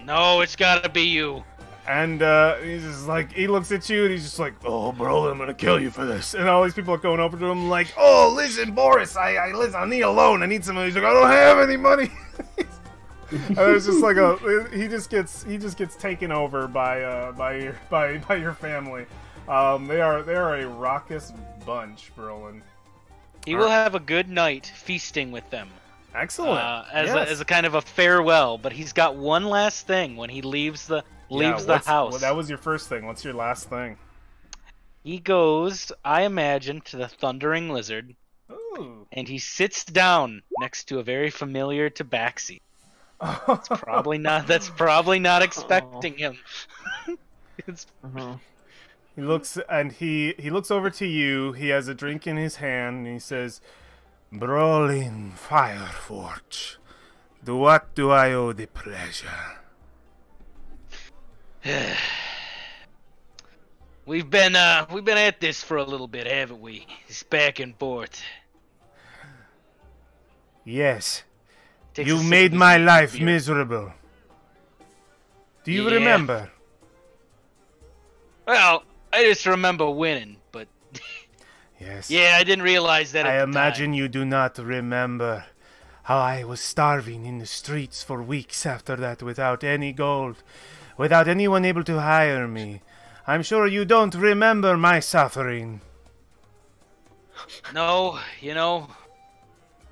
No, it's gotta be you.
And he's just like, he looks at you and he's just like, oh, bro, I'm gonna kill you for this. And all these people are going over to him like, oh, listen, Boris, I need a loan. I need some money. He's like, I don't have any money. And it's just like he just gets taken over by your family. They are a raucous bunch, Brolin.
He will have a good night feasting with them.
Excellent.
As a kind of a farewell, but he's got one last thing when he leaves the house.
Well, that was your first thing. What's your last thing?
He goes, I imagine, to the Thundering Lizard.
Ooh.
And he sits down next to a very familiar tabaxi. That's probably not expecting him.
He looks over to you. He has a drink in his hand and he says, Brolin Fireforge, to what do I owe the pleasure?
We've been at this for a little bit, haven't we? It's back and forth.
Yes.
Takes
You
a sip
made
of
my
his
life
beer.
miserable. Do you
Yeah.
remember?
Well, I just remember winning, but
Yes.
yeah, I didn't realize that.
I
At the
imagine
time.
you do not remember how I was starving in the streets for weeks after that without any gold, without anyone able to hire me. I'm sure you don't remember my suffering.
No,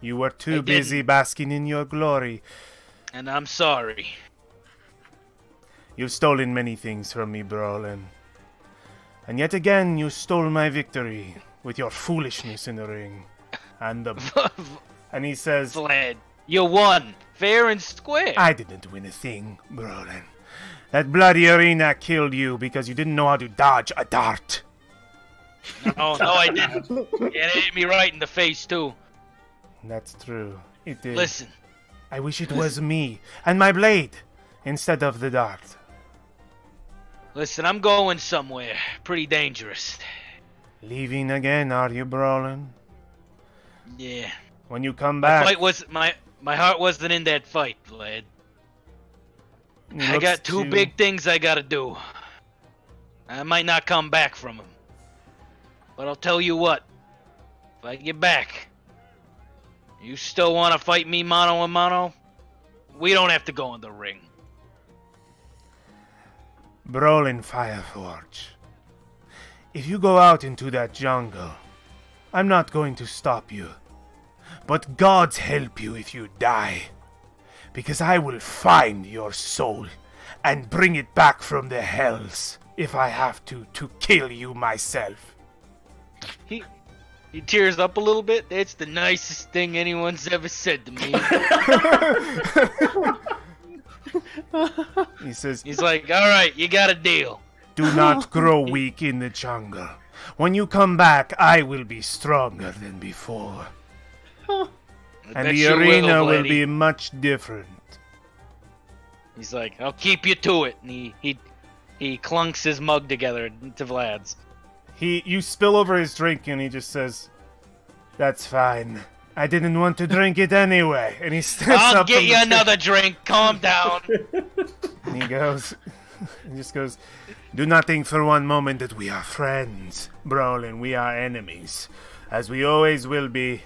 You were too
I
busy
didn't.
basking in your glory.
and I'm sorry.
You've stolen many things from me, Brolin. And yet again, you stole my victory with your foolishness in the ring. And he says,
Vlad, you won, fair and square.
I didn't win a thing, Brolin. That bloody arena killed you because you didn't know how to dodge a dart.
No, I didn't. And it hit me right in the face too.
That's true. It did.
Listen,
I wish it was me and my blade instead of the dart.
I'm going somewhere pretty dangerous.
Leaving again, are you, Brolin?
Yeah.
When you come
My
back,
fight was my heart wasn't in that fight, Vlad.
he
I
looks
got two
to-
big things I gotta do. I might not come back from them. But I'll tell you what. If I get back, you still want to fight me mano a mano? We don't have to go in the ring.
Brolin Fireforge. If you go out into that jungle, I'm not going to stop you. But God's help you if you die. Because I will find your soul and bring it back from the hells if I have to kill you myself.
He tears up a little bit. It's the nicest thing anyone's ever said to me.
He says,
He's like, all right, you got a deal.
do not grow weak in the jungle. When you come back, I will be stronger than before.
I
And
bet
the
you
arena will
Vladdy.
be much different.
He's like, I'll keep you to it. And he clunks his mug together to Vlad's.
You spill over his drink and he just says, that's fine. I didn't want to drink it anyway. And he stands
I'll
up
get
from
you
the
another drink. Calm down.
And he goes, he just goes, do not think for one moment that we are friends, Brolin. We are enemies, as we always will be.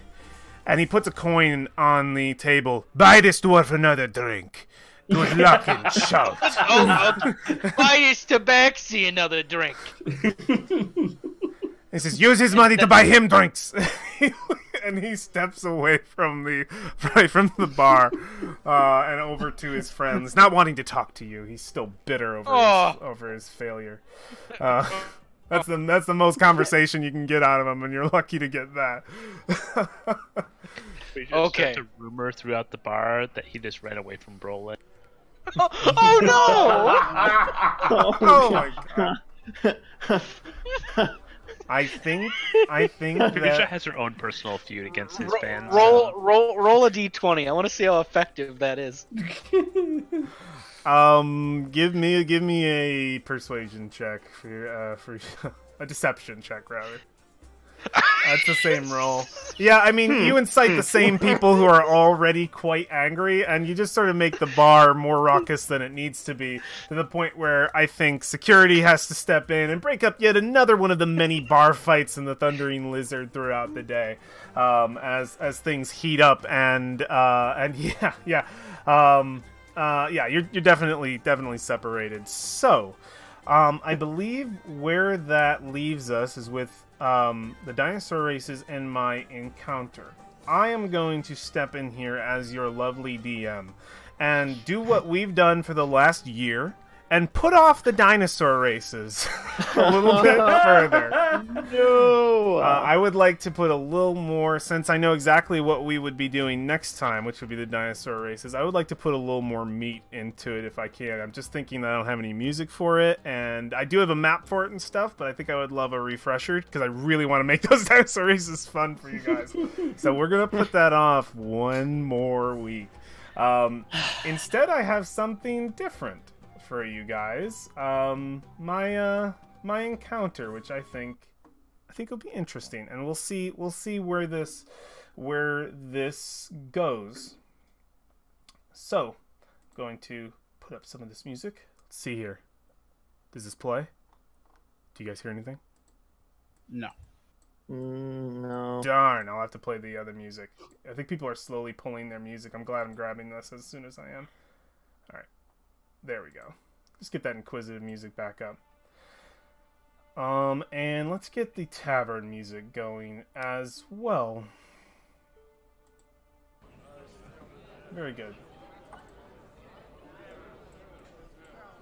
And he puts a coin on the table. Buy this dwarf another drink. Good luck in Chult.
Buy this tabaxi another drink.
He says, use his money to buy him drinks. And he steps away from the bar and over to his friends, not wanting to talk to you. He's still bitter over his failure. That's the most conversation you can get out of him, and you're lucky to get that.
We just
Okay.
start a rumor throughout the bar that he just ran away from Brolin.
Oh no!
Oh my god! I think
Kavisha
that
has her own personal feud against his fans.
Roll a d20. I want to see how effective that is.
give me a persuasion check for a deception check rather. That's the same roll. Yeah, I mean, you incite the same people who are already quite angry, and you just sort of make the bar more raucous than it needs to be, to the point where I think security has to step in and break up yet another one of the many bar fights in the Thundering Lizard throughout the day, as things heat up, and you're definitely separated. So, I believe where that leaves us is with the dinosaur races and my encounter. I am going to step in here as your lovely DM and do what we've done for the last year and put off the dinosaur races a little bit further.
No!
I would like to put a little more, since I know exactly what we would be doing next time, which would be the dinosaur races, I would like to put a little more meat into it if I can. I'm just thinking that I don't have any music for it, and I do have a map for it and stuff, but I think I would love a refresher, because I really want to make those dinosaur races fun for you guys. So we're going to put that off one more week. Instead, I have something different for you guys. My encounter, which I think will be interesting, and we'll see where this goes. So, I'm going to put up some of this music. Let's see here. Does this play? Do you guys hear anything?
No.
No.
Darn, I'll have to play the other music. I think people are slowly pulling their music. I'm glad I'm grabbing this as soon as I am. Alright. There we go. Just get that inquisitive music back up. And let's get the tavern music going as well. Very good.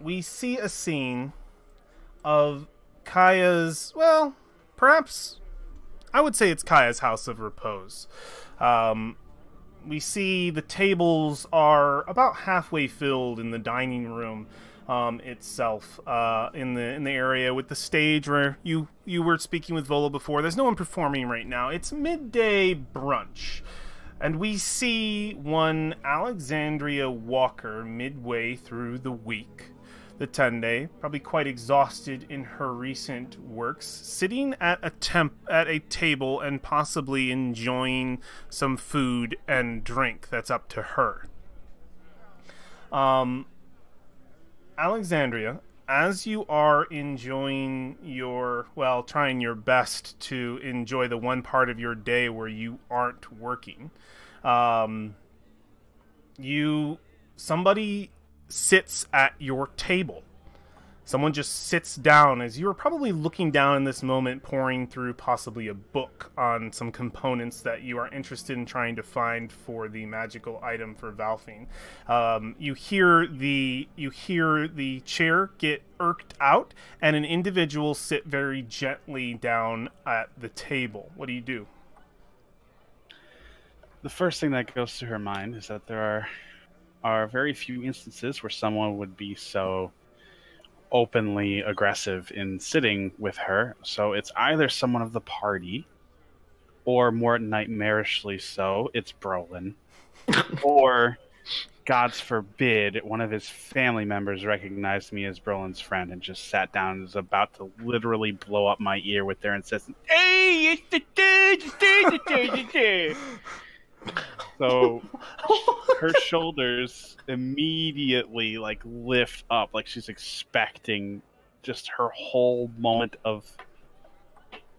We see a scene of Kaya's, well, perhaps I would say it's Kaya's house of repose. We see the tables are about halfway filled in the dining room itself, in the area with the stage where you were speaking with Volo before. There's no one performing right now. It's midday brunch, and we see one Alexandria Walker midway through the week, the 10-day, probably quite exhausted in her recent works, sitting at a table and possibly enjoying some food and drink that's up to her. Alexandria, as you are enjoying trying your best to enjoy the one part of your day where you aren't working, somebody sits at your table. Someone just sits down as you're probably looking down in this moment, poring through possibly a book on some components that you are interested in trying to find for the magical item for Valfine. You hear the chair get irked out, and an individual sit very gently down at the table. What do you do?
The first thing that goes to her mind is that there are very few instances where someone would be so openly aggressive in sitting with her. So it's either someone of the party, or more nightmarishly so, it's Brolin. Or, God's forbid, one of his family members recognized me as Brolin's friend and just sat down and was about to literally blow up my ear with their insistence, "Hey, it's the So her shoulders immediately lift up, like she's expecting just her whole moment of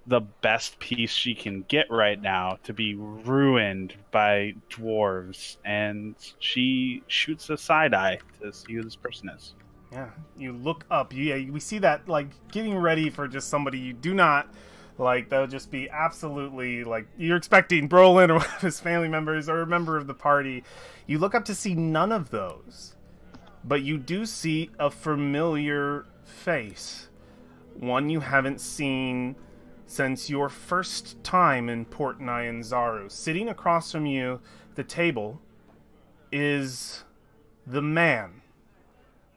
the best piece she can get right now to be ruined by dwarves, and she shoots a side eye to see who this person is.
Yeah, you look up. We see that getting ready for just somebody you do not. That would just be absolutely, you're expecting Brolin or one of his family members or a member of the party. You look up to see none of those. But you do see a familiar face. One you haven't seen since your first time in Port Nyanzaru. Sitting across from you at the table is the man.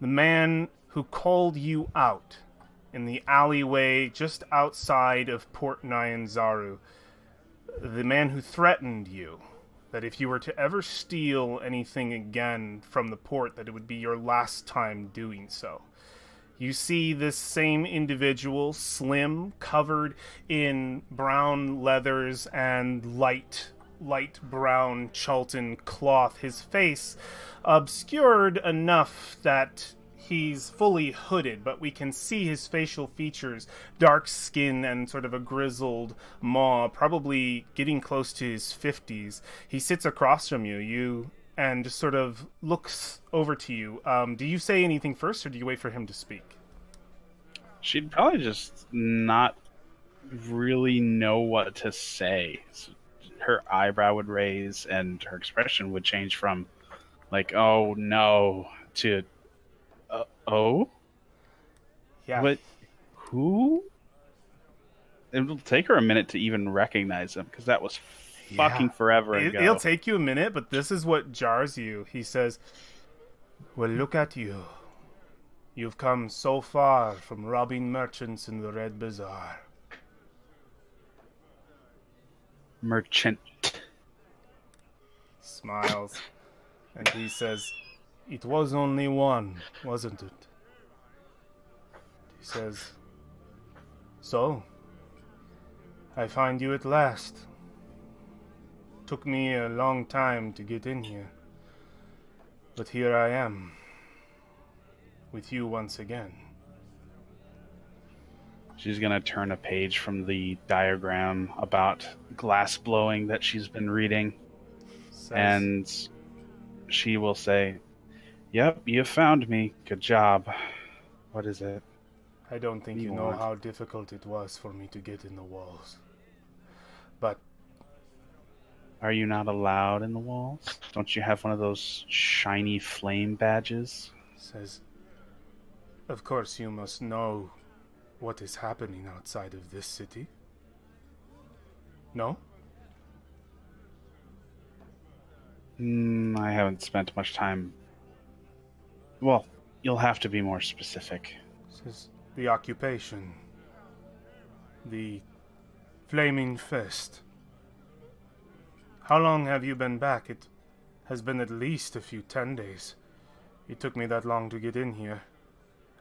The man who called you out in the alleyway just outside of Port Nyanzaru. The man who threatened you, that if you were to ever steal anything again from the port, that it would be your last time doing so. You see this same individual, slim, covered in brown leathers and light brown Chultan cloth. His face obscured enough that he's fully hooded, but we can see his facial features, dark skin and sort of a grizzled maw, probably getting close to his 50s. He sits across from you, and just sort of looks over to you. Do you say anything first, or do you wait for him to speak?
She'd probably just not really know what to say. Her eyebrow would raise, and her expression would change from, like, oh no, to, oh?
Yeah.
What? Who? It'll take her a minute to even recognize him, because that was fucking forever ago.
It'll take you a minute, but this is what jars you. He says, well, look at you. You've come so far from robbing merchants in the Red Bazaar.
Merchant.
Smiles, and he says, it was only one, wasn't it? He says, so, I find you at last. Took me a long time to get in here, but here I am, with you once again.
She's going to turn a page from the diagram about glass blowing that she's been reading. And she will say, yep, you found me. Good job. What is it?
I don't think you know how difficult it was for me to get in the walls. But...
Are you not allowed in the walls? Don't you have one of those shiny flame badges?
Says, of course you must know what is happening outside of this city. No?
I haven't spent much time. Well, you'll have to be more specific.
Says, the occupation. The Flaming Fist. How long have you been back? It has been at least a few 10 days. It took me that long to get in here,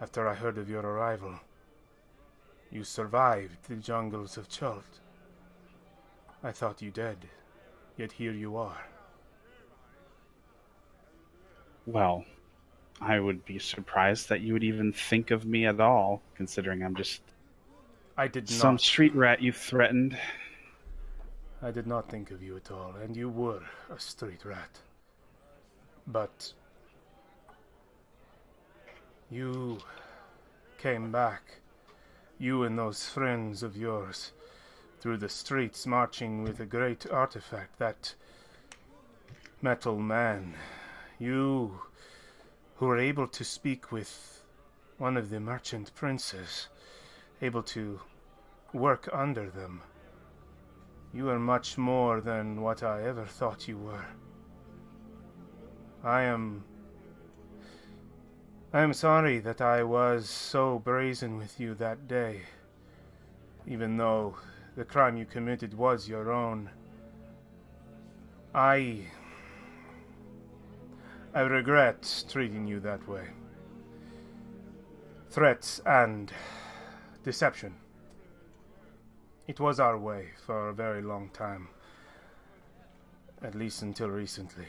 after I heard of your arrival. You survived the jungles of Chult. I thought you dead, yet here you are.
Well, I would be surprised that you would even think of me at all, considering I'm just some street rat you threatened.
I did not think of you at all, and you were a street rat. But you came back, you and those friends of yours, through the streets marching with a great artifact, that metal man. You who were able to speak with one of the merchant princes, able to work under them. You are much more than what I ever thought you were. I am sorry that I was so brazen with you that day, even though the crime you committed was your own. I regret treating you that way. Threats and deception. It was our way for a very long time. At least until recently.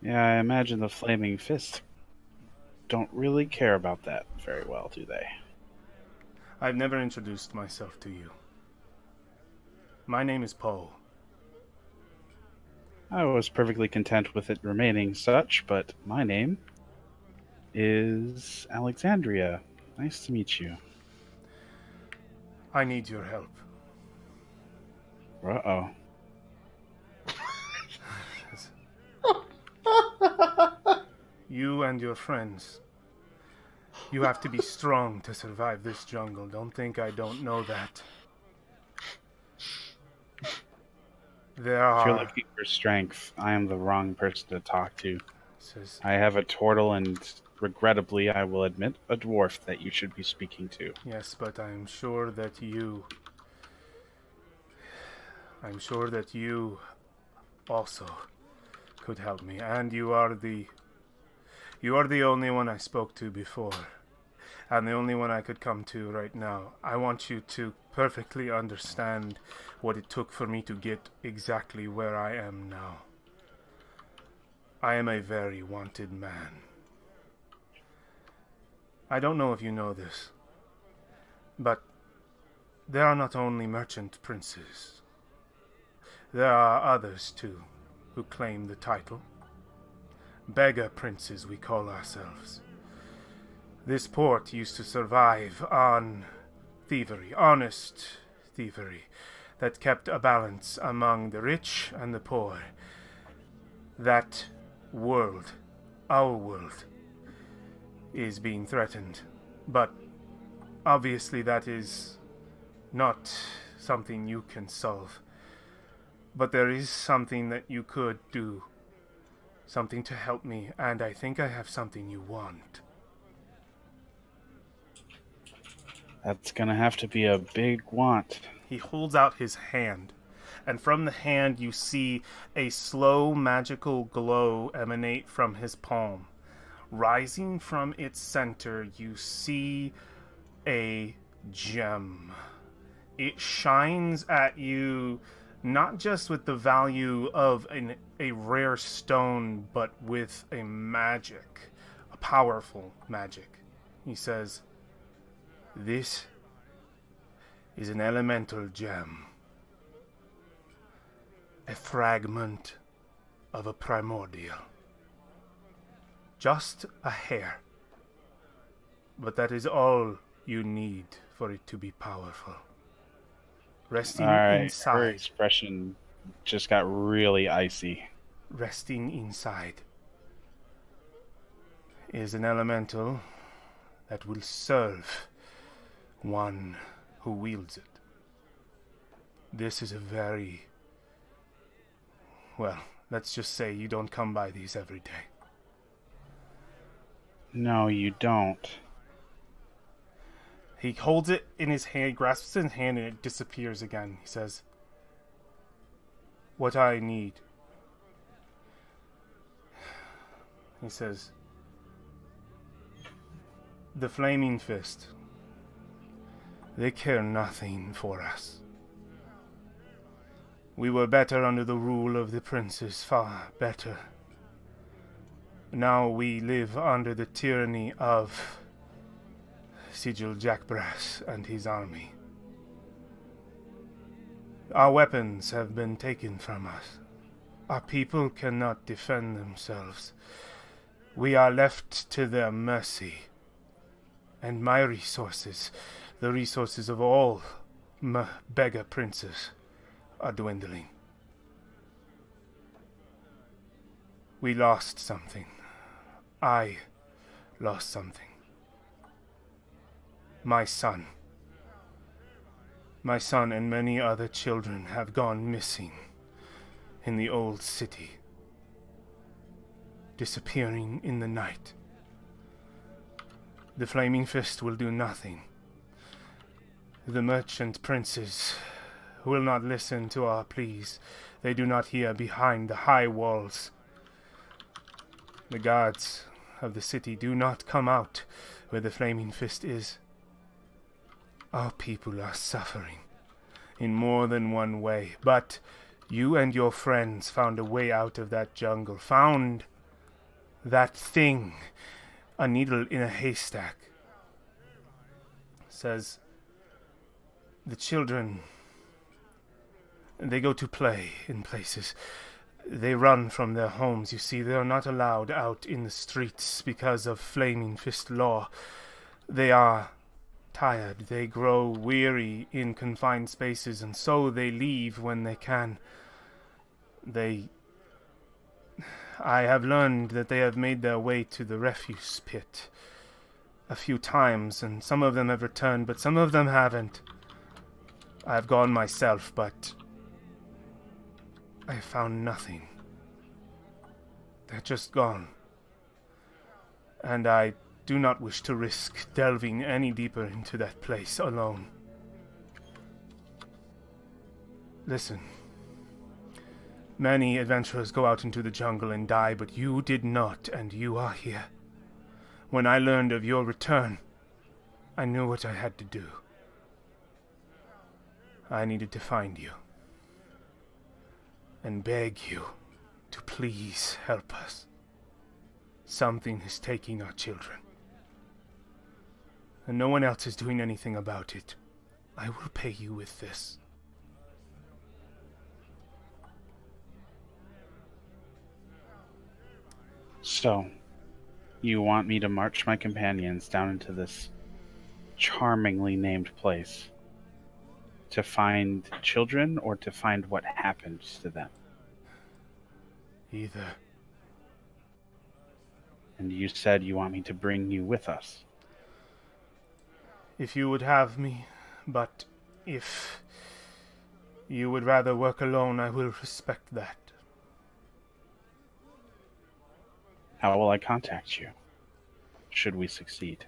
Yeah, I imagine the Flaming Fist don't really care about that very well, do they?
I've never introduced myself to you. My name is Poe.
I was perfectly content with it remaining such, but my name is Alexandria. Nice to meet you.
I need your help.
Uh-oh.
You and your friends. You have to be strong to survive this jungle. Don't think I don't know that.
If you're looking for strength, I am the wrong person to talk to. I have a turtle and regrettably, I will admit, a dwarf that you should be speaking to.
Yes, but I'm sure that you also could help me, and you are the only one I spoke to before, and the only one I could come to right now. I want you to perfectly understand what it took for me to get exactly where I am now. I am a very wanted man. I don't know if you know this, but there are not only merchant princes. There are others, too, who claim the title. Beggar princes, we call ourselves. This port used to survive on thievery, honest thievery, that kept a balance among the rich and the poor. That world, our world, is being threatened. But obviously that is not something you can solve. But there is something that you could do. Something to help me, and I think I have something you want.
That's gonna have to be a big want.
He holds out his hand, and from the hand you see a slow magical glow emanate from his palm. Rising from its center, you see a gem. It shines at you not just with the value of a rare stone, but with a magic, a powerful magic. He says, "This is an elemental gem, a fragment of a primordial. Just a hair, but that is all you need for it to be powerful. Resting inside."
Her expression just got really icy.
Resting inside is an elemental that will serve one who wields it. This is a very... well, let's just say you don't come by these every day.
No, you don't.
He holds it in his hand, grasps it in his hand, and it disappears again. He says, "What I need," he says, "the Flaming Fist. They care nothing for us. We were better under the rule of the princes, far better. Now we live under the tyranny of Sigil Jackbrass and his army. Our weapons have been taken from us. Our people cannot defend themselves. We are left to their mercy. And my resources, the resources of all beggar princes, are dwindling. We lost something. I lost something. My son and many other children have gone missing in the old city, disappearing in the night. The Flaming Fist will do nothing. The merchant princes will not listen to our pleas. They do not hear behind the high walls. The guards of the city do not come out where the Flaming Fist is. Our people are suffering in more than one way, but you and your friends found a way out of that jungle, found that thing, a needle in a haystack." Says, "The children, they go to play in places. They run from their homes. You see, they are not allowed out in the streets because of Flaming Fist law. They are tired. They grow weary in confined spaces, and so they leave when they can. I have learned that they have made their way to the refuse pit a few times, and some of them have returned, but some of them haven't. I have gone myself, but I found nothing. They're just gone. And I do not wish to risk delving any deeper into that place alone. Listen. Many adventurers go out into the jungle and die, but you did not, and you are here. When I learned of your return, I knew what I had to do. I needed to find you. And beg you to please help us. Something is taking our children. And no one else is doing anything about it. I will pay you with this.
So, you want me to march my companions down into this charmingly named place to find children or to find what happened to them?
Either.
And you said you want me to bring you with us.
If you would have me, but if you would rather work alone, I will respect that.
How will I contact you, should we succeed?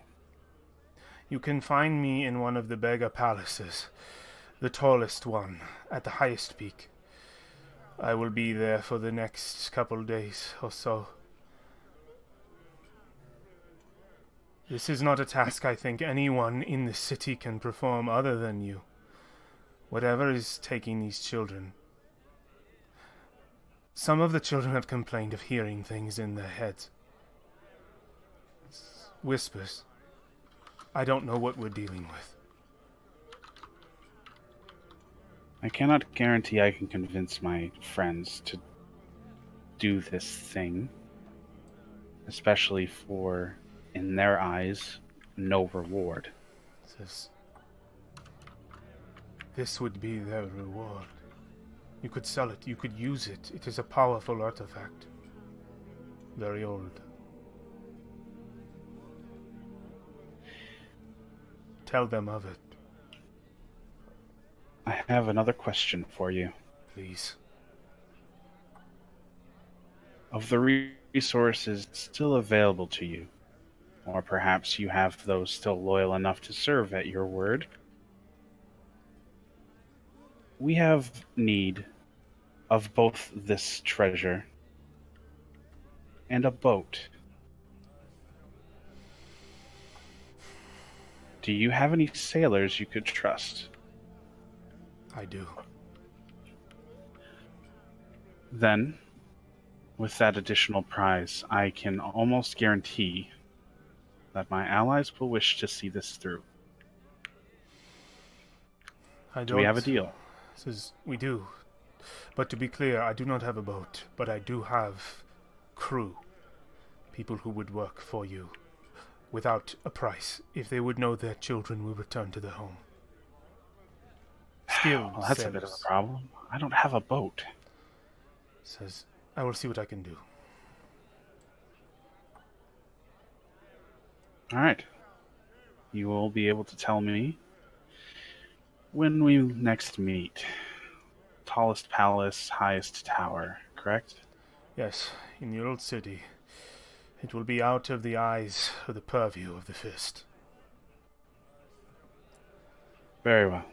You can find me in one of the Bega palaces, the tallest one, at the highest peak. I will be there for the next couple days or so. This is not a task I think anyone in the city can perform other than you. Whatever is taking these children. Some of the children have complained of hearing things in their heads. Whispers. I don't know what we're dealing with.
I cannot guarantee I can convince my friends to do this thing, especially for, in their eyes, no reward.
This would be their reward. You could sell it, you could use it. It is a powerful artifact. Very old. Tell them of it.
I have another question for you.
Please.
Of the resources still available to you, or perhaps you have those still loyal enough to serve at your word, we have need of both this treasure and a boat. Do you have any sailors you could trust?
I do.
Then, with that additional prize, I can almost guarantee that my allies will wish to see this through. Do we have a deal?
We do. But to be clear, I do not have a boat, but I do have crew. People who would work for you without a price if they would know their children will return to their home. Skilled
well, that's
sailors.
a bit of a problem. I don't have a boat.
Says, I will see what I can do.
Alright. You will be able to tell me when we next meet. Tallest palace, highest tower, correct?
Yes, in the old city. It will be out of the eyes or the purview of the fist.
Very well.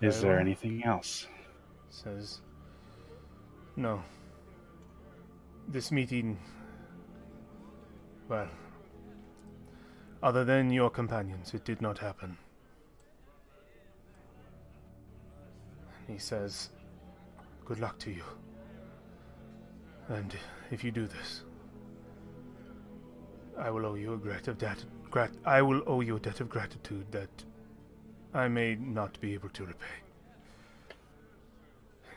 Is
Very
there
well.
anything else?
Says, no. This meeting, well, other than your companions, it did not happen. He says, good luck to you. And if you do this, I will owe you a debt of I will owe you a debt of gratitude that I may not be able to repay.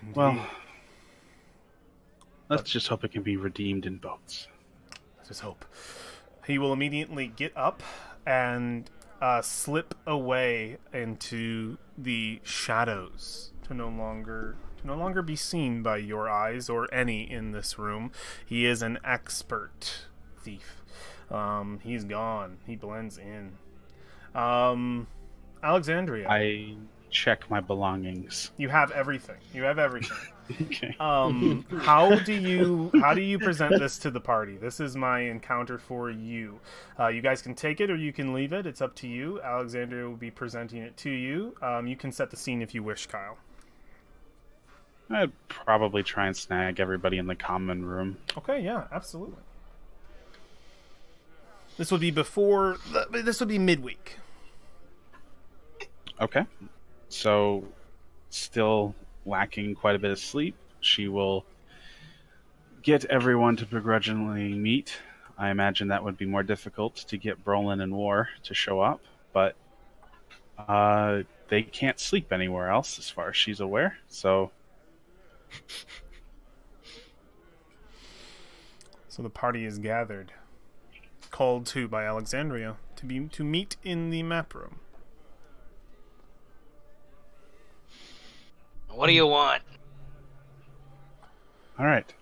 And
Well, let's just hope it can be redeemed in boats.
Let us hope. He will immediately get up and slip away into the shadows to no longer be seen by your eyes or any in this room. He is an expert thief. He's gone. He blends in. Alexandria.
I check my belongings.
You have everything. You have everything.
Okay.
How do you present this to the party? This is my encounter for you. You guys can take it or you can leave it. It's up to you. Alexandria will be presenting it to you. You can set the scene if you wish, Kyle.
I'd probably try and snag everybody in the common room.
Okay, yeah, absolutely. This would be before. This would be midweek.
Okay. So, still lacking quite a bit of sleep, she will get everyone to begrudgingly meet. I imagine that would be more difficult to get Brolin and War to show up, but they can't sleep anywhere else as far as she's aware, so...
So the party is gathered, called to by Alexandria to meet in the map room.
What do you want?
All right.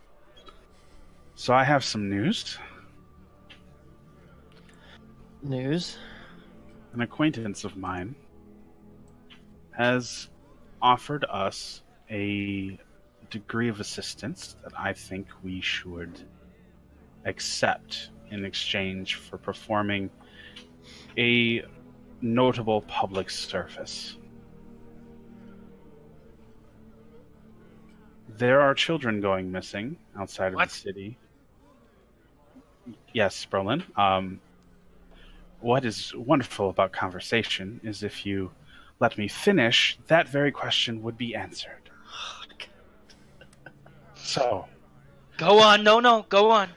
So I have some news.
News?
An acquaintance of mine has offered us a degree of assistance that I think we should accept in exchange for performing a notable public service. There are children going missing outside of the city. Yes, Brolin. What is wonderful about conversation is if you let me finish, that very question would be answered. So...
Go on, no, go on.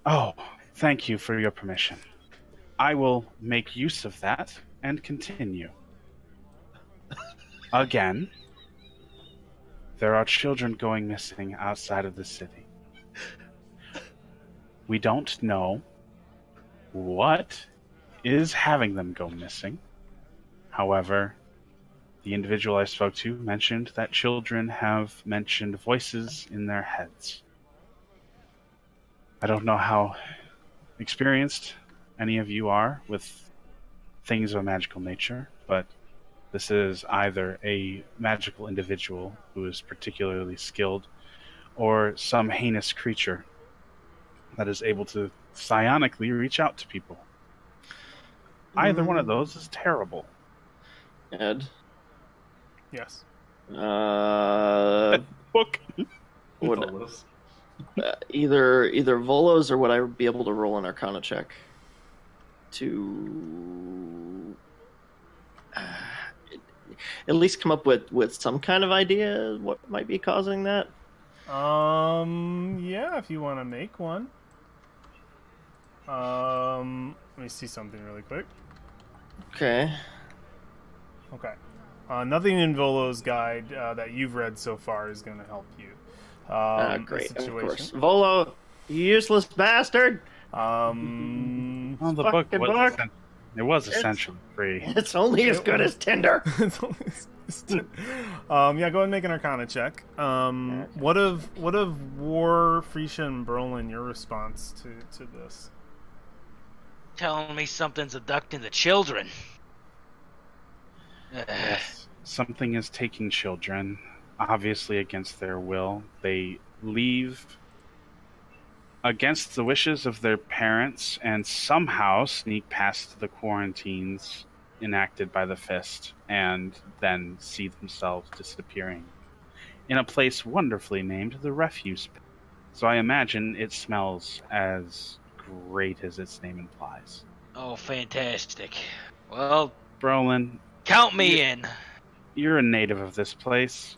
Oh, thank you for your permission. I will make use of that and continue. Again, there are children going missing outside of the city. We don't know what is having them go missing. However, the individual I spoke to mentioned that children have mentioned voices in their heads. I don't know how experienced any of you are with things of a magical nature, but this is either a magical individual who is particularly skilled or some heinous creature that is able to psionically reach out to people. Either one of those is terrible.
Ed?
Yes.
Book.
Would, either Volos, or would I be able to roll an Arcana check to at least come up with some kind of idea what might be causing that?
Yeah, if you want to make one. Let me see something really quick.
Okay.
Okay. Nothing in Volo's guide that you've read so far is going to help you.
Great, of course. Volo, you useless bastard!
Well, the book was it was essentially free.
It's only as good as Tinder.
Yeah, go ahead and make an Arcana check. What of War, Freesia, and Brolin, your response to this?
Telling me something's abducting the children.
Yes, something is taking children, obviously against their will. They leave against the wishes of their parents and somehow sneak past the quarantines enacted by the Fist and then see themselves disappearing in a place wonderfully named the Refuse Pit. So I imagine it smells as great as its name implies.
Oh, fantastic. Well,
Brolin,
count me in.
You're a native of this place.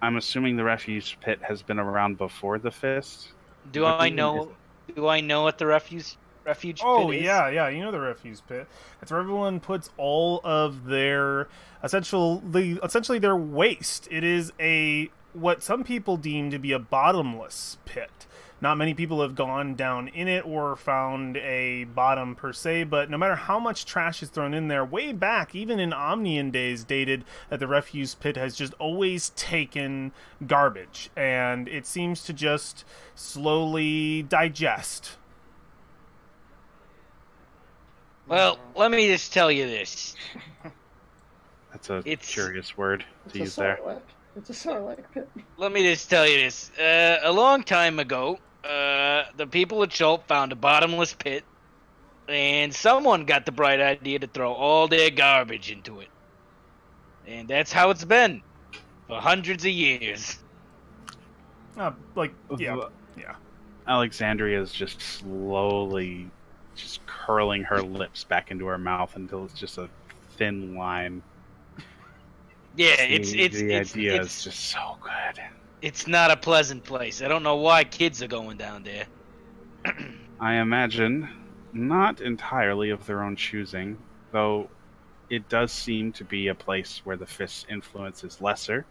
I'm assuming the Refuse Pit has been around before the Fist.
Do I know what the refuge pit is?
Yeah, you know the Refuse Pit. That's where everyone puts all of their essentially their waste. It is what some people deem to be a bottomless pit. Not many people have gone down in it or found a bottom per se, but no matter how much trash is thrown in there, way back, even in Omnian days, dated that the Refuse Pit has just always taken garbage, and it seems to just slowly digest.
Well, let me just tell you this.
That's a
It's-
curious word to use
It's a
there.
sarlacc. It's a sarlacc pit.
Let me just tell you this. A long time ago, the people at Chult found a bottomless pit, and someone got the bright idea to throw all their garbage into it. And that's how it's been for hundreds of years.
Yeah.
Alexandria is just slowly just curling her lips back into her mouth until it's just a thin line.
Yeah,
The idea
it's
is just so good.
it's not a pleasant place. I don't know why kids are going down there.
I imagine not entirely of their own choosing, though it does seem to be a place where the Fist's influence is lesser,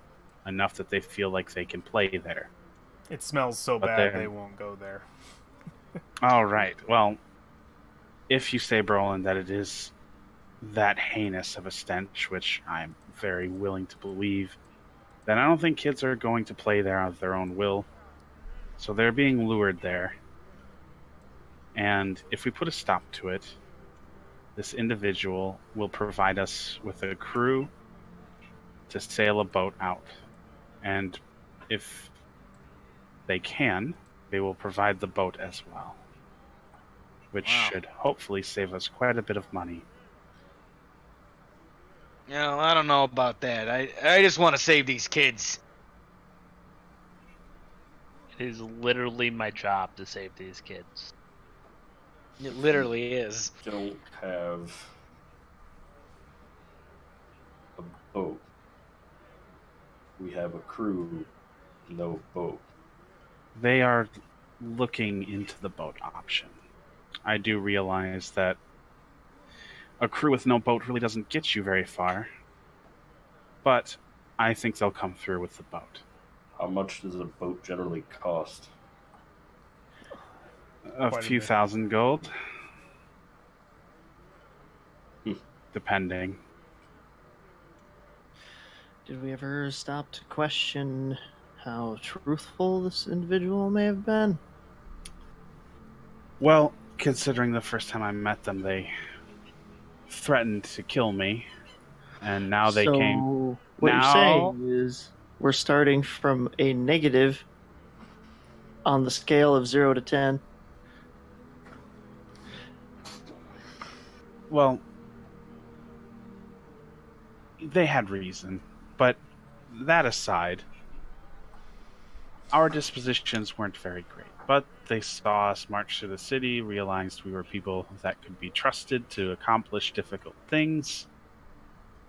enough that they feel like they can play there.
It smells so
But
bad
they're-
they won't go there.
All right. Well, if you say, Brolin, that it is that heinous of a stench, which I'm very willing to believe, then I don't think kids are going to play there of their own will. So they're being lured there. And if we put a stop to it, this individual will provide us with a crew to sail a boat out. And if they can, they will provide the boat as well. Which
Wow.
should hopefully save us quite a bit of money.
You know, I don't know about that. I just want to save these kids.
It is literally my job to save these kids.
It literally is.
Don't have a boat. We have a crew, no boat.
They are looking into the boat option. I do realize that a crew with no boat really doesn't get you very far, but I think they'll come through with the boat.
How much does a boat generally cost?
A
Quite a
few
bit.
thousand gold.
Hmm.
Depending.
Did we ever stop to question how truthful this individual may have been?
Well, considering the first time I met them, they threatened to kill me, and now they
so
came.
What
Now-
you're saying is we're starting from a negative on the scale of 0 to 10.
Well, they had reason, but that aside, our dispositions weren't very great. But they saw us march through the city, realized we were people that could be trusted to accomplish difficult things,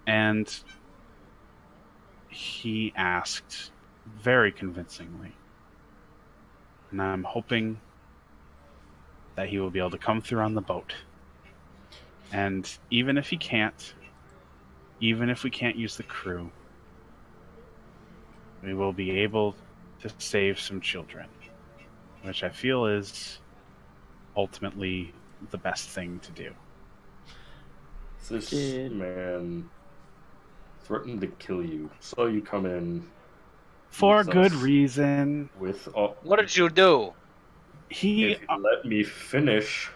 and he asked very convincingly. And I'm hoping that he will be able to come through on the boat. And even if he can't, even if we can't use the crew, we will be able to save some children, which I feel is ultimately the best thing to do.
This
Did-
man threatened to kill you, so you come in
For
with
good
us
reason.
with all.
What did you do?
He
If you let me finish,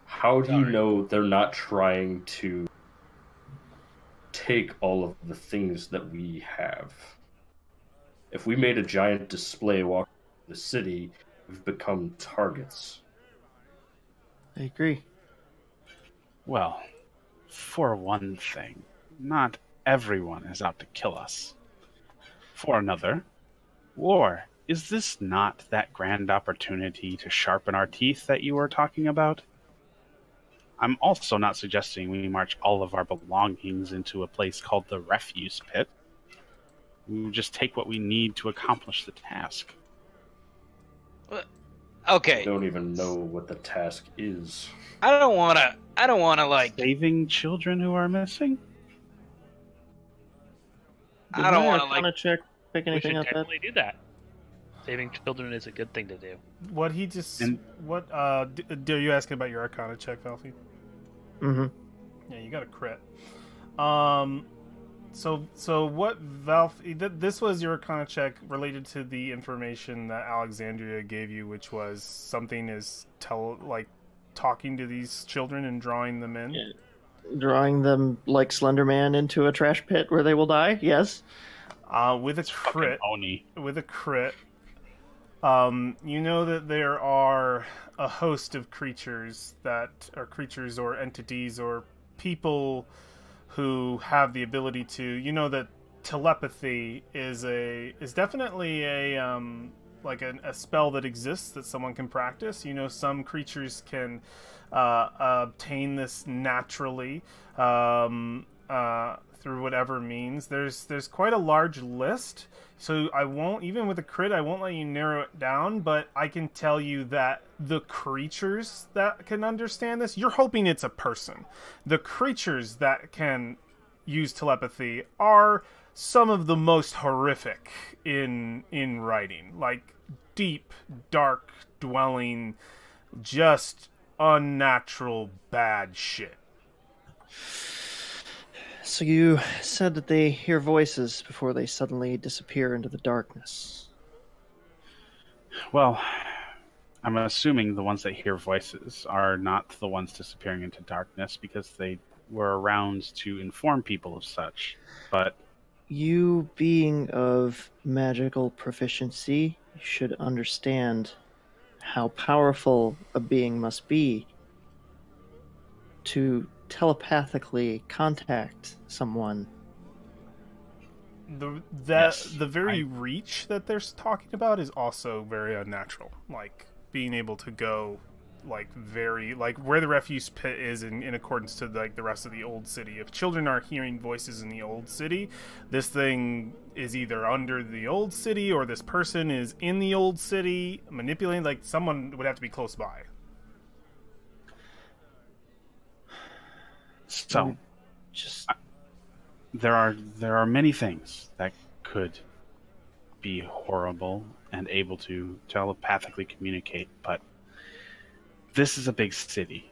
how do you know they're not trying to take all of the things that we have? If we made a giant display walking the city, we've become targets.
I agree.
Well, for one thing, not everyone is out to kill us. For another, war. Is this not that grand opportunity to sharpen our teeth that you were talking about? I'm also not suggesting we march all of our belongings into a place called the refuse pit. We will just take what we need to accomplish the task.
I
Okay,
don't even know what the task is.
I don't wanna like,
Saving children who are missing?
Did
I don't
my
wanna
Arcana
like,
check pick
We
anything
should
up that?
definitely do that. Saving children is a good thing to do.
What he just
And-
what are you asking about your Arcana check, Valfi?
Mm-hmm.
Yeah, you got a crit. So what this was your Arcana check related to the information that Alexandria gave you, which was something is talking to these children and drawing them in.
Yeah. Drawing them like Slender Man into a trash pit where they will die? Yes.
With a
Fucking
crit,
Oni.
you know that there are a host of creatures that are creatures or entities or people who have the ability to. You know that telepathy is definitely a spell that exists that someone can practice. You know, some creatures can obtain this naturally through whatever means. There's quite a large list, so I won't, even with a crit, I won't let you narrow it down, but I can tell you that the creatures that can understand this, you're hoping it's a person. The creatures that can use telepathy are some of the most horrific in writing, like deep, dark dwelling, just unnatural bad shit.
So you said that they hear voices before they suddenly disappear into the darkness.
Well, I'm assuming the ones that hear voices are not the ones disappearing into darkness because they were around to inform people of such. But
You, being of magical proficiency, should understand how powerful a being must be to telepathically contact someone.
The
Yes,
very reach that they're talking about is also very unnatural. Like being able to go like very like where the refuse pit is in accordance to like the rest of the old city. If children are hearing voices in the old city, this thing is either under the old city or this person is in the old city manipulating. Like someone would have to be close by.
so
Just
there are many things that could be horrible and able to telepathically communicate, but this is a big city.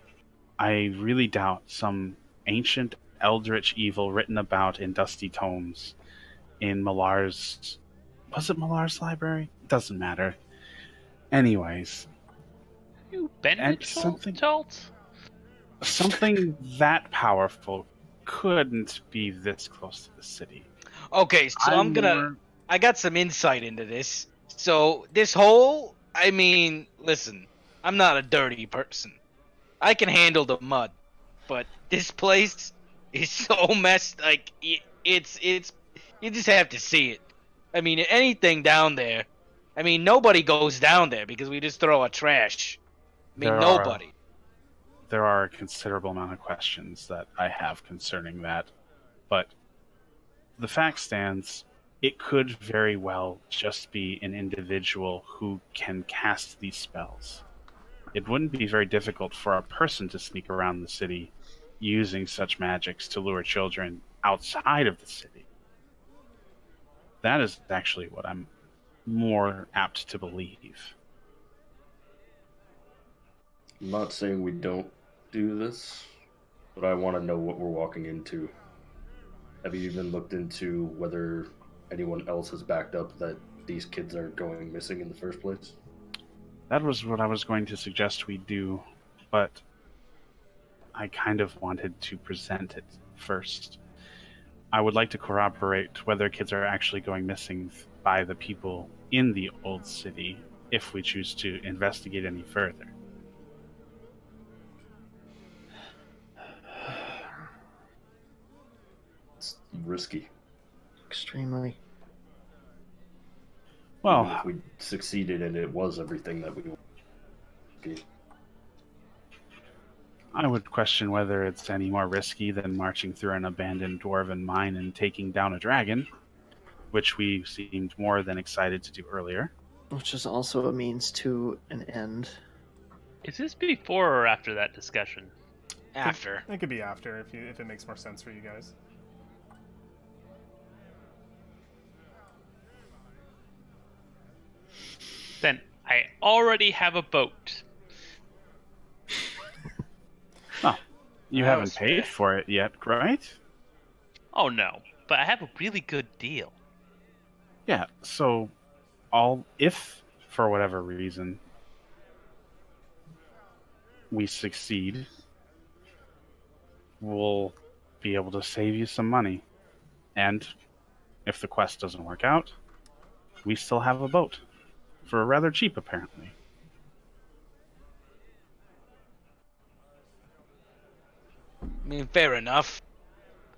I really doubt some ancient eldritch evil written about in dusty tomes in Millar's... Was it Millar's library? Doesn't matter. Anyways,
You been
And
to
something-
Chult?
something that powerful couldn't be this close to the city.
Okay, so I'm gonna.
more-
I got some insight into this. So this whole, I mean, listen, I'm not a dirty person. I can handle the mud, but this place is so messed. Like it's you just have to see it. I mean, anything down there. I mean, nobody goes down there because we just throw a trash. I mean,
There are-
nobody.
There are a considerable amount of questions that I have concerning that, but the fact stands, it could very well just be an individual who can cast these spells. It wouldn't be very difficult for a person to sneak around the city using such magics to lure children outside of the city. That is actually what I'm more apt to believe.
I'm not saying we don't do this, but I want to know what we're walking into. Have you even looked into whether anyone else has backed up that these kids are going missing in the first place?
That was what I was going to suggest we do, but I kind of wanted to present it first. I would like to corroborate whether kids are actually going missing by the people in the old city if we choose to investigate any further.
It's risky.
extremely.
Well,
Even if we succeeded and it was everything that we wanted.
I would question whether it's any more risky than marching through an abandoned dwarven mine and taking down a dragon, which we seemed more than excited to do earlier.
Which is also a means to an end.
Is this before or after that discussion?
After.
It could be after if it makes more sense for you guys.
Then I already have a boat.
You
That
haven't
was
paid
fair.
for it yet, right?
Oh no, but I have a really good deal.
Yeah, so if for whatever reason we succeed, we'll be able to save you some money. And if the quest doesn't work out, we still have a boat. For rather cheap, apparently.
I mean, fair enough.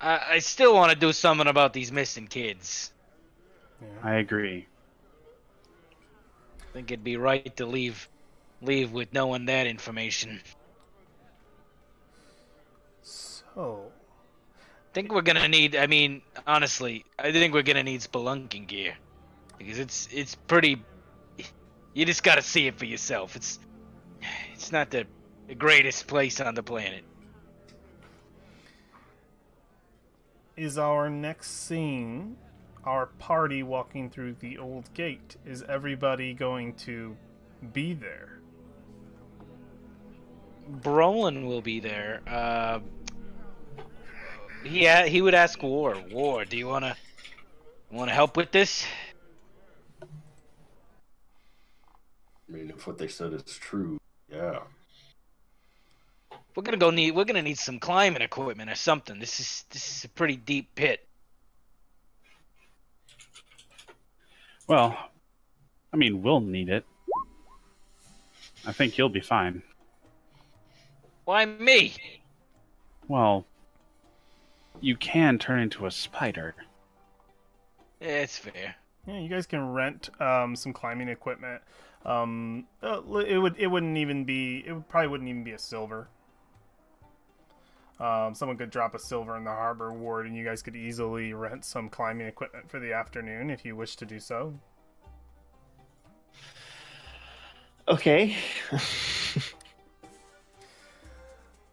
I still want to do something about these missing kids.
Yeah.
I agree.
I think it'd be right to leave with knowing that information.
So,
I think we're gonna need. I mean, honestly, I think we're gonna need spelunking gear because it's pretty. You just gotta see it for yourself. It's not the greatest place on the planet.
is our next scene our party walking through the old gate? Is everybody going to be there?
Brolin will be there. Yeah, he would ask War. War, do you wanna help with this?
I mean, if what they said is true, yeah.
We're gonna need some climbing equipment or something. This is a pretty deep pit.
Well, I mean, we'll need it. I think you'll be fine.
Why me?
Well, you can turn into a spider.
It's fair.
Yeah, you guys can rent some climbing equipment. It probably wouldn't even be a silver. Someone could drop a silver in the harbor ward, and you guys could easily rent some climbing equipment for the afternoon if you wish to do so.
Okay.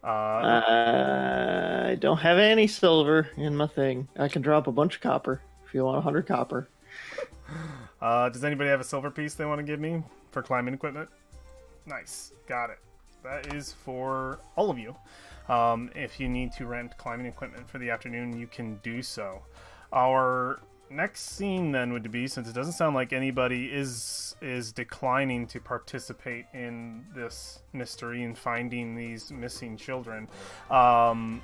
Uh,
I don't have any silver in my thing. I can drop a bunch of copper if you want 100 copper.
Does anybody have a silver piece they want to give me for climbing equipment? Nice. Got it. That is for all of you. If you need to rent climbing equipment for the afternoon, you can do so. Our next scene then would be, since it doesn't sound like anybody is declining to participate in this mystery and finding these missing children,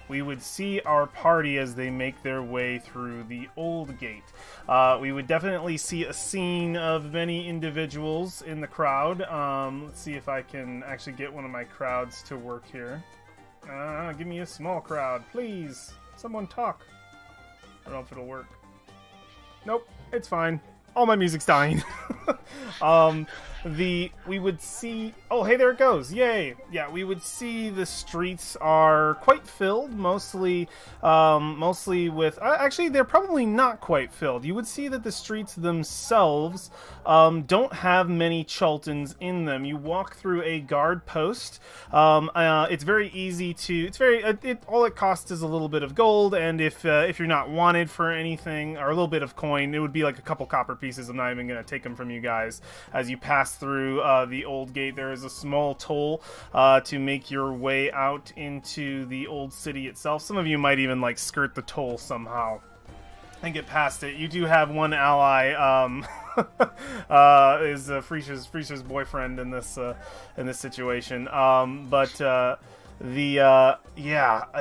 we would see our party as they make their way through the old gate. We would definitely see a scene of many individuals in the crowd. Let's see if I can actually get one of my crowds to work here. Give me a small crowd, please. Someone talk. I don't know if it'll work. Nope, it's fine. All my music's dying. We would see... Oh, hey, there it goes. Yay. Yeah, we would see the streets are quite filled, mostly with... actually, they're probably not quite filled. You would see that the streets themselves don't have many Chultans in them. You walk through a guard post. It's very easy to... all it costs is a little bit of gold, and if you're not wanted for anything, or a little bit of coin, it would be like a couple copper pieces. I'm not even going to take them from you guys. As you pass through the old gate, there is a small toll to make your way out into the old city itself. Some of you might even like skirt the toll somehow and get past it. You do have one ally, is Frisia's boyfriend in this situation.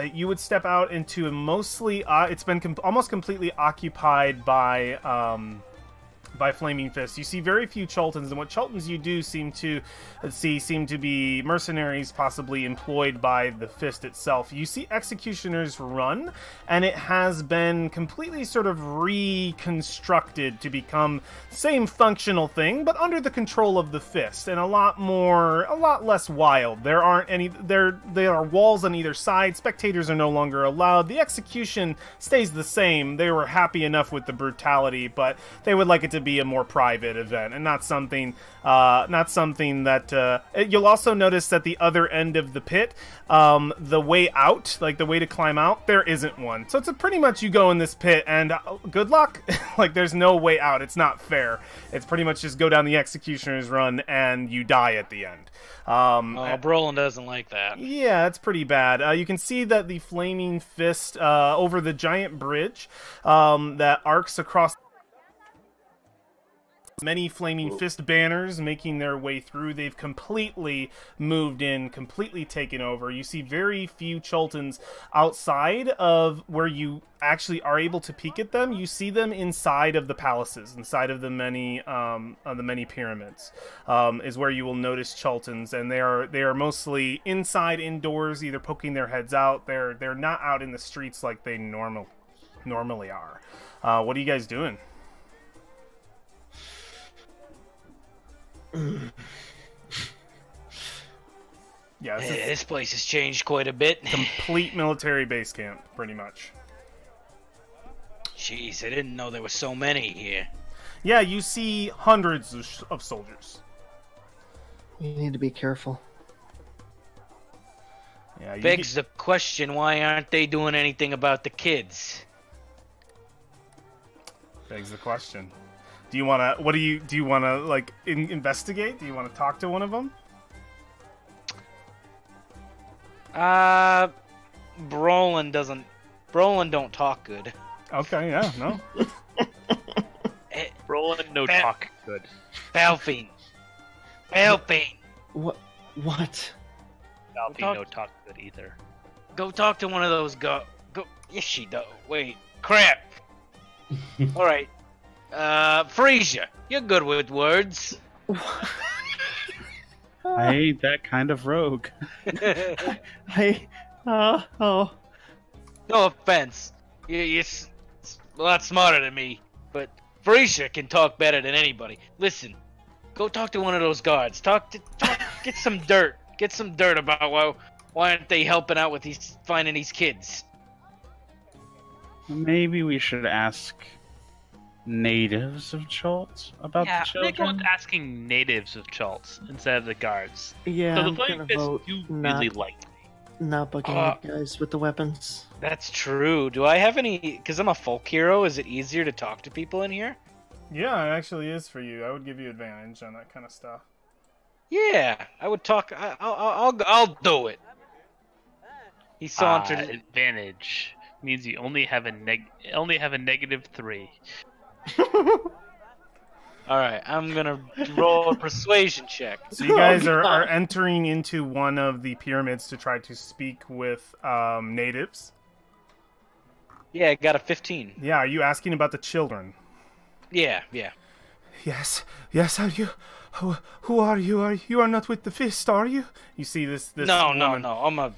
You would step out into a mostly it's been almost completely occupied by Flaming Fists. You see very few Chultans, and what Chultans you do seem to be mercenaries possibly employed by the Fist itself. You see Executioner's Run, and it has been completely sort of reconstructed to become the same functional thing, but under the control of the Fist, and a lot less wild. There are walls on either side. Spectators are no longer allowed. The execution stays the same. They were happy enough with the brutality, but they would like it to be a more private event and not something that you'll also notice at the other end of the pit, the way out, like the way to climb out, there isn't one. So it's pretty much you go in this pit and good luck. Like there's no way out. It's not fair. It's pretty much just go down the Executioner's Run and you die at the end.
Brolin doesn't like that.
Yeah, it's pretty bad. You can see that the Flaming Fist over the giant bridge that arcs across many flaming fist banners making their way through. They've completely moved in, completely taken over. You see very few Chultans outside of where you actually are able to peek at them. You see them inside of the palaces, inside of the many pyramids, is where you will notice Chultans, and they are mostly inside, indoors, either poking their heads out. They're not out in the streets like they normally are. What are you guys doing? Yeah,
This place has changed quite a bit.
Complete military base camp, pretty much.
Jeez, I didn't know there were so many here.
Yeah, you see hundreds of soldiers.
We need to be careful.
Yeah,
Begs the question, why aren't they doing anything about the kids?
Begs the question. Do you wanna? Do you wanna like investigate? Do you want to talk to one of them?
Brolin don't talk good.
Okay, yeah, no.
Brolin no talk good.
Balfine.
What?
Balfine no talk good either.
Go talk to one of those go. Yes, she does. Wait, crap. All right, Frasier, you're good with words.
I ain't that kind of rogue.
Oh.
No offense, you're a lot smarter than me, but Frasier can talk better than anybody. Listen, go talk to one of those guards. Get some dirt. Get some dirt about why aren't they helping out with finding these kids?
Maybe we should ask natives of Chult about the
They're going
children.
asking natives of Chult instead of the guards.
Yeah,
So the
I'm
Flaming
gonna
Fists
vote
do
not,
really like me.
not bugging the guys with the weapons.
That's true. Do I have any? Because I'm a folk hero. Is it easier to talk to people in here?
Yeah, it actually is for you. I would give you advantage on that kind of stuff.
Yeah, I would talk. I'll do it. He sauntered.
Advantage means you only have a -3.
All right, I'm gonna roll a persuasion check.
So you guys are entering into one of the pyramids to try to speak with natives.
Yeah, I got a 15.
Yeah, are you asking about the children?
Yeah.
Yes, are you? Who are you? You are not with the fist, are you? You see this
No,
woman.
I'm a.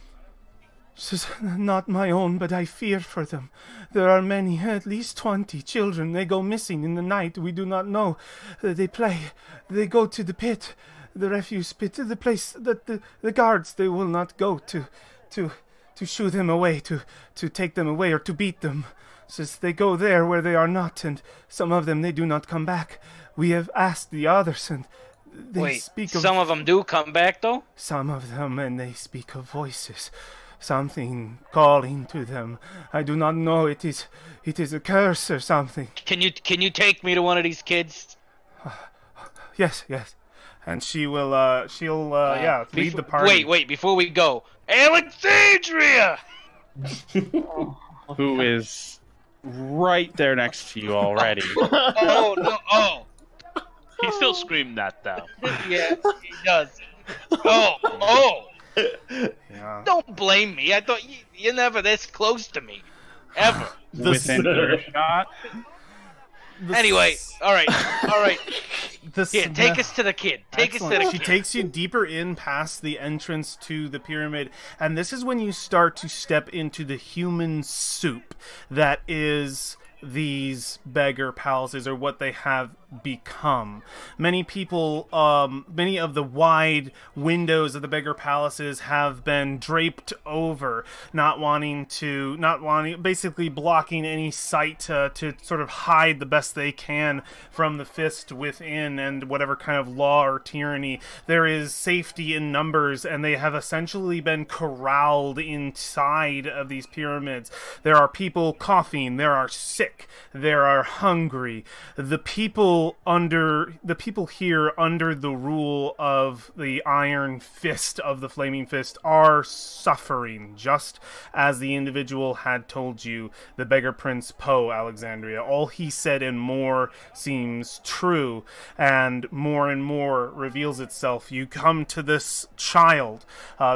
This is not my own, but I fear for them. There are many, at least 20 children. They go missing in the night. We do not know. They play. They go to the pit, the refuse pit, the place that the guards, they will not go to shoo them away, to take them away or to beat them. Since they go there where they are not, and some of them, they do not come back. We have asked the others, and they speak of...
some of them do come back, though?
Some of them, and they speak of voices. Something calling to them. I do not know. It is a curse or something.
Can you take me to one of these kids?
Yes. And she will lead the party.
Wait, before we go. Alexandria!
Who is right there next to you already.
Oh.
He still screamed that though.
Yes, he does. Oh.
Yeah.
Don't blame me. I thought you're never this close to me. Ever.
Within earshot.
Anyway, all right. Here, take us to the kid.
Excellent. She takes you deeper in past the entrance to the pyramid, and this is when you start to step into the human soup that is these beggar palaces, or what they have become. Many people, many of the wide windows of the beggar palaces have been draped over, basically blocking any sight to sort of hide the best they can from the fist within and whatever kind of law or tyranny. There is safety in numbers, and they have essentially been corralled inside of these pyramids. There are people coughing, there are sick, there are hungry. The people people here under the rule of the iron fist of the flaming fist are suffering, just as the individual had told you, the beggar prince Poe, Alexandria. All he said and more seems true, and more reveals itself. You come to this child,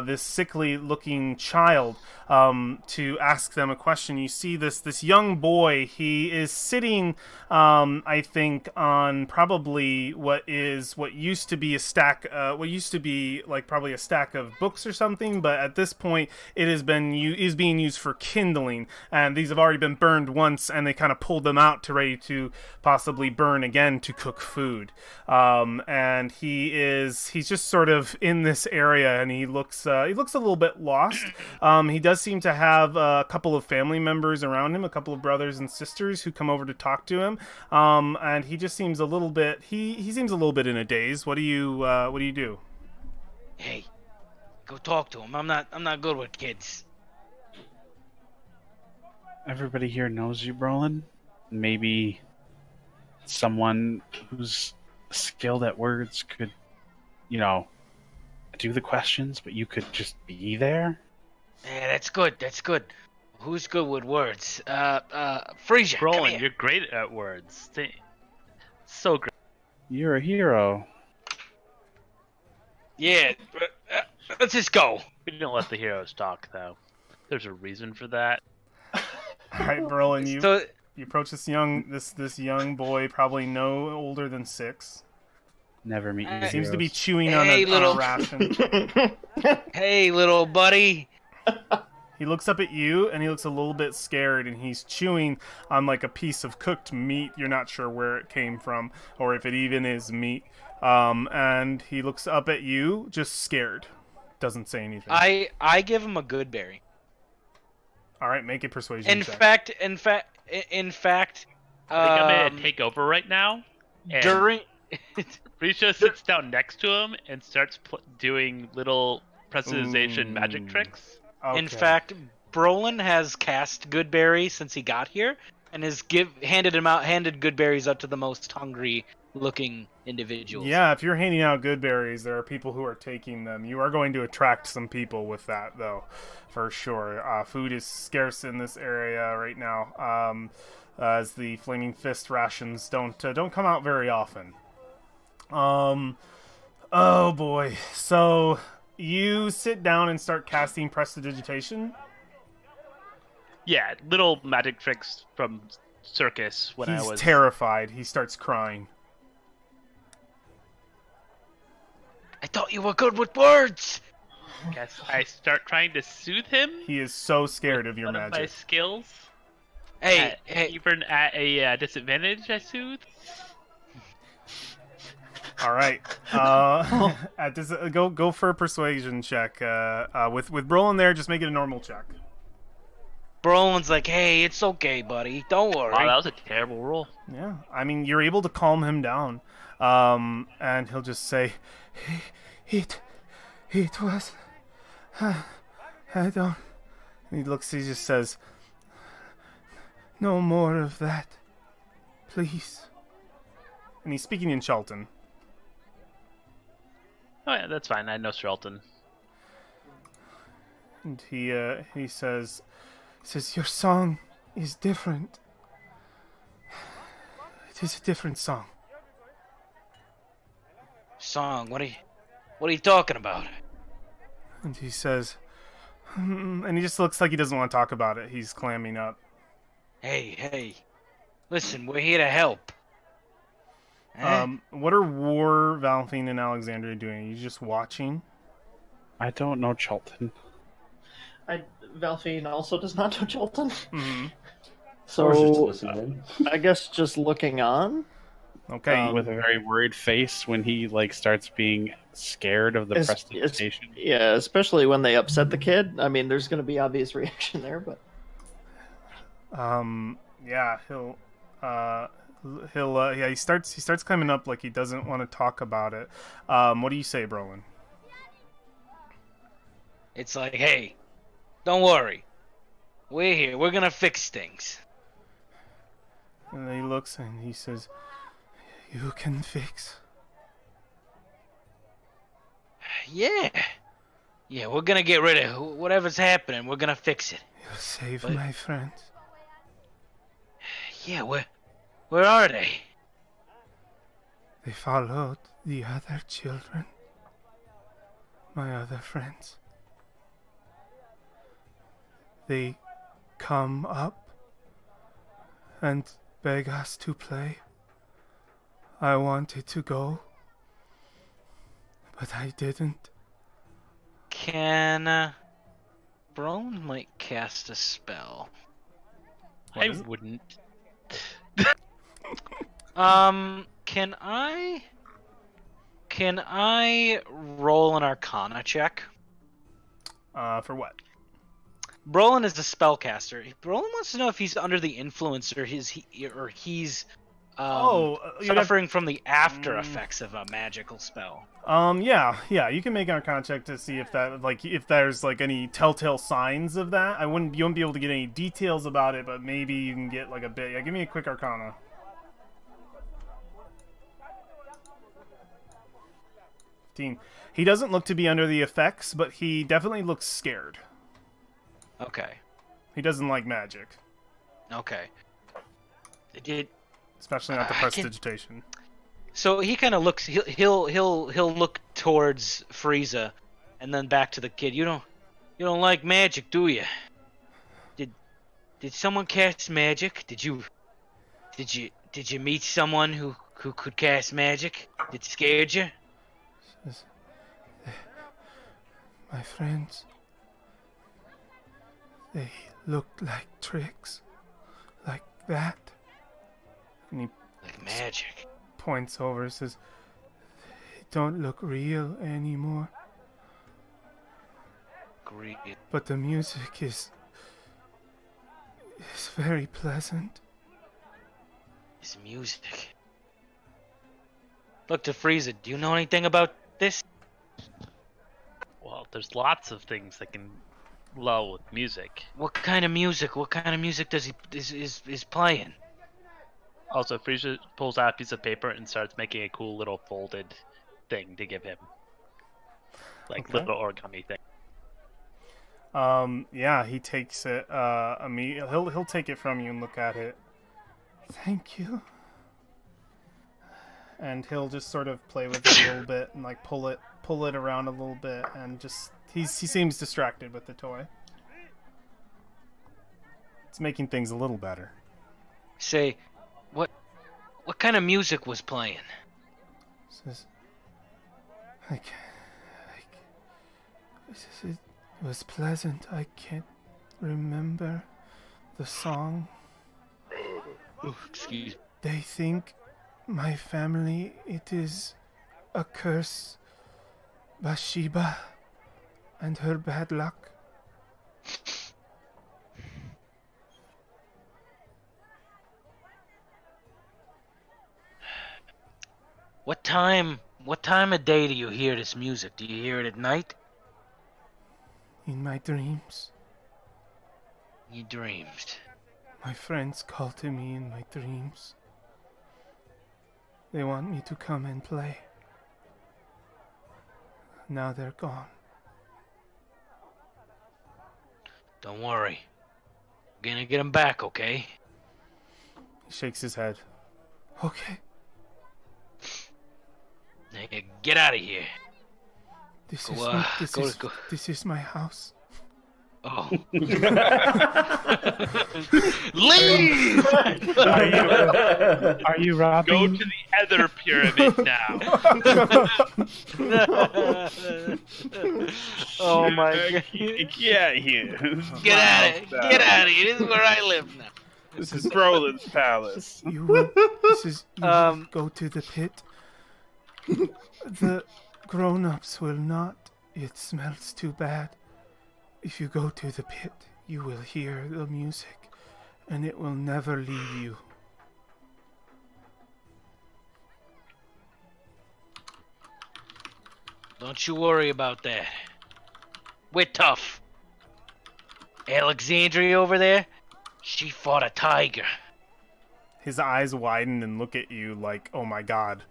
this sickly looking child, to ask them a question. You see this young boy. He is sitting, I think, on probably what used to be a stack, like probably a stack of books or something. But at this point, it is being used for kindling, and these have already been burned once, and they kind of pulled them out to ready to possibly burn again to cook food. And he's just sort of in this area, and he looks a little bit lost. He does seem to have a couple of family members around him, a couple of brothers and sisters who come over to talk to him. And he just seems a little bit he seems a little bit in a daze. What do you do?
Hey, go talk to him. I'm not good with kids.
Everybody here knows you, Brolin. Maybe someone who's skilled at words could, do the questions, but you could just be there.
Yeah, that's good. That's good. Who's good with words? Frasier.
Brolin, you're great at words. So great.
You're a hero.
Yeah, let's just go.
We don't let the heroes talk, though. There's a reason for that.
All right, Brolin, you approach this young boy, probably no older than 6.
Never meet you.
He seems to be chewing on a ration.
Hey, little buddy.
He looks up at you, and he looks a little bit scared, and he's chewing on like a piece of cooked meat. You're not sure where it came from, or if it even is meat. And he looks up at you, just scared. Doesn't say anything.
I give him a good berry.
All right, make a persuasion
In
check.
fact,
I think I'm gonna take over right now. And
during
Risha sits down next to him and starts doing little pressurization magic tricks.
Okay.
In fact, Brolin has cast good berry since he got here, and has handed good berries out to the most hungry looking individuals.
Yeah, if you're handing out good berries, there are people who are taking them. You are going to attract some people with that, though, for sure. Food is scarce in this area right now, as the Flaming Fist rations don't come out very often. Oh boy. So you sit down and start casting prestidigitation?
Yeah, little magic tricks from circus when I was...
He's terrified. He starts crying.
I thought you were good with words.
Guess I start trying to soothe him.
He is so scared of your
One of my
magic.
skills.
Hey,
Even at a disadvantage, I soothe.
All right. Go for a persuasion check. With Brolin there, just make it a normal check.
Brolin's like, hey, it's okay, buddy. Don't worry.
Wow, that was a terrible roll.
Yeah, I mean, you're able to calm him down, and he'll just say, "It was, I don't." And he just says, "No more of that, please." And he's speaking in Chultan.
Oh yeah, that's fine. I know Shelton.
And he says, "Your song is different. It is a different song."
Song? What are you talking about?
And he says, and he just looks like he doesn't want to talk about it. He's clamming up.
Hey, listen, we're here to help.
What are War, Valentine, and Alexandria doing? Are you just watching?
I don't know Chulton.
Valfine also does not know Chulton.
Mm-hmm.
Or just
So
listening.
I guess just looking on.
Okay.
With a very worried face when he starts being scared of the prestidigitation.
Yeah, especially when they upset the kid. I mean, there's going to be obvious reaction there, but
yeah, he starts climbing up like he doesn't want to talk about it. What do you say, Brolin?
It's like, hey, don't worry. We're here. We're gonna fix things.
And then he looks and he says, you can fix.
Yeah. Yeah, we're gonna get rid of whatever's happening. We're gonna fix it.
You'll save
But-
my friends.
Yeah, where are they?
They followed the other children. My other friends. They come up and beg us to play. I wanted to go, but I didn't.
Can Brolin might cast a spell.
I wouldn't.
Can I roll an Arcana check?
For what?
Brolin is the spellcaster. Brolin wants to know if he's under the influence or he's suffering from the after effects of a magical spell.
Yeah, you can make an Arcana check to see if that, like, if there's like any telltale signs of that. You won't be able to get any details about it, but maybe you can get like a bit. Yeah, give me a quick Arcana. 15. He doesn't look to be under the effects, but he definitely looks scared.
Okay.
He doesn't like magic,
Okay.
especially not the prestidigitation.
So he kind of looks. He'll look towards Frieza, and then back to the kid. You don't like magic, do you? Did someone cast magic? Did you meet someone who could cast magic? It scared you?
My friends, they looked like tricks, like that. And he
Like magic.
points over and says, they don't look real anymore,
Great.
but the music is very pleasant.
It's music. Look to Frieza. Do you know anything about this?
Well, there's lots of things that can lull with music.
What kind of music? What kind of music does he is playing?
Also, Frieza pulls out a piece of paper and starts making a cool little folded thing to give him. Like,
Okay.
little origami thing.
Yeah, he takes it, he'll take it from you and look at it. Thank you. And he'll just sort of play with it a little bit and like pull it around a little bit and just he seems distracted with the toy. It's making things a little better.
Say, what kind of music was playing?
Says, it was pleasant. I can't remember the song.
Ooh, excuse me.
They think my family, it is a curse. Bathsheba and her bad luck.
What time of day do you hear this music? Do you hear it at night?
In my dreams,
You dreamed.
my friends call to me in my dreams. They want me to come and play. Now they're gone.
Don't worry. We're gonna get them back, okay?
He shakes his head. Okay,
Now, get out of here.
this
Go,
is
go.
this is my house.
Oh. Leave!
Are you robbing?
Go to the other pyramid now.
Oh my god.
Get out of here.
Get out of here. Get out of here. This is where I live now.
This is Brolin's palace.
You will, will go to the pit. The grown-ups will not. It smells too bad. If you go to the pit, you will hear the music, and it will never leave you.
Don't you worry about that. We're tough. Alexandria over there, she fought a tiger.
his eyes widen and look at you like, oh my god.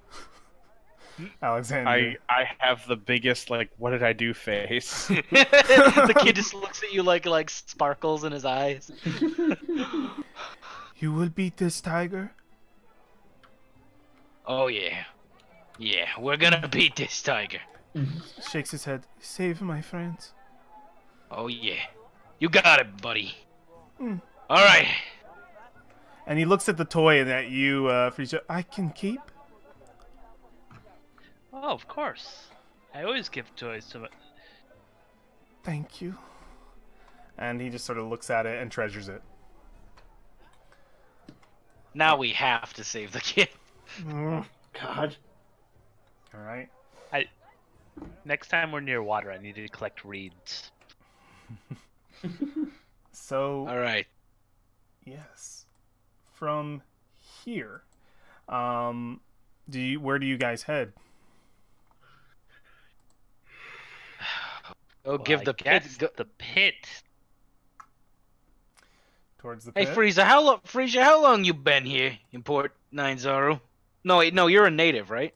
Alexander.
I have the biggest, like, what did I do face.
The kid just looks at you like sparkles in his eyes.
You will beat this tiger?
Oh yeah. Yeah, we're gonna beat this tiger.
Shakes his head. Save my friends.
Oh yeah. You got it, buddy. Alright.
And he looks at the toy and at you, Frisia. I can keep?
Oh, of course. I always give toys to my...
Thank you. And he just sort of looks at it and treasures it.
Now we have to save the kid.
God.
Alright.
Next time we're near water, I need to collect reeds.
So,
Alright.
yes. From here, where do you guys head?
Oh,
Well,
give
I
the pit.
guess the pit.
Towards the
Hey,
pit?
Frieza, how long you been here in Port Nyanzaru? No, wait, no, you're a native, right?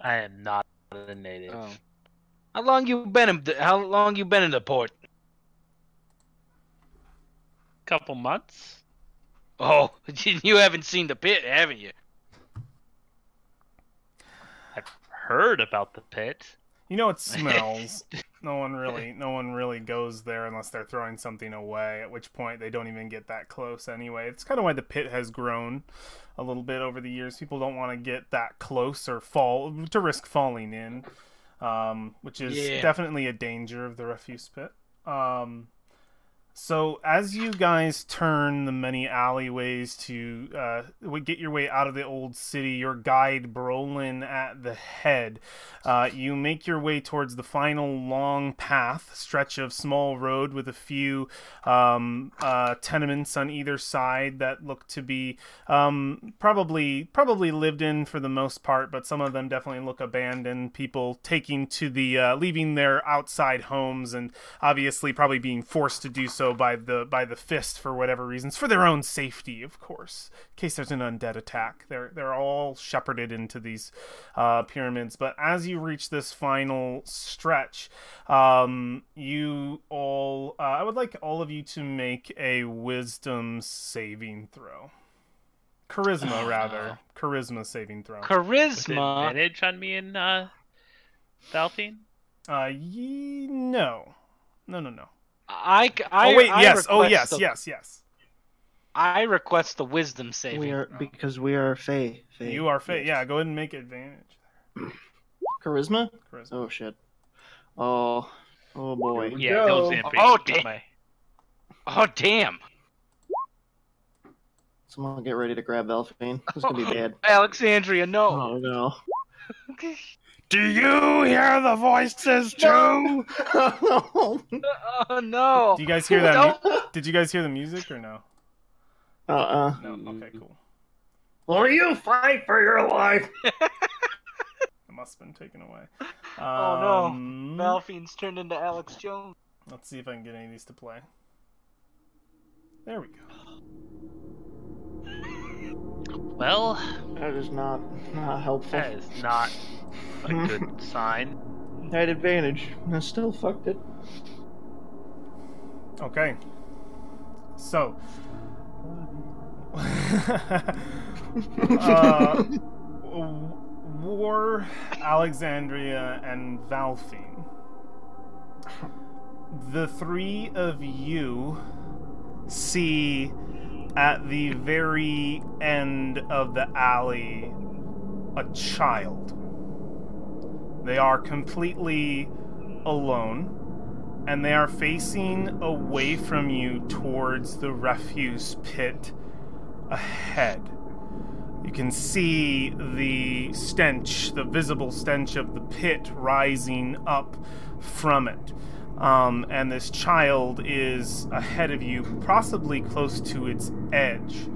I am not a native.
Oh. How long you been in the port?
Couple months.
Oh, you haven't seen the pit, haven't you?
I've heard about the pit.
You know it smells. No one really goes there unless they're throwing something away, at which point they don't even get that close anyway. It's kind of why the pit has grown a little bit over the years. People don't want to get that close or to risk falling in, which is definitely a danger of the refuse pit. So as you guys turn the many alleyways to get your way out of the old city, your guide Brolin at the head, you make your way towards the final long path, stretch of small road with a few tenements on either side that look to be probably lived in for the most part, but some of them definitely look abandoned. People taking to the leaving their outside homes and obviously probably being forced to do so by the fist for whatever reasons, for their own safety, of course, in case there's an undead attack. They're all shepherded into these pyramids. But as you reach this final stretch, you all I would like all of you to make a wisdom saving throw. Charisma, rather. Charisma saving throw.
With
Charisma.
advantage on me and Valphine?
No. No.
Yes. I request the wisdom saving.
We are Fae.
You are Fae. Yeah, go ahead and make advantage.
Charisma?
Charisma.
Oh shit. Oh boy.
Yeah,
go.
those amp
Oh,
rates
damn.
my-
Oh damn!
Someone get ready to grab Elphine. This is gonna be bad.
Alexandria, no.
Oh no.
Do you hear the voices too?
Oh no!
Do you guys hear that? Did you guys hear the music or no?
Uh-uh.
No. Okay, cool.
Will you fight for your life?
It must have been taken away.
Oh no! Valphine's turned into Alex Jones.
Let's see if I can get any of these to play. There we go.
Well,
That is not helpful.
that is not a good sign.
I had advantage. I still fucked it.
Okay. So. War, Alexandria, and Valphine. The three of you see at the very end of the alley a child. They are completely alone, and they are facing away from you towards the refuse pit ahead. You can see the stench, the visible stench of the pit rising up from it. And this child is ahead of you, possibly close to its edge.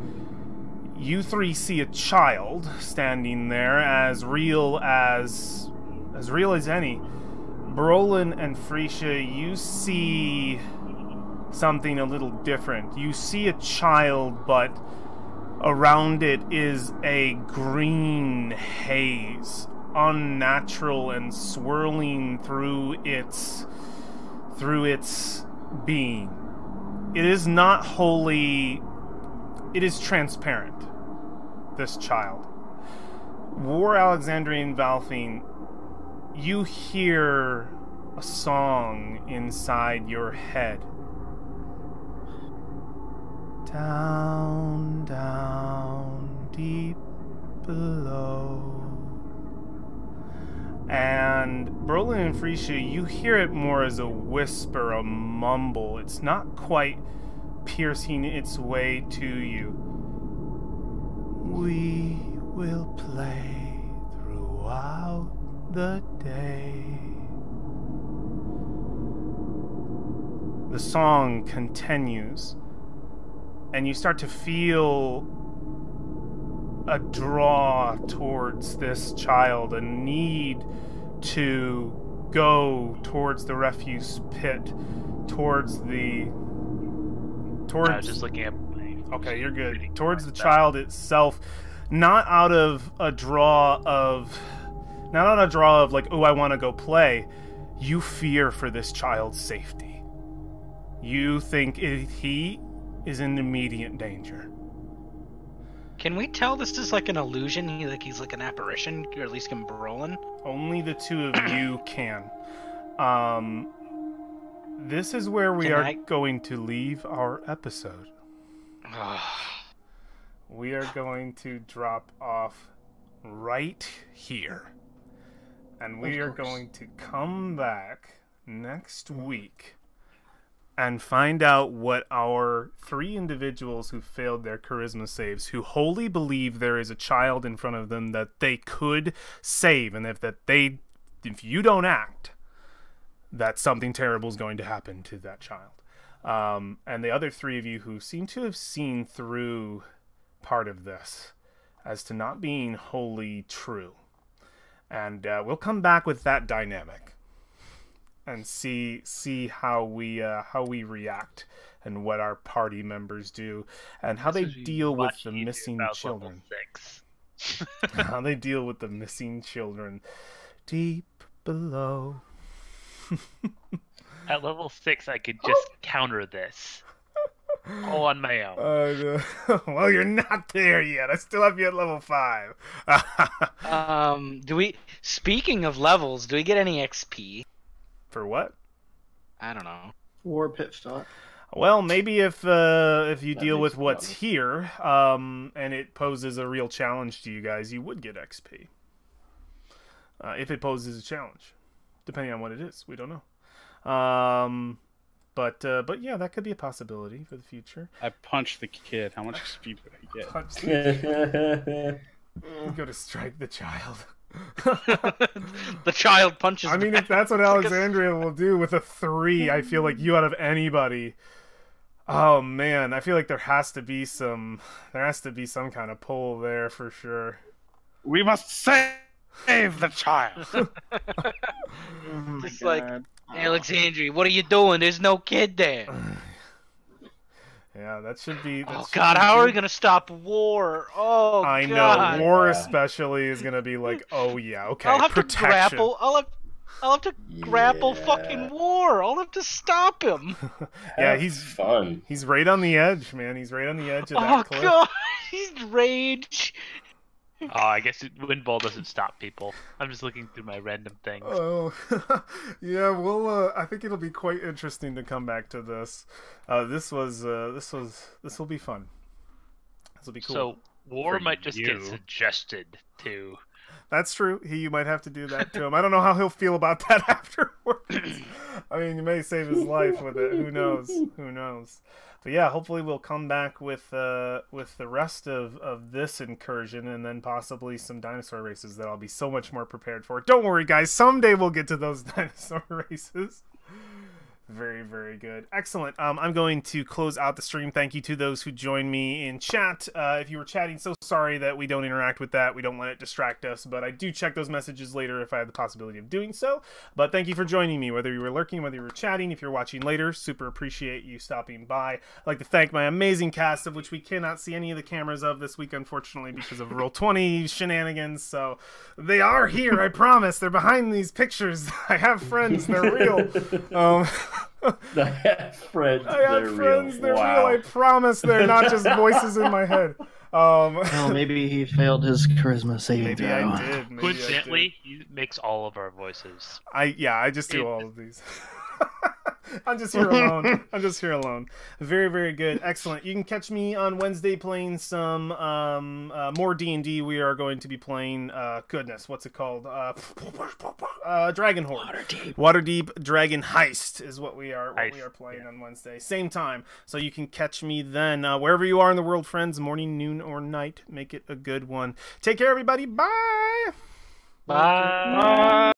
You three see a child standing there, as real as any. Brolin and Frisia, you see something a little different. You see a child, but Around it is a green haze, unnatural and swirling through its being. It is not wholly... It is transparent, this child. War Alexandrian Valthine, you hear a song inside your head. Down, down, deep below. And Brolin and Freesia, you hear it more as a whisper, a mumble. It's not quite piercing its way to you. We will play throughout the day. The song continues, and you start to feel a draw towards this child, a need to go towards the refuse pit, towards the...
I was just looking at...
Okay, you're good. Towards the child itself, not out of a draw of... Not on a draw of like, oh, I want to go play. You fear for this child's safety. You think he is in immediate danger.
Can we tell this is like an illusion? He's like an apparition, or at least can Brolin?
Only the two of you can. This is where we are going to leave our episode. We are going to drop off right here. And we are going to come back next week and find out what our 3 individuals who failed their charisma saves, who wholly believe there is a child in front of them that they could save, and if you don't act, that something terrible is going to happen to that child. And the other 3 of you who seem to have seen through part of this as to not being wholly true. And we'll come back with that dynamic and see how we react and what our party members do and how they deal with the missing children. How they deal with the missing children deep below.
At level 6, I could just counter this all on my own.
Well, you're not there yet. I still have you at level 5.
Speaking of levels, do we get any XP?
For what?
I don't know.
War pit stop.
Well, maybe if you deal with what's here, and it poses a real challenge to you guys, you would get XP. If it poses a challenge. Depending on what it is, we don't know. But yeah, that could be a possibility for the future.
I punched the kid. How much XP did I get?
Punch the kid. Go to strike the child.
The child punches.
I mean, if that's what Alexandria will do with a 3, I feel like you out of anybody. Oh man, I feel like there has to be some kind of pull there for sure.
We must save the child.
Just like, Alexandria, what are you doing? There's no kid there.
Yeah, that should be...
Oh god, how are we gonna stop war? Oh god.
I know, war especially is gonna be like, oh yeah, okay,
I'll have
protection.
to grapple. I'll have to grapple fucking war. I'll have to stop him.
Yeah, he's
fun.
He's right on the edge, man. He's right on the edge of that cliff.
Oh god, he's rage.
Oh, I guess Windball doesn't stop people. I'm just looking through my random things.
Oh, yeah. Well, I think it'll be quite interesting to come back to this. This will be fun. This will be cool.
So war
For
might just
you.
get suggested to.
That's true. You might have to do that to him. I don't know how he'll feel about that afterwards. I mean, you may save his life with it. Who knows? Who knows? But yeah, hopefully we'll come back with the rest of this incursion and then possibly some dinosaur races that I'll be so much more prepared for. Don't worry, guys. Someday we'll get to those dinosaur races. Very, very good. Excellent. I'm going to close out the stream. Thank you to those who joined me in chat. If you were chatting, so sorry that we don't interact with that. We don't let it distract us, but I do check those messages later if I have the possibility of doing so. But thank you for joining me, whether you were lurking, whether you were chatting. If you're watching later, super appreciate you stopping by. I'd like to thank my amazing cast, of which we cannot see any of the cameras of this week, unfortunately, because of Roll20 shenanigans. So they are here, I promise. They're behind these pictures. I have friends. They're real.
I have friends.
They're real. I promise they're not just voices in my head.
Well, maybe he failed his charisma saving throw.
Maybe I did.
Coincidentally, he makes all of our voices.
I just do all of these. I'm just here alone. Very, very good. Excellent. You can catch me on Wednesday playing some more D&D. We are going to be playing, goodness, what's it called? Dragon Horde. Waterdeep Dragon Heist is what we are playing on Wednesday. Same time. So you can catch me then. Wherever you are in the world, friends, morning, noon, or night, make it a good one. Take care, everybody. Bye!
Bye.